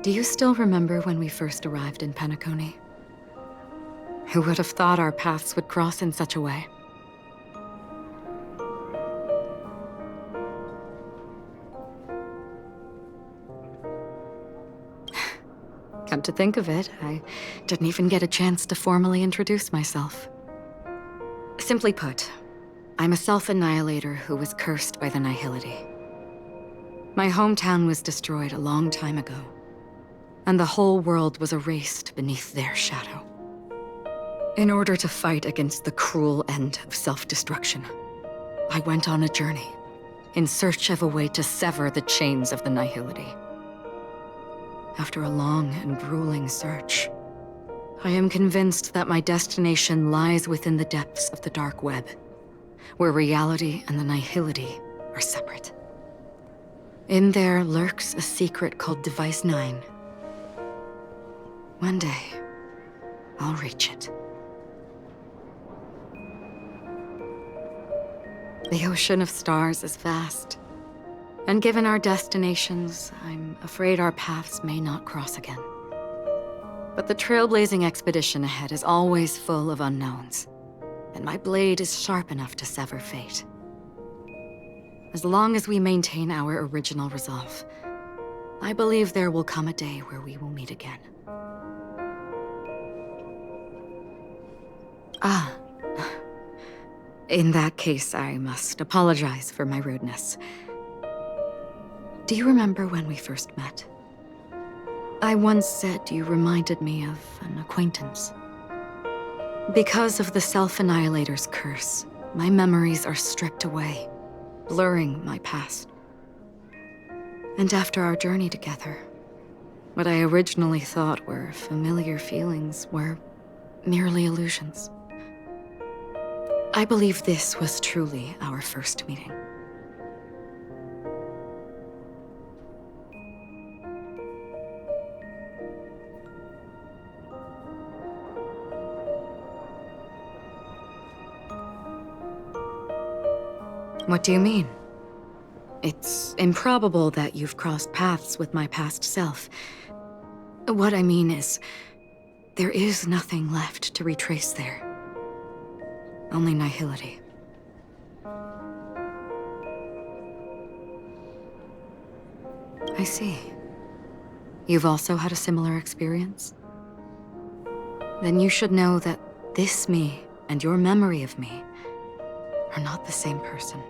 Do you still remember when we first arrived in Penacony? Who would have thought our paths would cross in such a way? Come to think of it, I didn't even get a chance to formally introduce myself. Simply put, I'm a self-annihilator who was cursed by the Nihility. My hometown was destroyed a long time ago. and the whole world was erased beneath their shadow. In order to fight against the cruel end of self-destruction, I went on a journey in search of a way to sever the chains of the nihility. After a long and grueling search, I am convinced that my destination lies within the depths of the dark web, where reality and the nihility are separate. In there lurks a secret called Device 9. One day, I'll reach it. The ocean of stars is vast, and given our destinations, I'm afraid our paths may not cross again. But the trailblazing expedition ahead is always full of unknowns, and my blade is sharp enough to sever fate. As long as we maintain our original resolve, I believe there will come a day where we will meet again. Ah. In that case, I must apologize for my rudeness. Do you remember when we first met? I once said you reminded me of an acquaintance. Because of the Self-Annihilator's curse, my memories are stripped away, blurring my past. And after our journey together, what I originally thought were familiar feelings were merely illusions. I believe this was truly our first meeting. What do you mean? It's improbable that you've crossed paths with my past self. What I mean is, there is nothing left to retrace there. Only nihility. I see. You've also had a similar experience? Then you should know that this me and your memory of me are not the same person.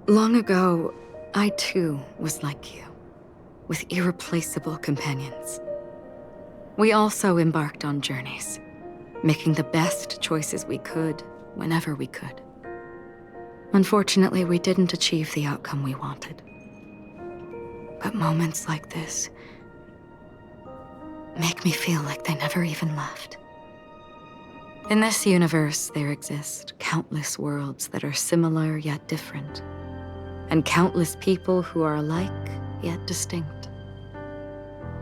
Long ago, I too was like you, with irreplaceable companions. We also embarked on journeys, making the best choices we could, whenever we could. Unfortunately, we didn't achieve the outcome we wanted. But moments like this make me feel like they never even left. In this universe, there exist countless worlds that are similar yet different, and countless people who are alike yet distinct.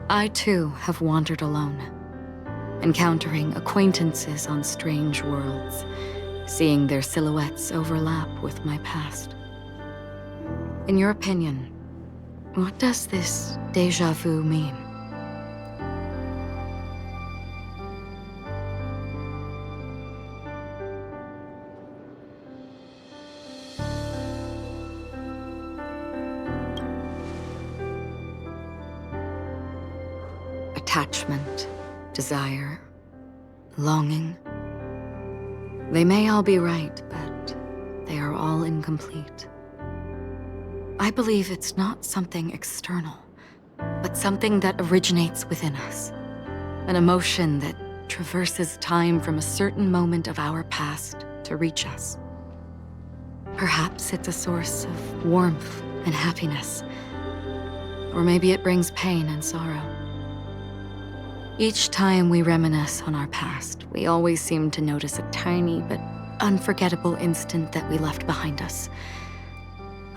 I too have wandered alone, encountering acquaintances on strange worlds, seeing their silhouettes overlap with my past. In your opinion, what does this déjà vu mean? Attachment, desire, longing. They may all be right, but they are all incomplete. I believe it's not something external, but something that originates within us. An emotion that traverses time from a certain moment of our past to reach us. Perhaps it's a source of warmth and happiness, or maybe it brings pain and sorrow. Each time we reminisce on our past, we always seem to notice a tiny but unforgettable instant that we left behind us,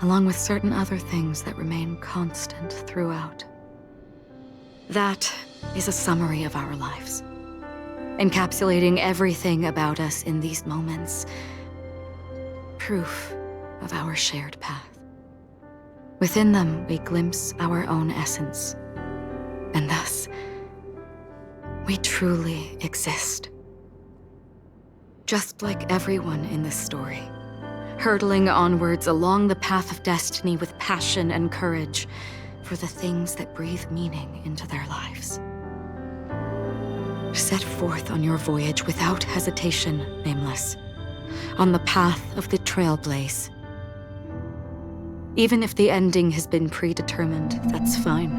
along with certain other things that remain constant throughout. That is a summary of our lives, encapsulating everything about us in these moments, proof of our shared path. Within them, we glimpse our own essence, and thus, we truly exist. Just like everyone in this story, hurtling onwards along the path of destiny with passion and courage for the things that breathe meaning into their lives. Set forth on your voyage without hesitation, Nameless. on the path of the trailblaze. Even if the ending has been predetermined, that's fine.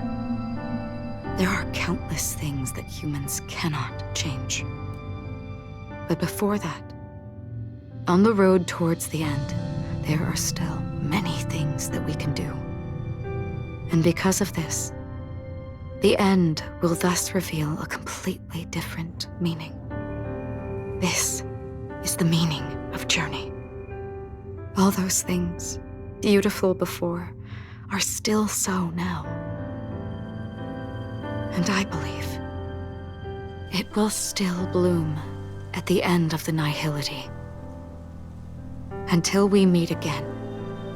There are countless things that humans cannot change. But before that, on the road towards the end, there are still many things that we can do. And because of this, the end will thus reveal a completely different meaning. This is the meaning of journey. All those things, beautiful before, are still so now. And I believe it will still bloom at the end of the nihility. Until we meet again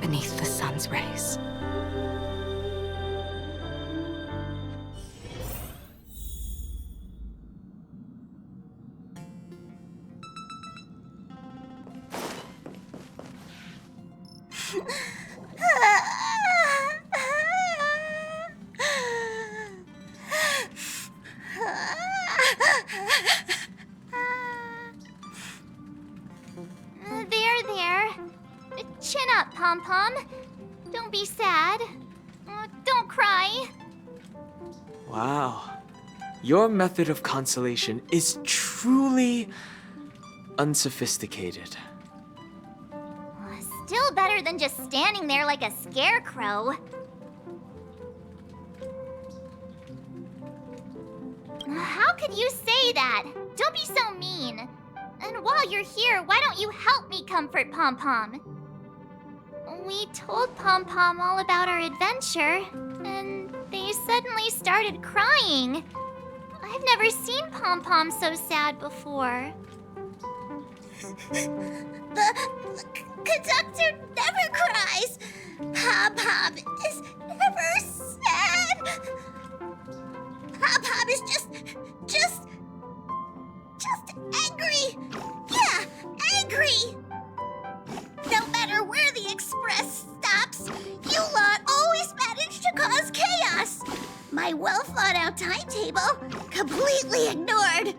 beneath the sun's rays. There. Chin up, Pom-Pom. Don't be sad. Don't cry. Wow. Your method of consolation is truly unsophisticated. Still better than just standing there like a scarecrow. How could you say that? Don't be so mean. And while you're here, why don't you help me comfort Pom-Pom? We told Pom-Pom all about our adventure, and they suddenly started crying. I've never seen Pom-Pom so sad before. The conductor never cries. Pom-Pom is never sad. Pom-Pom is just angry. Yeah, angry. No matter where the express stops, you lot always manage to cause chaos. My well-thought-out timetable completely ignored.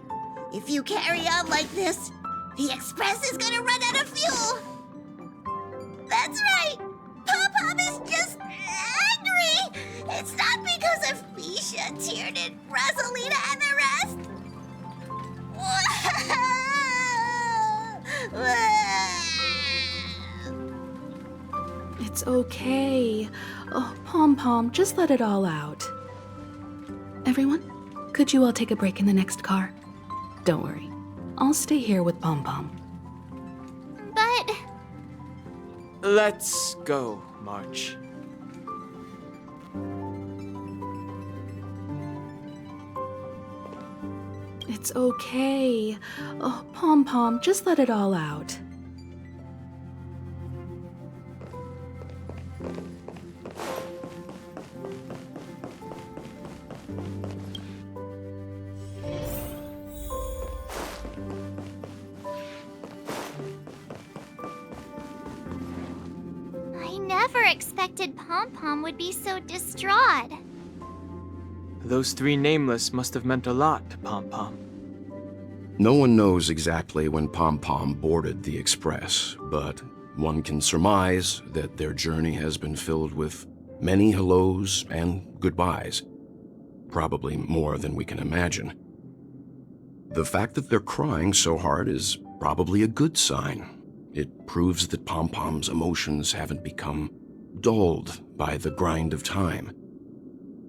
If you carry on like this, the express is gonna run out of fuel. That's right. Pom-Pom is just angry. It's not because of Misha, Tiernan, Rosalina, and the rest. It's okay. Oh, Pom-Pom, just let it all out. Everyone, could you all take a break in the next car? Don't worry. I'll stay here with Pom-Pom. But... Let's go, March. It's okay. Oh, Pom-Pom, just let it all out. I never expected Pom-Pom would be so distraught. Those three nameless must have meant a lot to Pom-Pom. No one knows exactly when Pom-Pom boarded the Express, but one can surmise that their journey has been filled with many hellos and goodbyes. Probably more than we can imagine. The fact that they're crying so hard is probably a good sign. It proves that Pom-Pom's emotions haven't become dulled by the grind of time.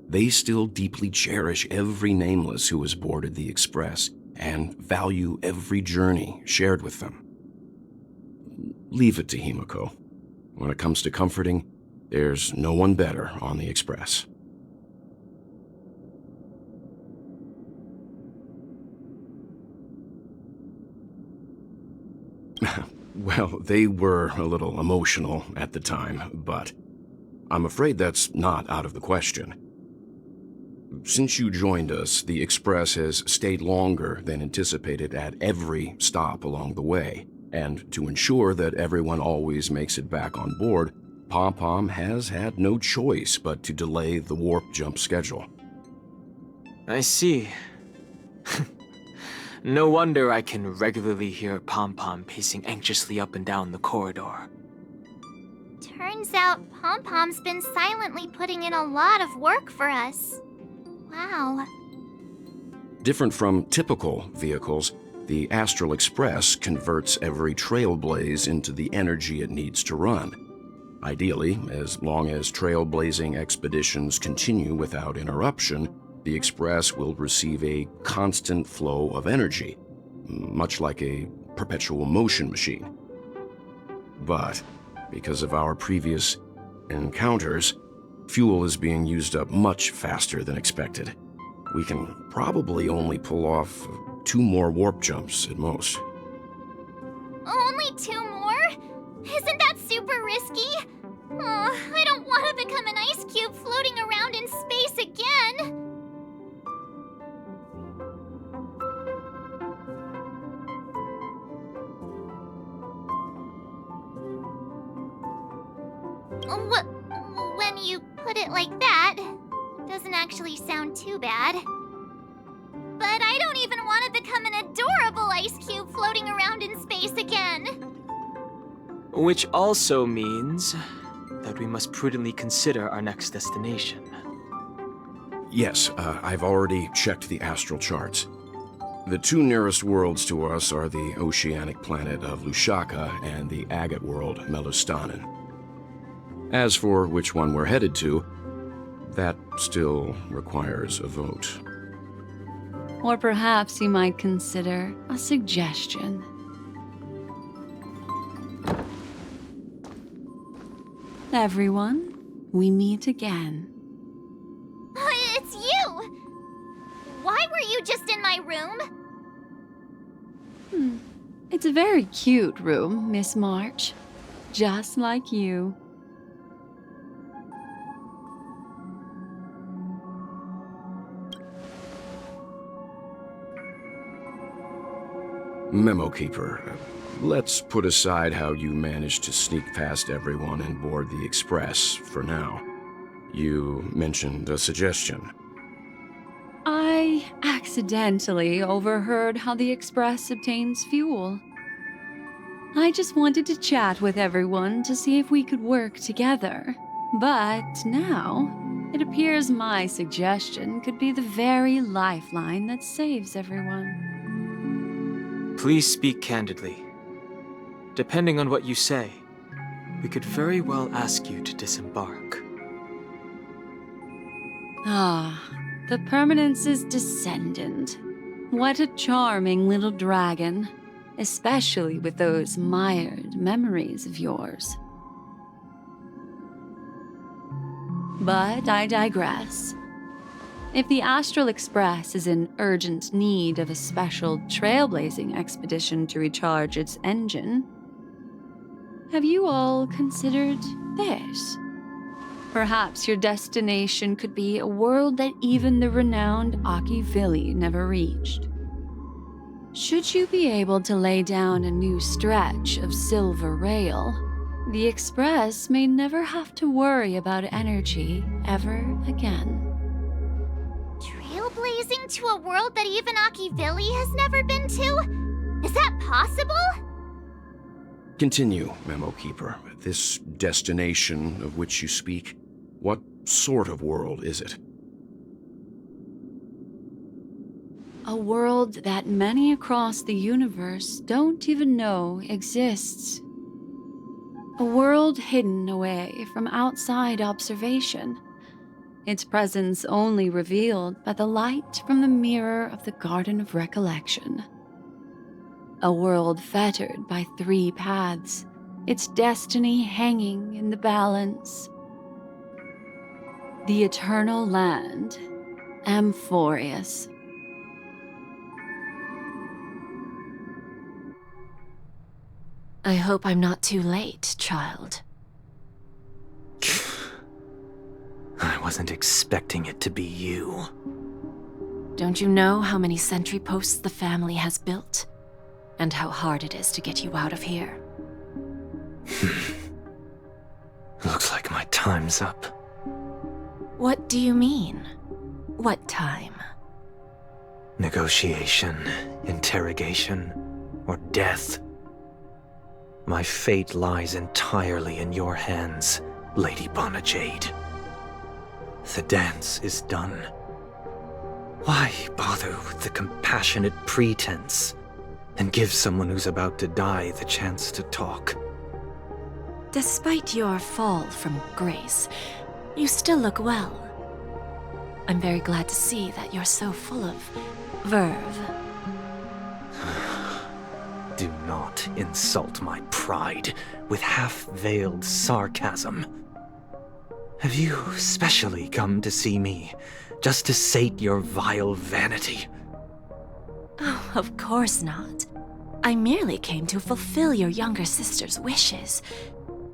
They still deeply cherish every nameless who has boarded the Express and value every journey shared with them. Leave it to Himiko. When it comes to comforting, there's no one better on the Express. Well, they were a little emotional at the time, but I'm afraid that's not out of the question. Since you joined us, the Express has stayed longer than anticipated at every stop along the way, and to ensure that everyone always makes it back on board, Pom-Pom has had no choice but to delay the warp jump schedule. I see. No wonder I can regularly hear Pom-Pom pacing anxiously up and down the corridor. Turns out Pom-Pom's been silently putting in a lot of work for us. Wow. Different from typical vehicles, the Astral Express converts every trailblaze into the energy it needs to run. Ideally, as long as trailblazing expeditions continue without interruption, the Express will receive a constant flow of energy, much like a perpetual motion machine. But because of our previous encounters, fuel is being used up much faster than expected. We can probably only pull off 2 more warp jumps at most. Only 2 more? Isn't that super risky? Oh, I don't want to become an ice cube floating around in space again. When you put it like that, it doesn't actually sound too bad. But I don't even want to become an adorable ice cube floating around in space again. Which also means that we must prudently consider our next destination. Yes, I've already checked the astral charts. The 2 nearest worlds to us are the oceanic planet of Lushaka and the agate world, Melostanin. As for which one we're headed to, that still requires a vote. Or perhaps you might consider a suggestion. Everyone, we meet again. It's you! Why were you just in my room? It's a very cute room, Miss March. Just like you. Memo Keeper, let's put aside how you managed to sneak past everyone and board the Express for now. You mentioned a suggestion. I accidentally overheard how the Express obtains fuel. I just wanted to chat with everyone to see if we could work together. But now, it appears my suggestion could be the very lifeline that saves everyone. Please speak candidly. Depending on what you say, we could very well ask you to disembark. Ah, the Permanence's descendant. What a charming little dragon, especially with those mired memories of yours. But I digress. If the Astral Express is in urgent need of a special trailblazing expedition to recharge its engine, have you all considered this? Perhaps your destination could be a world that even the renowned Akivili never reached. Should you be able to lay down a new stretch of silver rail, the Express may never have to worry about energy ever again. Trailblazing to a world that even Akivili has never been to? Is that possible? Continue, Memo Keeper. This destination of which you speak, what sort of world is it? A world that many across the universe don't even know exists. A world hidden away from outside observation. Its presence only revealed by the light from the mirror of the Garden of Recollection. A world fettered by 3 paths, its destiny hanging in the balance. The Eternal Land, Amphorius. I hope I'm not too late, child. I wasn't expecting it to be you. Don't you know how many sentry posts the family has built? And how hard it is to get you out of here? Looks like my time's up. What do you mean? What time? Negotiation, interrogation, or death. My fate lies entirely in your hands, Lady Bonajade. The dance is done. Why bother with the compassionate pretense and give someone who's about to die the chance to talk? Despite your fall from grace, you still look well. I'm very glad to see that you're so full of verve. Do not insult my pride with half-veiled sarcasm. Have you specially come to see me just to sate your vile vanity? Oh, of course not. I merely came to fulfill your younger sister's wishes.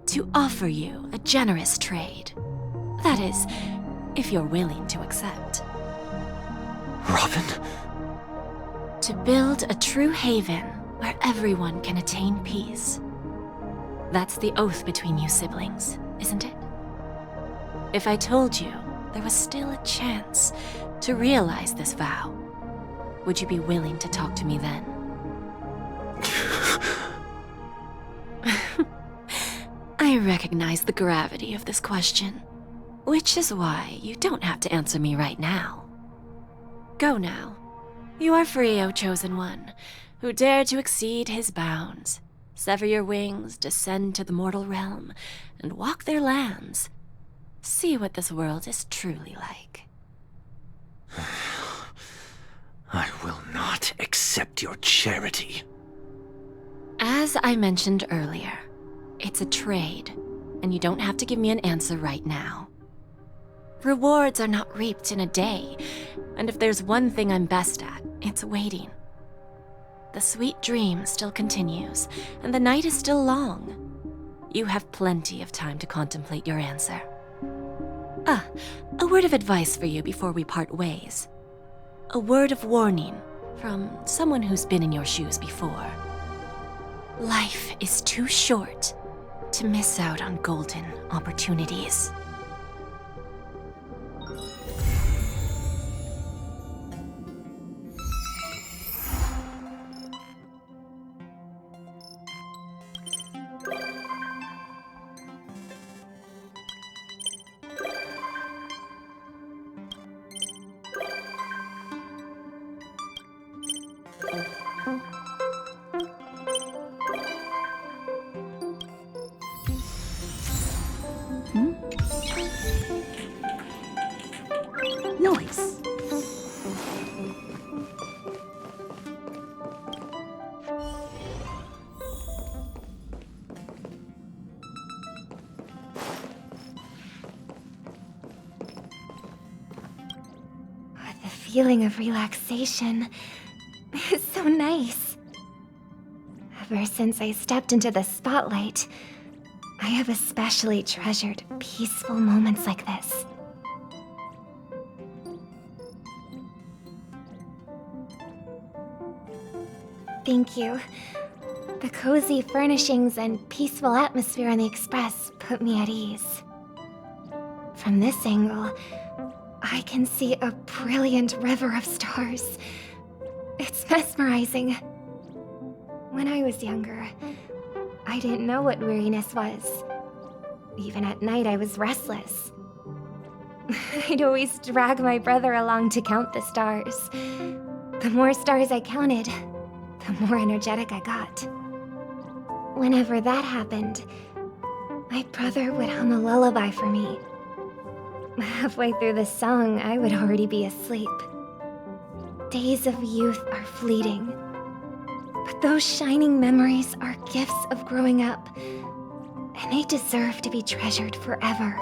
To offer you a generous trade. That is, if you're willing to accept. Robin? To build a true haven where everyone can attain peace. That's the oath between you siblings, isn't it? If I told you there was still a chance to realize this vow, would you be willing to talk to me then? I recognize the gravity of this question, which is why you don't have to answer me right now. Go now. You are free, O Chosen One, who dare to exceed his bounds, sever your wings, descend to the mortal realm, and walk their lands. See what this world is truly like. I will not accept your charity. As I mentioned earlier, it's a trade, and you don't have to give me an answer right now. Rewards are not reaped in a day, and if there's one thing I'm best at, it's waiting. The sweet dream still continues, and the night is still long. You have plenty of time to contemplate your answer. A word of advice for you before we part ways. A word of warning from someone who's been in your shoes before. Life is too short to miss out on golden opportunities. Noise. The feeling of relaxation is so nice. Ever since I stepped into the spotlight, I have especially treasured peaceful moments like this. Thank you. The cozy furnishings and peaceful atmosphere on the Express put me at ease. From this angle, I can see a brilliant river of stars. It's mesmerizing. When I was younger, I didn't know what weariness was. Even at night, I was restless. I'd always drag my brother along to count the stars. The more stars I counted, the more energetic I got. Whenever that happened, my brother would hum a lullaby for me. Halfway through the song, I would already be asleep. Days of youth are fleeting, but those shining memories are gifts of growing up, and they deserve to be treasured forever.